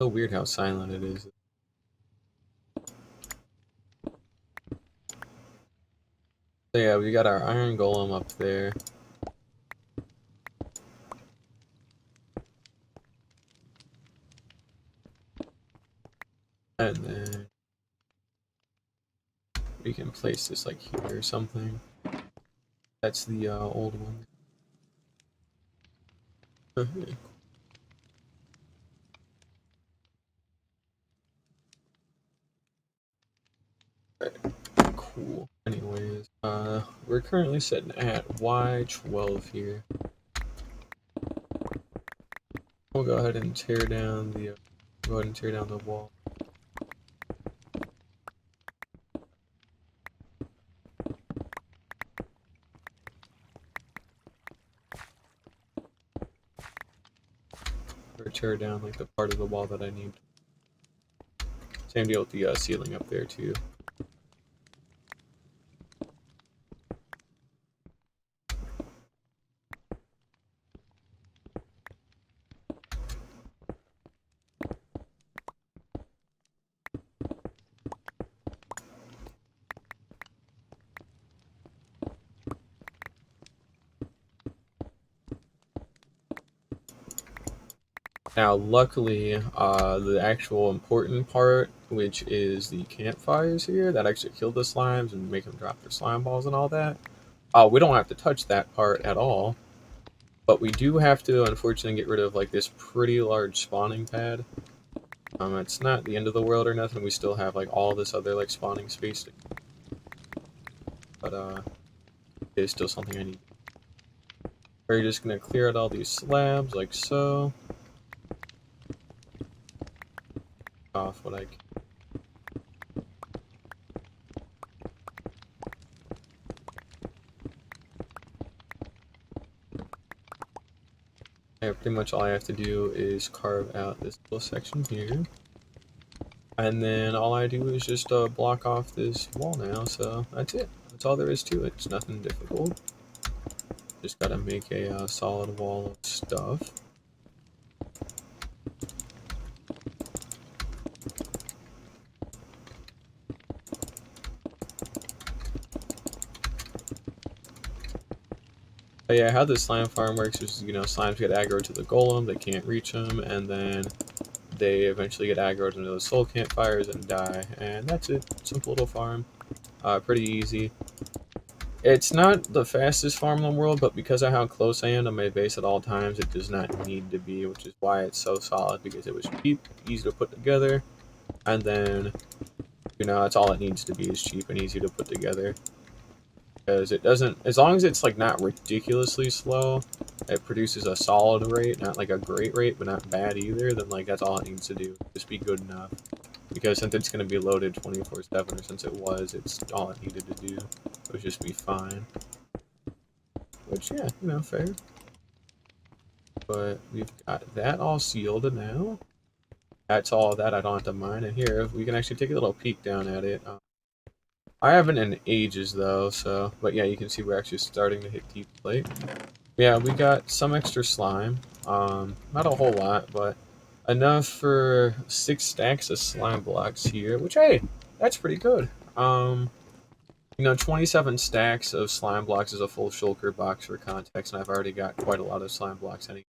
So weird how silent it is. So yeah, we got our iron golem up there. And then we can place this like here or something. That's the old one. Okay. Cool. Anyways, we're currently sitting at Y12 here. We'll go ahead and tear down the wall. Or tear down like the part of the wall that I need. Same deal with the ceiling up there too. Now, luckily, the actual important part, which is the campfires here that actually kill the slimes and make them drop their slime balls and all that, we don't have to touch that part at all. But we do have to, unfortunately, get rid of like this pretty large spawning pad. It's not the end of the world or nothing. We still have like all this other like spawning space, but it's still something I need. We're just gonna clear out all these slabs like so. Off what I can. Yeah, pretty much all I have to do is carve out this little section here. And then all I do is just block off this wall now, so that's it. That's all there is to it. It's nothing difficult. Just gotta make a solid wall of stuff. But yeah, how the slime farm works is, you know, slimes get aggro to the golem, they can't reach them, and then they eventually get aggroed into the soul campfires and die. And that's it. Simple little farm. Pretty easy. It's not the fastest farm in the world, but because of how close I am to my base at all times, it does not need to be, which is why it's so solid, because it was cheap, easy to put together, and then, you know, that's all it needs to be, is cheap and easy to put together. Because it doesn't, as long as it's like not ridiculously slow, it produces a solid rate, not like a great rate, but not bad either, then like that's all it needs to do, just be good enough. Because since it's going to be loaded 24/7, or since it was, it's all it needed to do. It would just be fine. Which, yeah, you know, fair. But we've got that all sealed now. That's all that I don't have to mine. And here, we can actually take a little peek down at it. I haven't in ages, though, so... But yeah, you can see we're actually starting to hit deep plate. Yeah, we got some extra slime. Not a whole lot, but enough for 6 stacks of slime blocks here. Which, hey, that's pretty good. You know, 27 stacks of slime blocks is a full shulker box for context, and I've already got quite a lot of slime blocks anyway.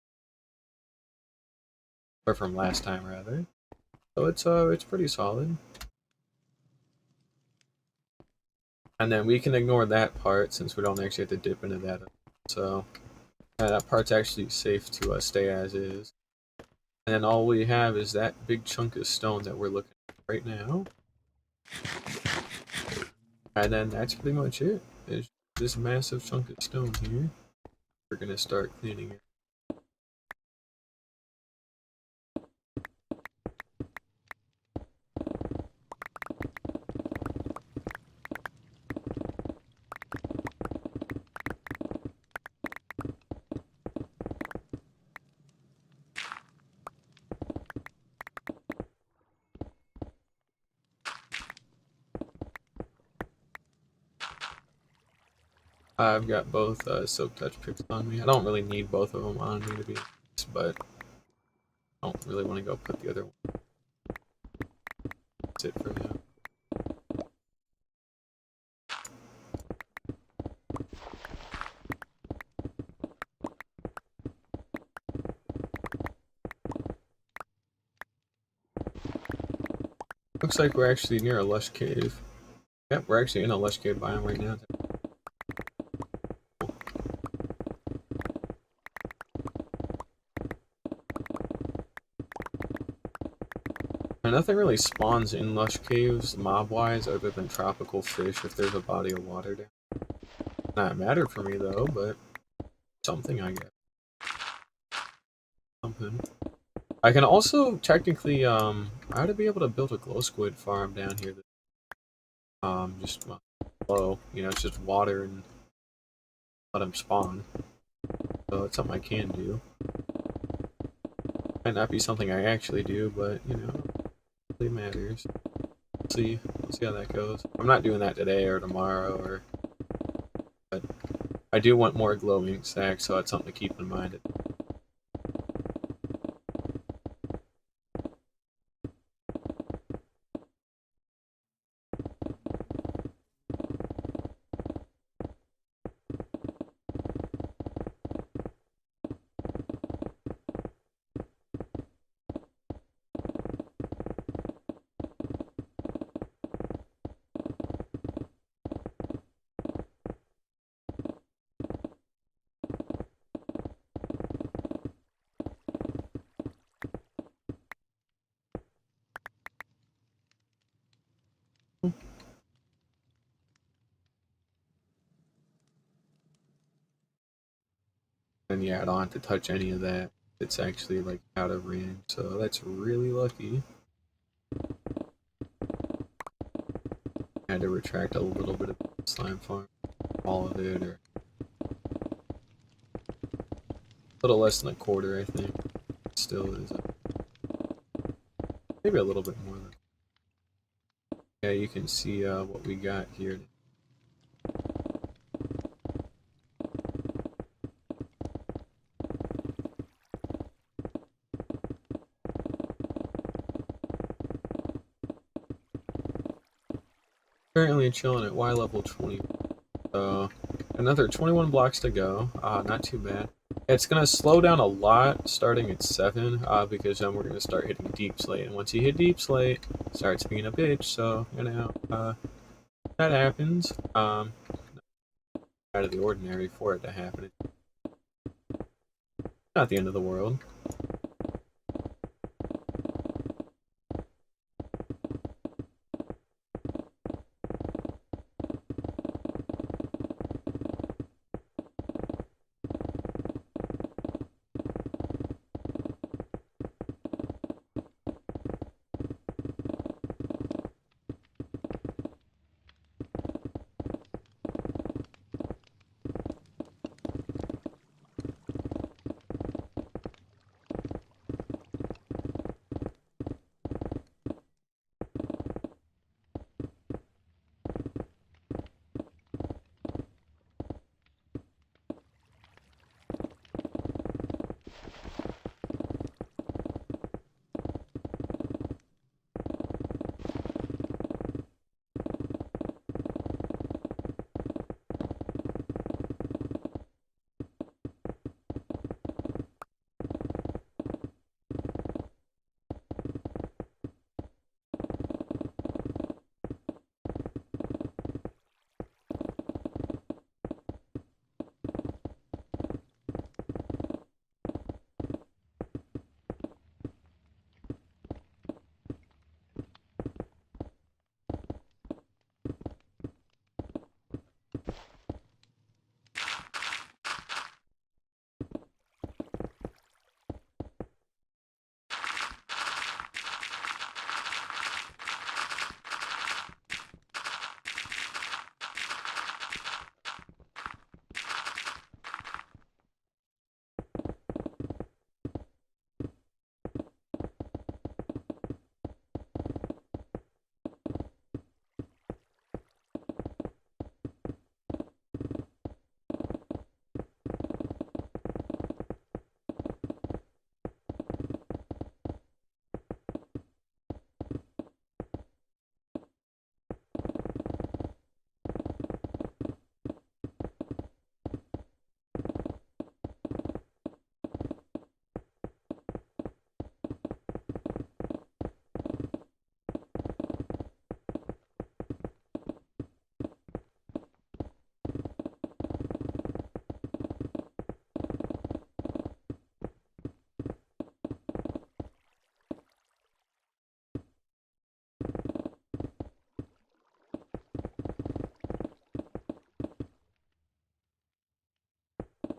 Or from last time, rather. So it's pretty solid. And then we can ignore that part, since we don't actually have to dip into that. So, that part's actually safe to stay as is. And then all we have is that big chunk of stone that we're looking at right now. And then that's pretty much it. There's this massive chunk of stone here. We're gonna start cleaning it. I've got both Silk Touch picks on me. I don't really need both of them on me to be honest, but I don't really want to go put the other one. That's it for now. Looks like we're actually near a lush cave. Yep, we're actually in a lush cave biome right now. And nothing really spawns in lush caves mob-wise other than tropical fish if there's a body of water down. Not matter for me though, but something I guess. Something. I can also technically I ought to be able to build a glow squid farm down here. Just low, you know, it's just water and let them spawn. So it's something I can do. Might not be something I actually do, but you know, it really matters. We'll see how that goes. I'm not doing that today or tomorrow, but I do want more glowing stacks, so that's something to keep in mind. And yeah, I don't have to touch any of that. It's actually like out of range, so that's really lucky. I had to retract a little bit of slime farm, all of it, or a little less than a quarter, I think. Still is maybe a little bit more than. Yeah, you can see what we got here. Currently chilling at Y level 20. So another 21 blocks to go. Not too bad. It's gonna slow down a lot starting at 7, because then we're gonna start hitting deep slate. And once you hit deep slate, it starts being a bitch. So you know, that happens. Out of the ordinary for it to happen. Not the end of the world.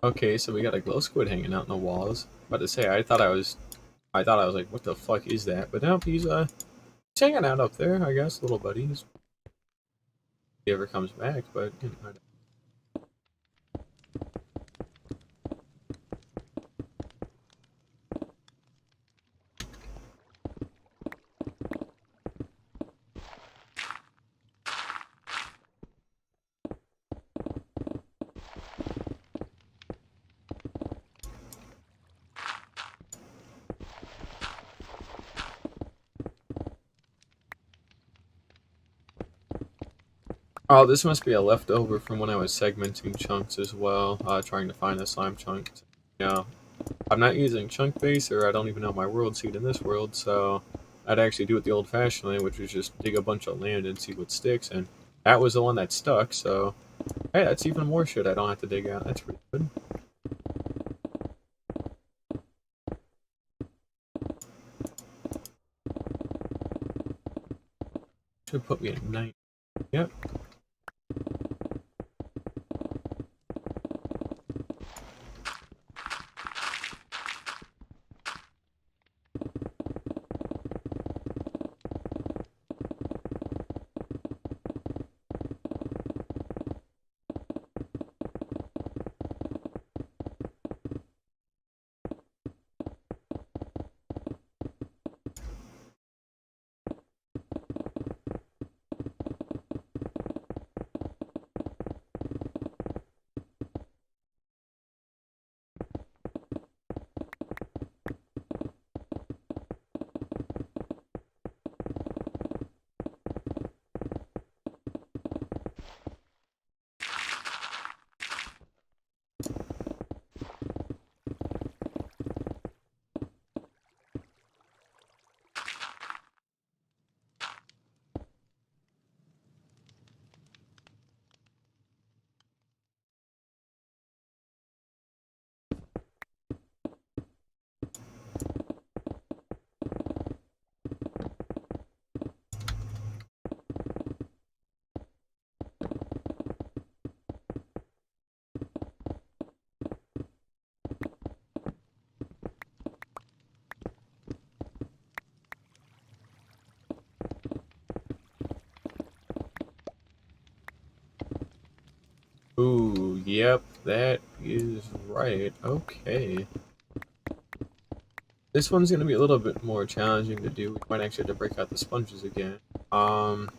Okay, so we got a glow squid hanging out in the walls. About to say, I thought I was like, what the fuck is that? But now he's hanging out up there, I guess, little buddy. If he ever comes back, but you know, oh, this must be a leftover from when I was segmenting chunks as well, trying to find the slime chunk. Yeah, I'm not using chunk base, or I don't even know my world seed in this world, so I'd actually do it the old-fashioned way, which was just dig a bunch of land and see what sticks, and that was the one that stuck, so hey, that's even more shit I don't have to dig out. That's pretty good. Should put me at night. Yep. Ooh, yep, that is right. Okay. This one's gonna be a little bit more challenging to do. We might actually have to break out the sponges again. Um,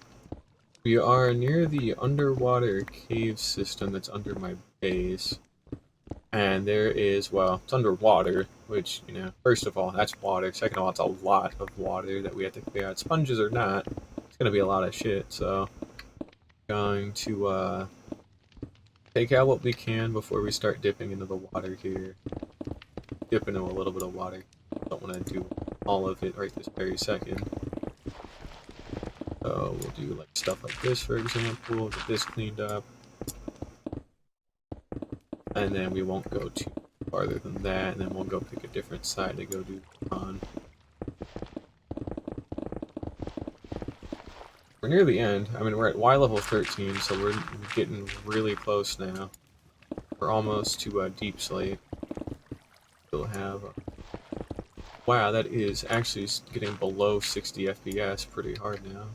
we are near the underwater cave system that's under my base. And there is, well, it's underwater, which, you know, first of all, that's water. Second of all, it's a lot of water that we have to clear out. Sponges or not, it's gonna be a lot of shit, so going to take out what we can before we start dipping into the water here. Dip into a little bit of water. Don't want to do all of it right this very second. So we'll do like stuff like this, for example, get this cleaned up. And then we won't go too farther than that, and then we'll go pick a different side to go do on. We're near the end. I mean, we're at Y level 13, so we're getting really close now. We're almost to Deep Slate. We'll have... wow, that is actually getting below 60 FPS pretty hard now.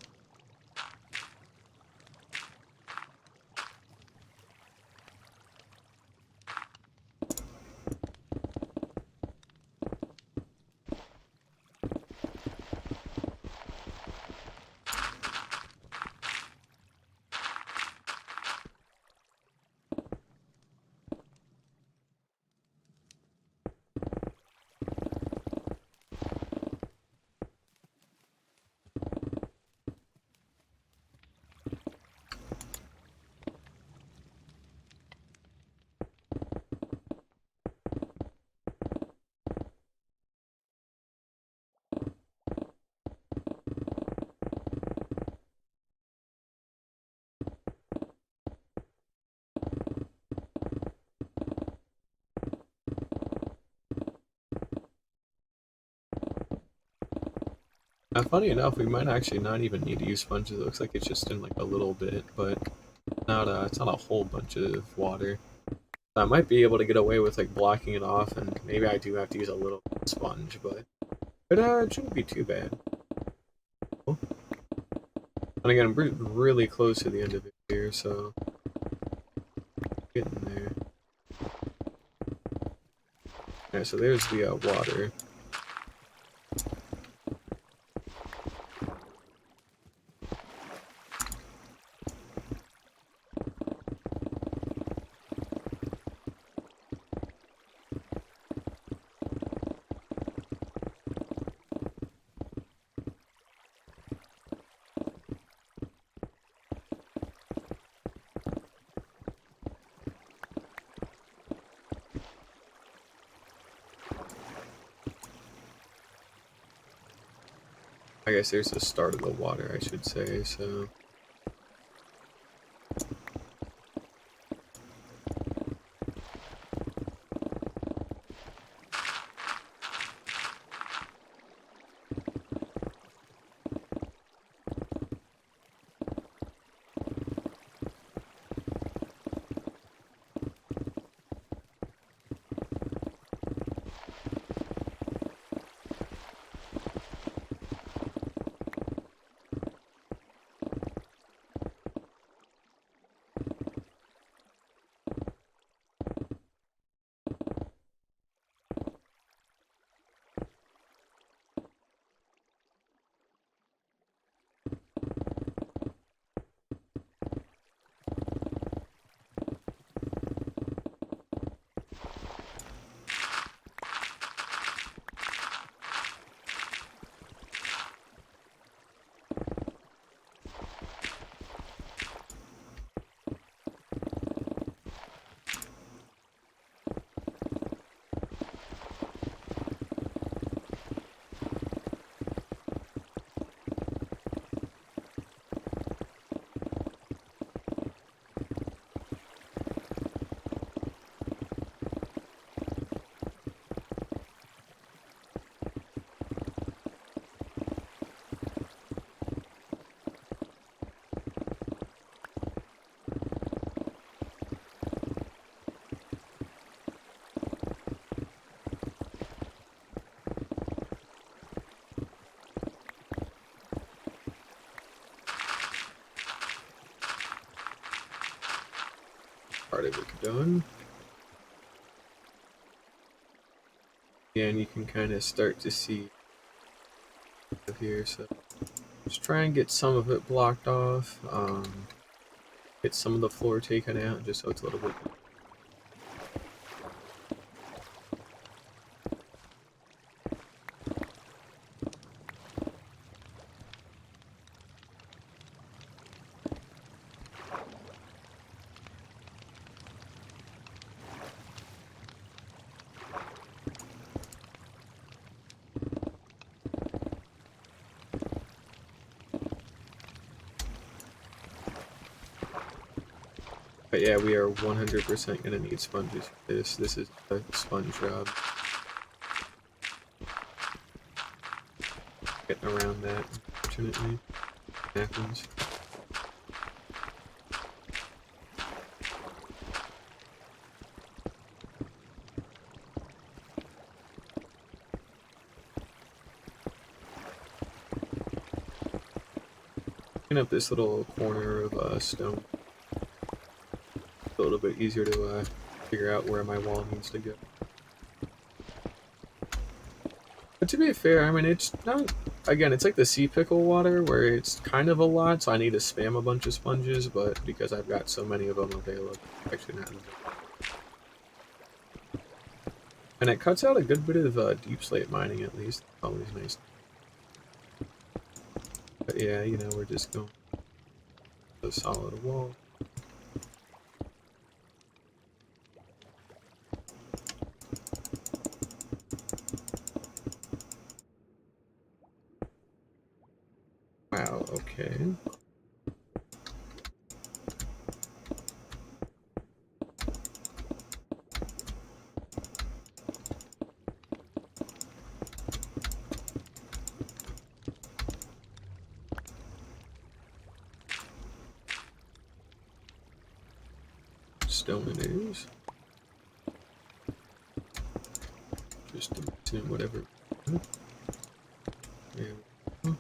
Funny enough, we might actually not even need to use sponges. It looks like it's just in like a little bit, but not it's not a whole bunch of water. I might be able to get away with like blocking it off, and maybe I do have to use a little sponge, but it shouldn't be too bad. And again, I'm really close to the end of it here, so getting there. Alright, so there's the water. I guess there's the start of the water, I should say, so... Part of it done. Yeah, and you can kind of start to see here, so just try and get some of it blocked off. Get some of the floor taken out, just so it's a little bit. But yeah, we are 100% gonna need sponges for this. This is a sponge job. Getting around that, unfortunately. Happens. Clean up this little corner of stone. A little bit easier to figure out where my wall needs to go. But to be fair, I mean, it's not... Again, it's like the sea pickle water, where it's kind of a lot, so I need to spam a bunch of sponges, but because I've got so many of them available, actually not. And it cuts out a good bit of deep slate mining, at least. Always nice. But yeah, you know, we're just going to a solid wall. Wow, okay. Stone it is. just in whatever. There we go.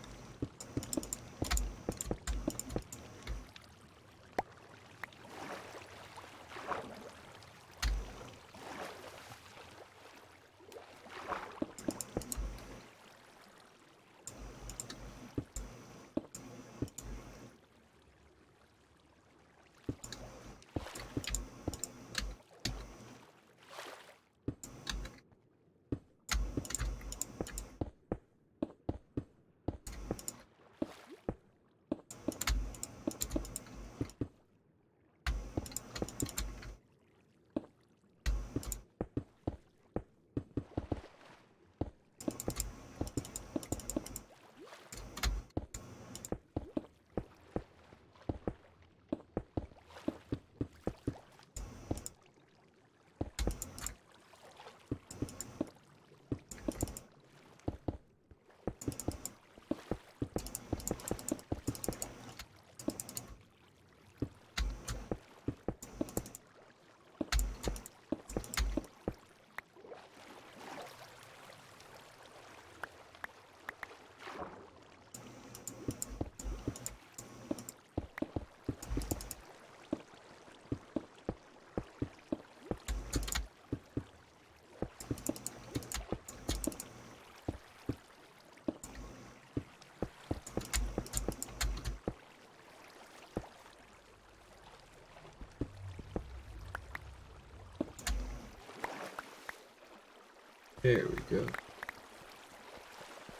There we go.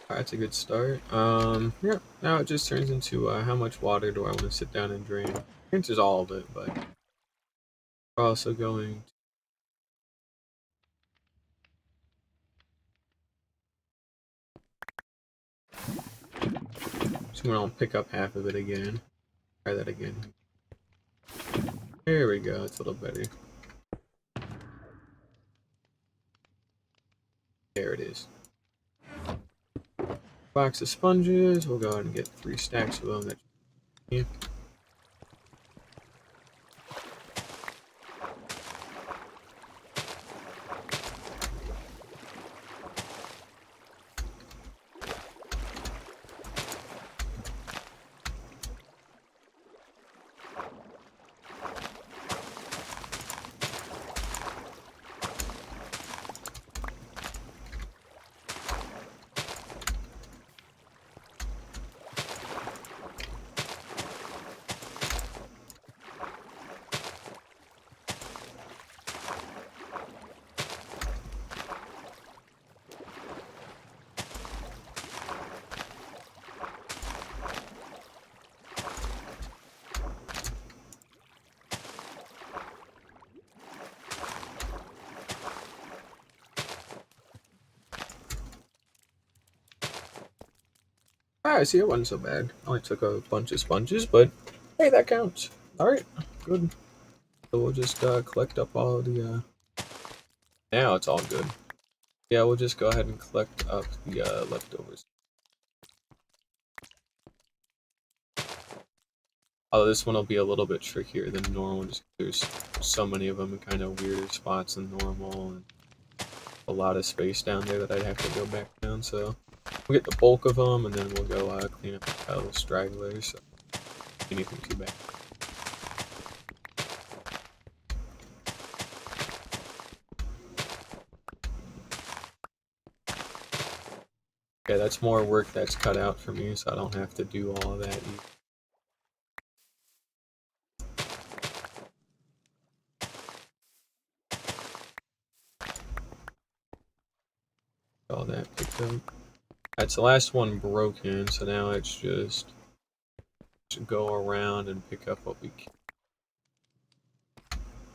That's a good start. Yeah, now it just turns into how much water do I want to sit down and drain? Answers all of it, but we're also going so I'm gonna pick up half of it again. Try that again. There we go, it's a little better. There it is. Box of sponges, we'll go ahead and get 3 stacks of them. That you I see, it wasn't so bad. I only took a bunch of sponges, but hey, that counts. Alright, good. So we'll just collect up all the now it's all good. Yeah, we'll just go ahead and collect up the leftovers. Oh, this one will be a little bit trickier than normal, just there's so many of them in kind of weirder spots than normal, and a lot of space down there that I'd have to go back down, so we'll get the bulk of them, and then we'll go clean up the stragglers, so anything too bad. Yeah, that's more work that's cut out for me, so I don't have to do all of that either. All that picked up. That's the last one broken, so now it's just to go around and pick up what we can.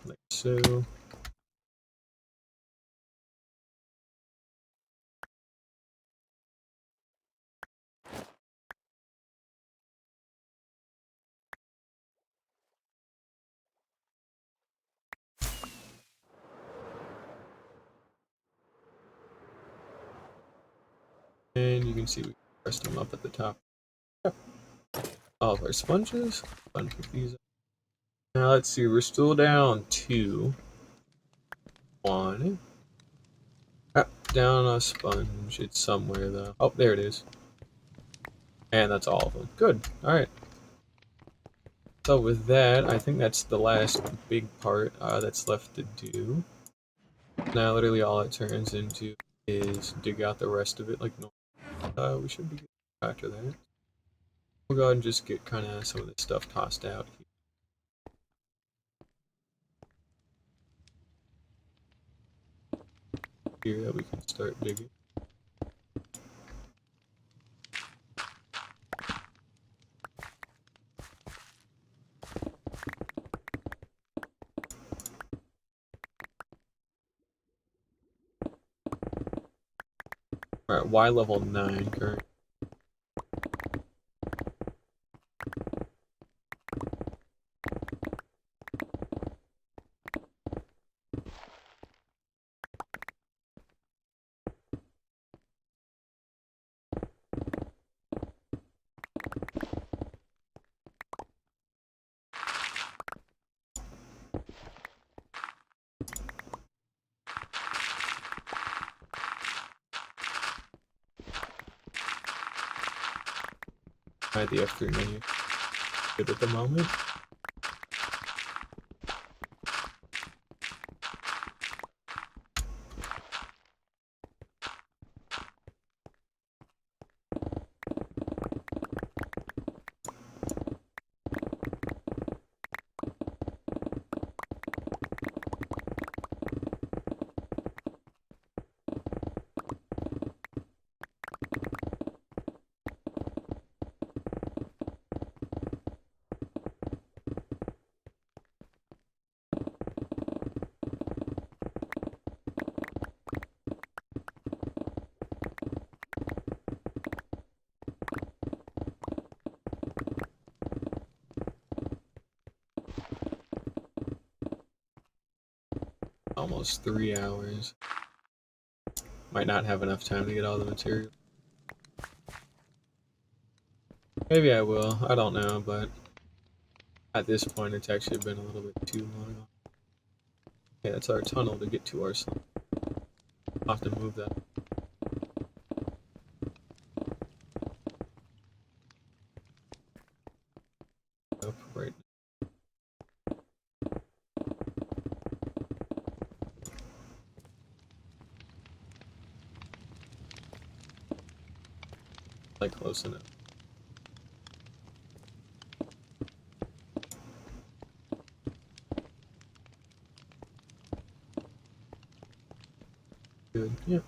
Like so. And you can see we pressed them up at the top. All of our sponges. Fun, pick these up. Now let's see, we're still down 2. 1. down a sponge. It's somewhere though. Oh, there it is. And that's all of them. Good. Alright. So with that, I think that's the last big part that's left to do. Now literally all it turns into is dig out the rest of it like normal. We should be good after that. We'll go ahead and just get kind of some of this stuff tossed out here that we can start digging. Alright, Y level 9 current. The F3 menu. Good at the moment. Almost 3 hours. Might not have enough time to get all the material. Maybe I will, I don't know, but at this point it's actually been a little bit too long. Okay, that's our tunnel to get to our slum. I'll have to move that up right now. Like close enough. Good, yeah.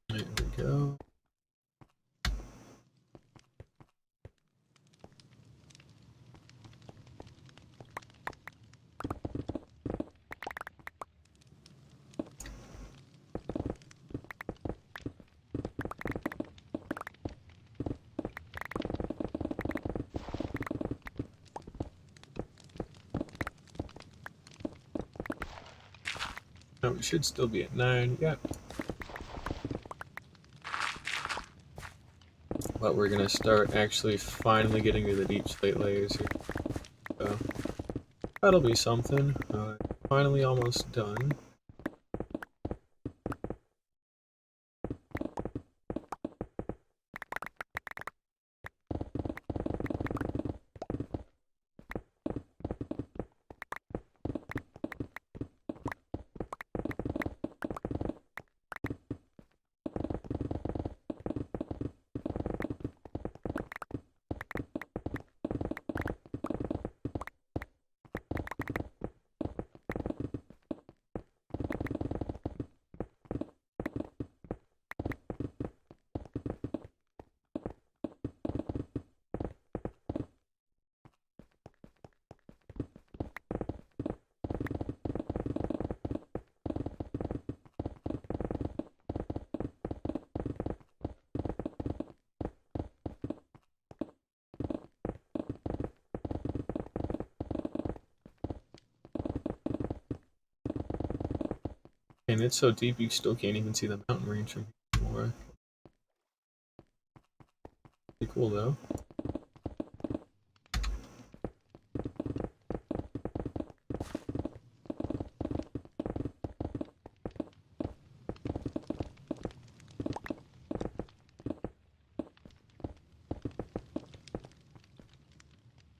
There we go. No, we should still be at 9, yeah. But we're gonna start actually finally getting to the deep slate layers here. So that'll be something. Finally almost done. Man, it's so deep you still can't even see the mountain range from here anymore. Pretty cool though.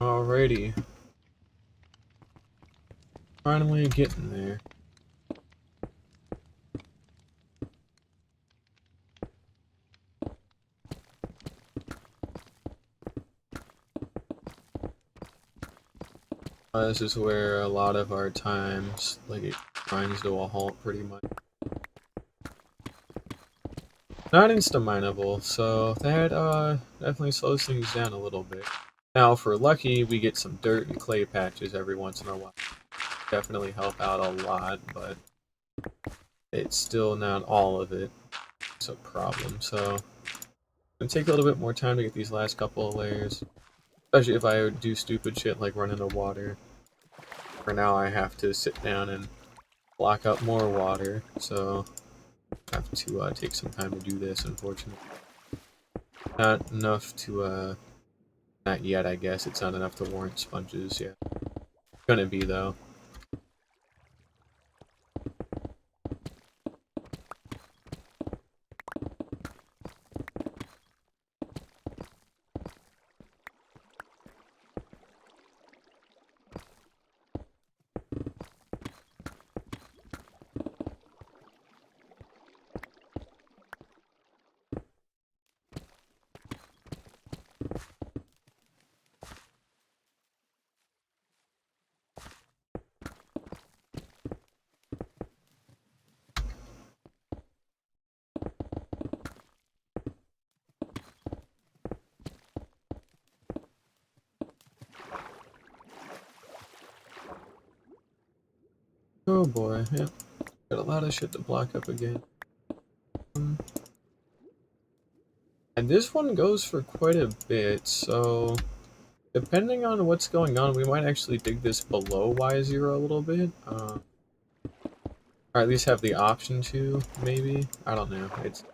Alrighty. Finally getting there. This is where a lot of our times, like, it grinds to a halt pretty much. Not insta-mineable, so that definitely slows things down a little bit. Now, if we're lucky, we get some dirt and clay patches every once in a while. Definitely help out a lot, but it's still not all of it. It's a problem, so it's gonna take a little bit more time to get these last couple of layers. Especially if I do stupid shit like run into water. For now, I have to sit down and block up more water, so I have to take some time to do this, unfortunately. Not enough to, not yet, I guess. It's not enough to warrant sponges yet. Gonna be, though. Oh boy, yep. Got a lot of shit to block up again. And this one goes for quite a bit, so depending on what's going on, we might actually dig this below Y0 a little bit. Or at least have the option to, maybe? I don't know. It's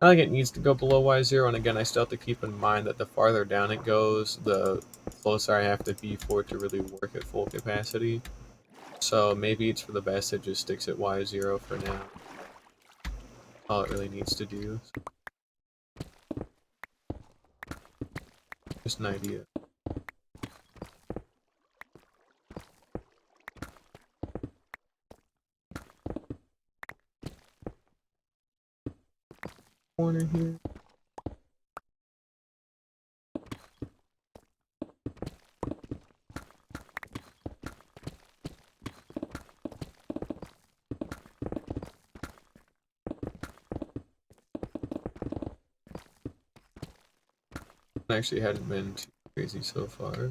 not like it needs to go below Y0, and again, I still have to keep in mind that the farther down it goes, the closer I have to be for it to really work at full capacity. So maybe it's for the best it just sticks at Y0 for now. All it really needs to do. Just an idea. Corner here. Actually hadn't been too crazy so far.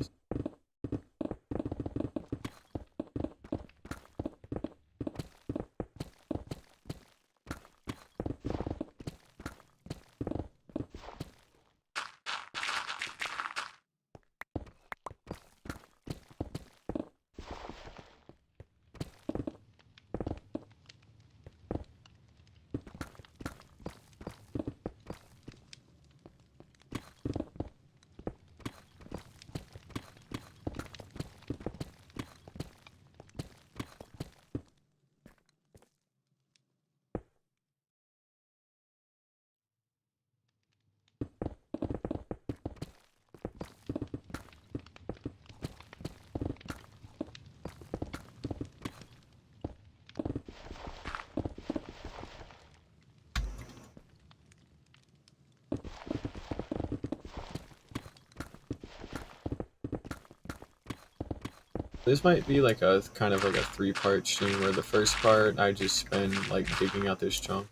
This might be like a kind of like a 3-part stream where the first part I just spend like digging out this chunk.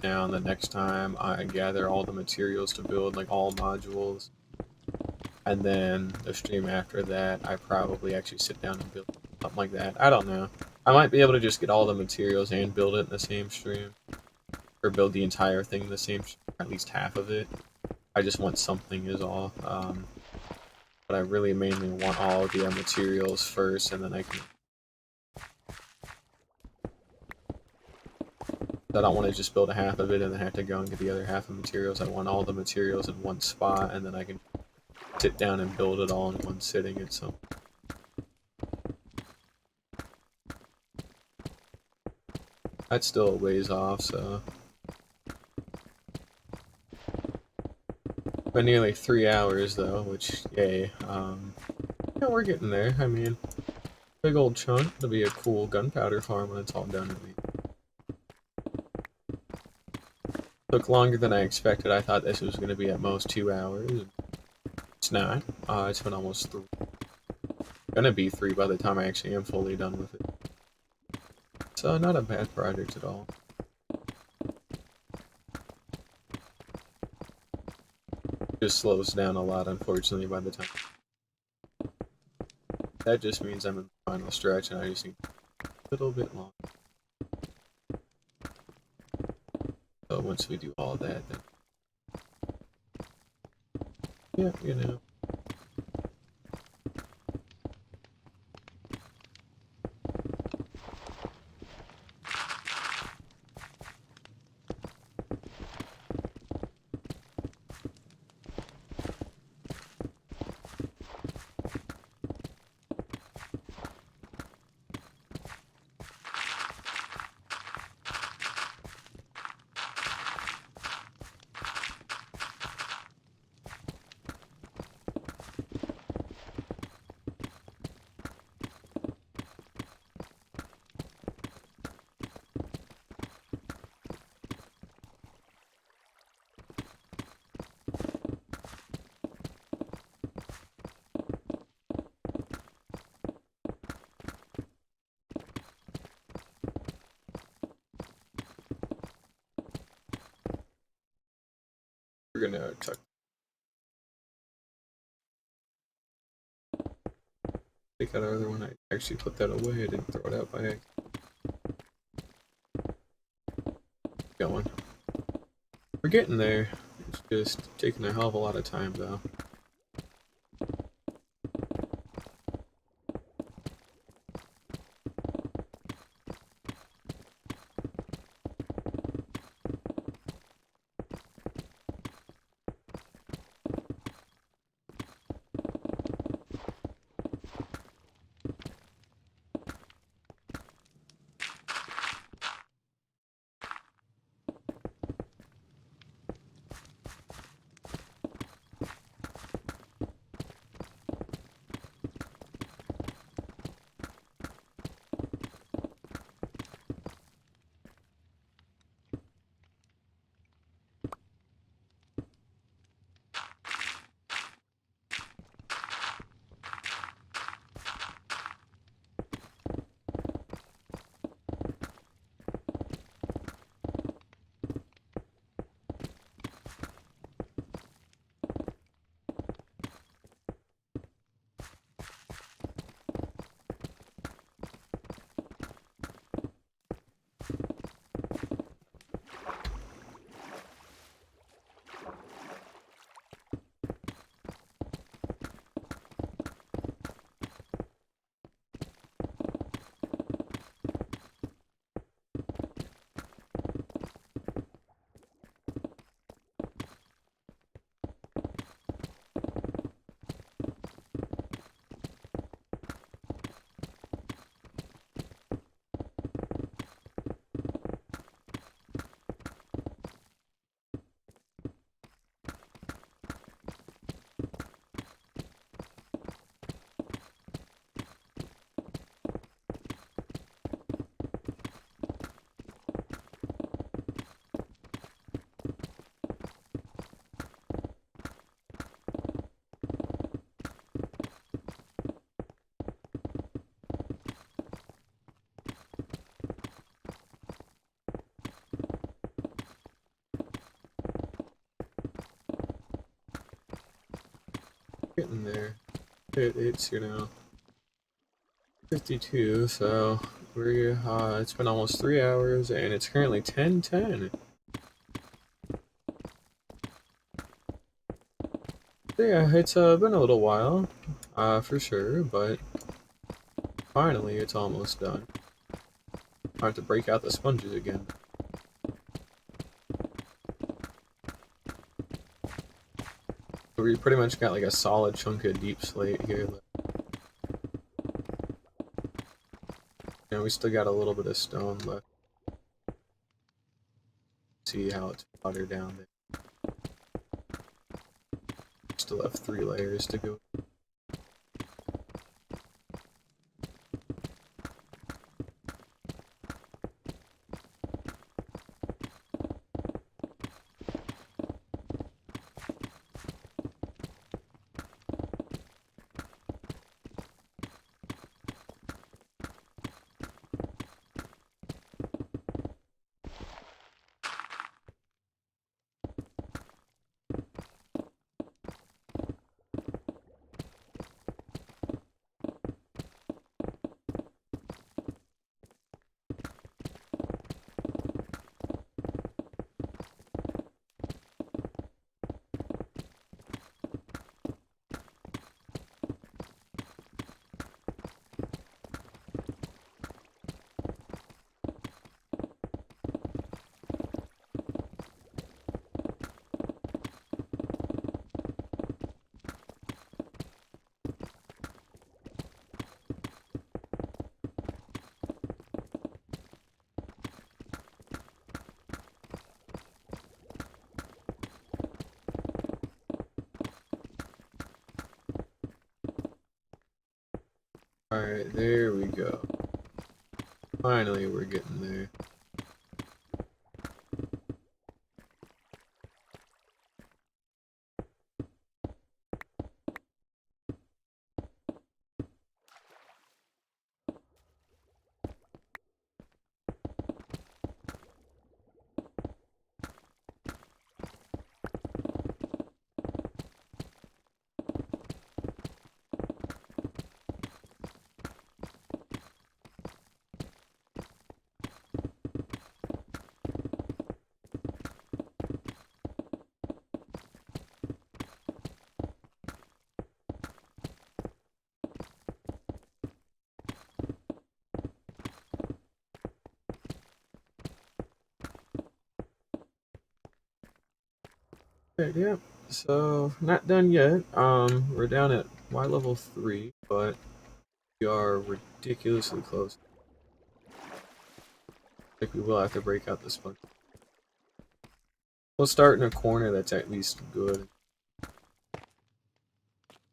Now, and the next time I gather all the materials to build like all modules. And then the stream after that, I probably actually sit down and build something like that. I don't know. I might be able to just get all the materials and build it in the same stream. Or build the entire thing in the same stream, or at least half of it. I just want something is all. But I really mainly want all of the materials first, and then I can I don't want to just build a half of it and then have to go and get the other half of materials. I want all the materials in one spot, and then I can sit down and build it all in one sitting at some. That's still a ways off, so. But nearly 3 hours though, which, yay. Yeah, we're getting there. I mean, big old chunk. It'll be a cool gunpowder farm when it's all done at least. Took longer than I expected. I thought this was going to be at most 2 hours. It's not. It's been almost 3. Gonna be 3 by the time I actually am fully done with it. So not a bad project at all. Just slows down a lot, unfortunately, by the time. That just means I'm in the final stretch and I just need a little bit longer. So once we do all that, then yeah, you know. We're gonna tuck. Take that other one. I actually put that away. I didn't throw it out by accident. Going. We're getting there. It's just taking a hell of a lot of time though. Getting there. It's, you know, 52, so we're, it's been almost 3 hours, and it's currently 10:10. So yeah, it's been a little while, for sure, but finally it's almost done. I have to break out the sponges again. We pretty much got like a solid chunk of deep slate here. You know, we still got a little bit of stone left. See how it's watered down there. Still have 3 layers to go. Alright, there we go. Finally, we're getting there. Okay, yeah. So not done yet. We're down at Y level 3, but we are ridiculously close. I think we will have to break out the sponge. We'll start in a corner that's at least good.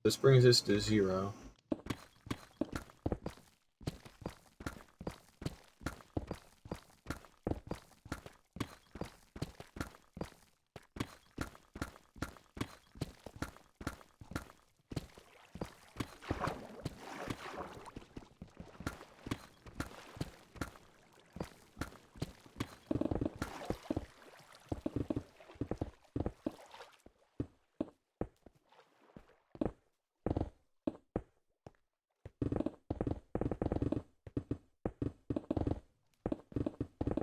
This brings us to 0.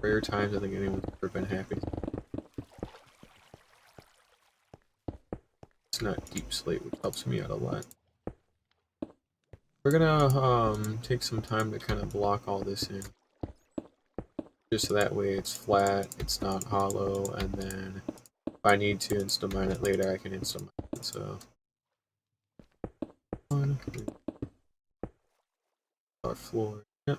Rare times I think anyone's ever been happy. It's not deep slate, which helps me out a lot. We're gonna take some time to kind of block all this in. Just so that way it's flat, it's not hollow, and then if I need to insta-mine it later, I can insta-mine it, so. Our floor. Yep.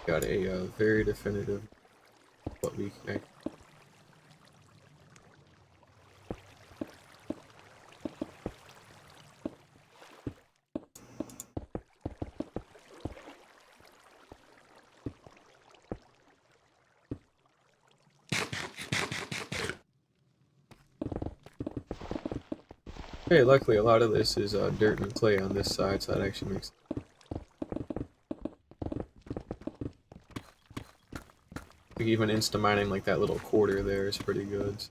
Got a very definitive what we can. Okay, luckily a lot of this is dirt and clay on this side, so that actually makes. Like even insta-mining like that little quarter there is pretty good.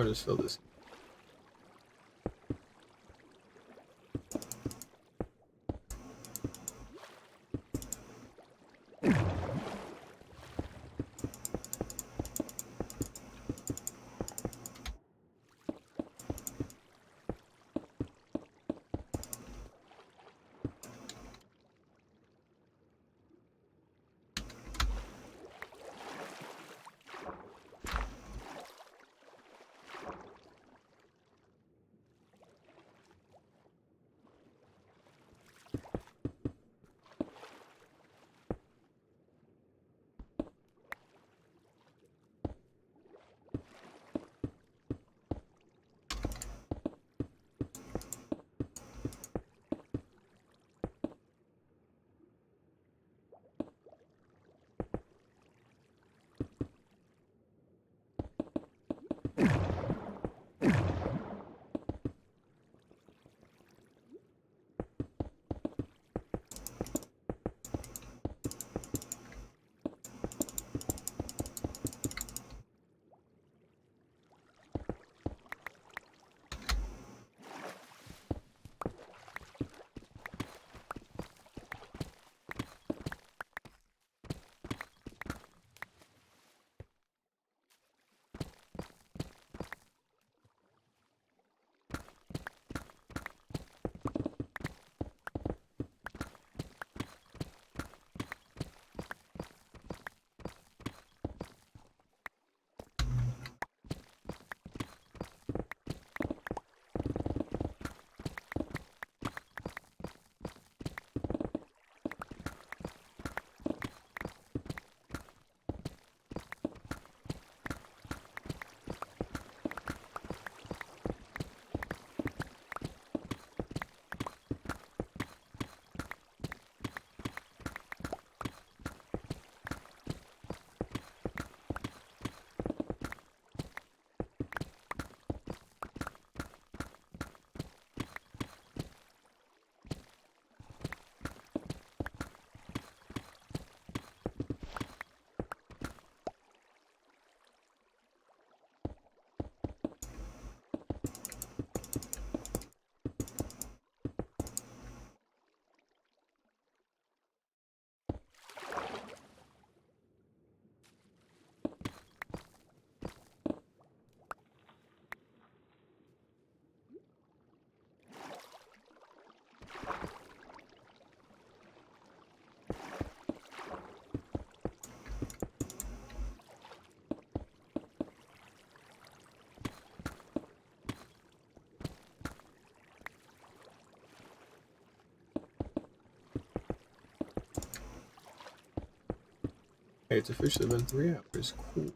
I'll just fill this. Hey, it's officially been 3 hours. Cool.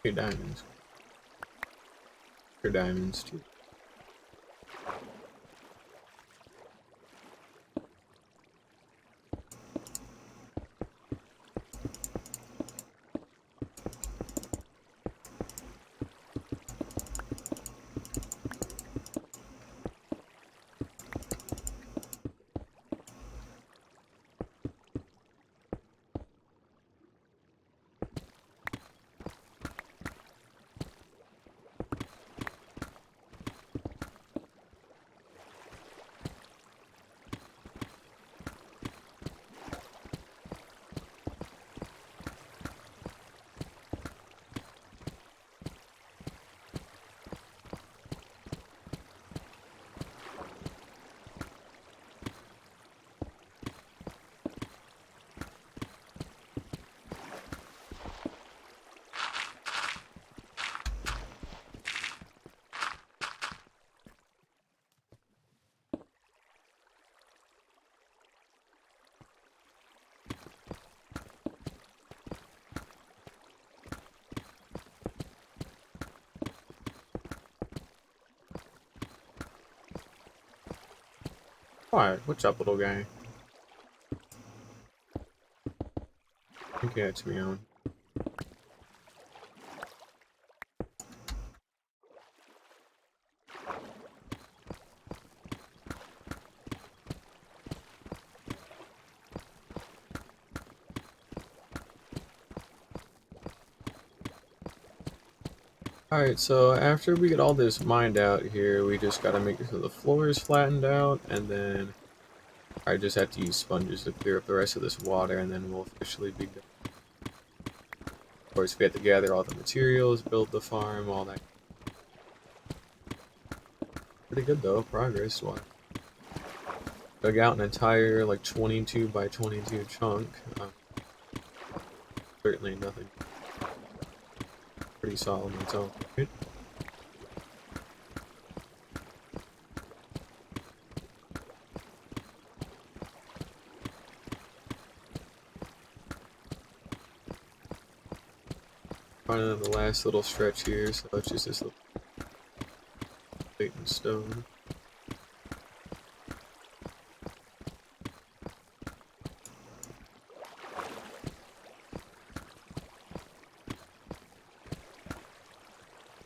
Okay, diamonds. For diamonds too. Alright, what's up, little guy? Okay, that's me on. Alright, so after we get all this mined out here, we just gotta make sure the floor is flattened out, and then I just have to use sponges to clear up the rest of this water, and then we'll officially be done. Of course, we have to gather all the materials, build the farm, all that. Pretty good though, progress. What? Dug out an entire, like, 22 by 22 chunk. Certainly nothing pretty solid on its own. Right? Finally, the last little stretch here, so it's just this little plate and stone.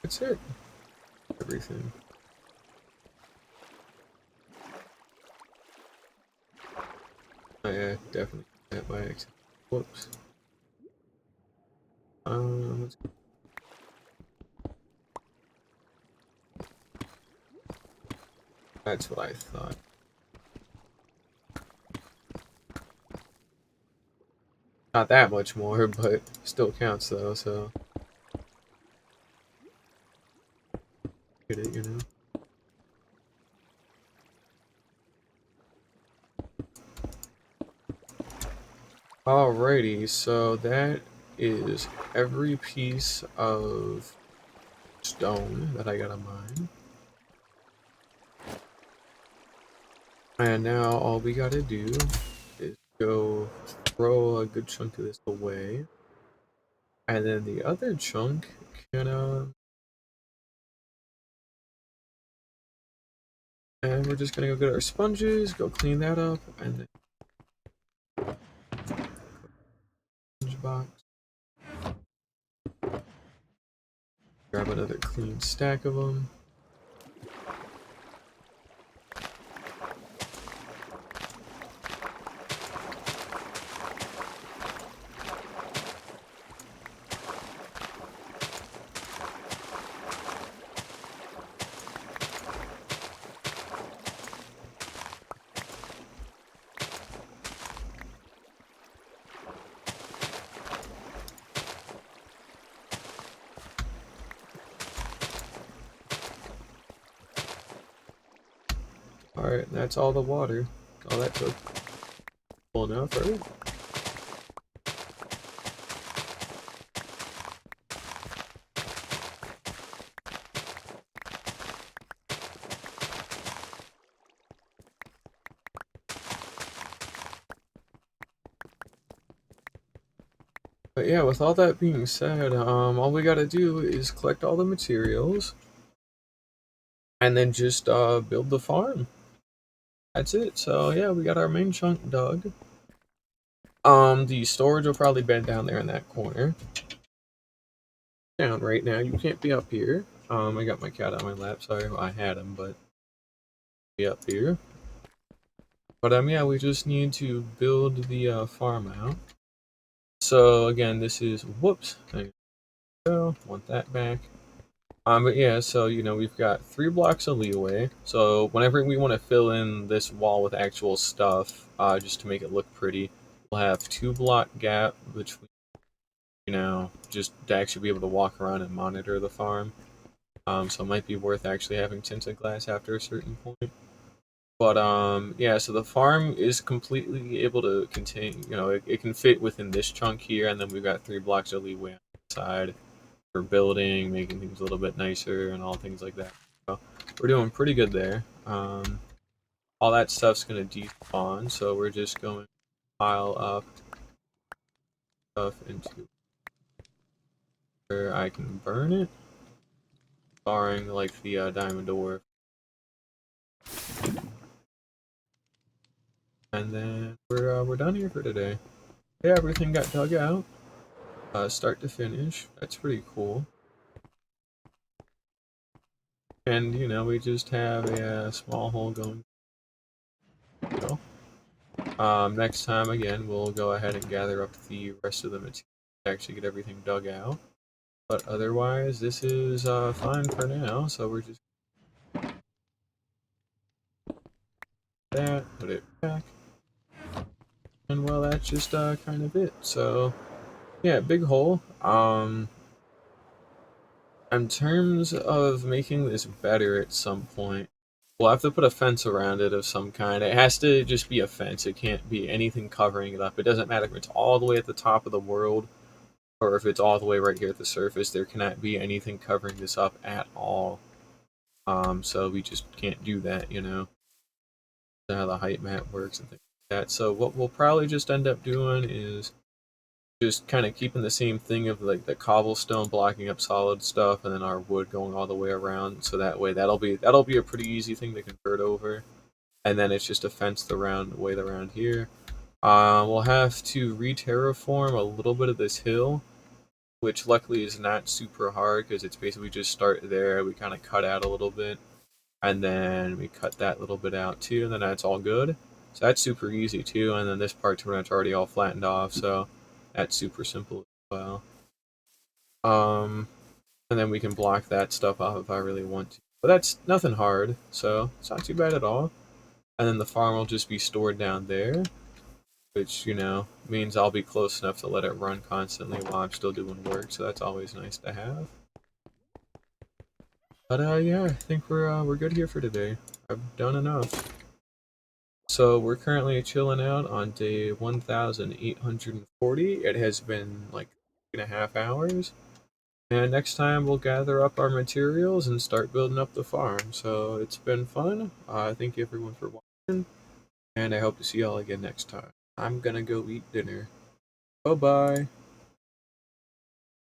That's it. Everything. Oh yeah, definitely that by accident. Whoops. Let's That's what I thought. Not that much more, but still counts though, so get it, you know? Alrighty, so that is every piece of stone that I gotta mine. And now all we gotta do is go throw a good chunk of this away. And then the other chunk can, and we're just gonna go get our sponges, go clean that up, and then sponge box. Grab another clean stack of them. Alright, that's all the water. All that took. Full enough, right? But But yeah, with all that being said, all we gotta do is collect all the materials and then just build the farm. That's it. So yeah, we got our main chunk dug. The storage will probably be down there in that corner. Down right now, you can't be up here. I got my cat on my lap. Sorry, I had him, but be up here. But yeah, we just need to build the farm out. So again, this is whoops. There you go. Want that back. But yeah, so we've got 3 blocks of leeway. So whenever we want to fill in this wall with actual stuff, just to make it look pretty, we'll have 2 block gap between, just to actually be able to walk around and monitor the farm. So it might be worth actually having tinted glass after a certain point. But yeah, so the farm is completely able to contain, it can fit within this chunk here, and then we've got 3 blocks of leeway on the side for building, making things a little bit nicer, and all things like that. So we're doing pretty good there. All that stuff's gonna despawn, so we're just going to pile up stuff into where I can burn it, barring like the diamond ore. And then we're done here for today. Yeah, everything got dug out, start to finish. That's pretty cool. And we just have a small hole going. So, next time again, we'll go ahead and gather up the rest of the material to actually get everything dug out. But otherwise, this is fine for now. So we're just that, put it back, and well, that's just kind of it. So yeah, big hole. In terms of making this better at some point, we'll have to put a fence around it of some kind. It has to just be a fence. It can't be anything covering it up. It doesn't matter if it's all the way at the top of the world or if it's all the way right here at the surface. There cannot be anything covering this up at all. So we just can't do that, how the height map works and things like that. So what we'll probably just end up doing is just kind of keeping the same thing of like the cobblestone blocking up solid stuff, and then our wood going all the way around. So that way, that'll be a pretty easy thing to convert over. And then it's just a fence way around here. We'll have to re-terraform a little bit of this hill, which luckily is not super hard because it's basically just start there. We kind of cut out a little bit, and then we cut that little bit out too, and then that's all good. So that's super easy too. And then this part's pretty much already all flattened off, so that's super simple as well. And then we can block that stuff off if I really want to. But that's nothing hard, so it's not too bad at all. And then the farm will just be stored down there, which, means I'll be close enough to let it run constantly while I'm still doing work, so that's always nice to have. But yeah, I think we're good here for today. I've done enough. So we're currently chilling out on day 1840. It has been like 3.5 hours. And next time we'll gather up our materials and start building up the farm. So it's been fun. Thank you everyone for watching. And I hope to see y'all again next time. I'm gonna go eat dinner. Bye bye.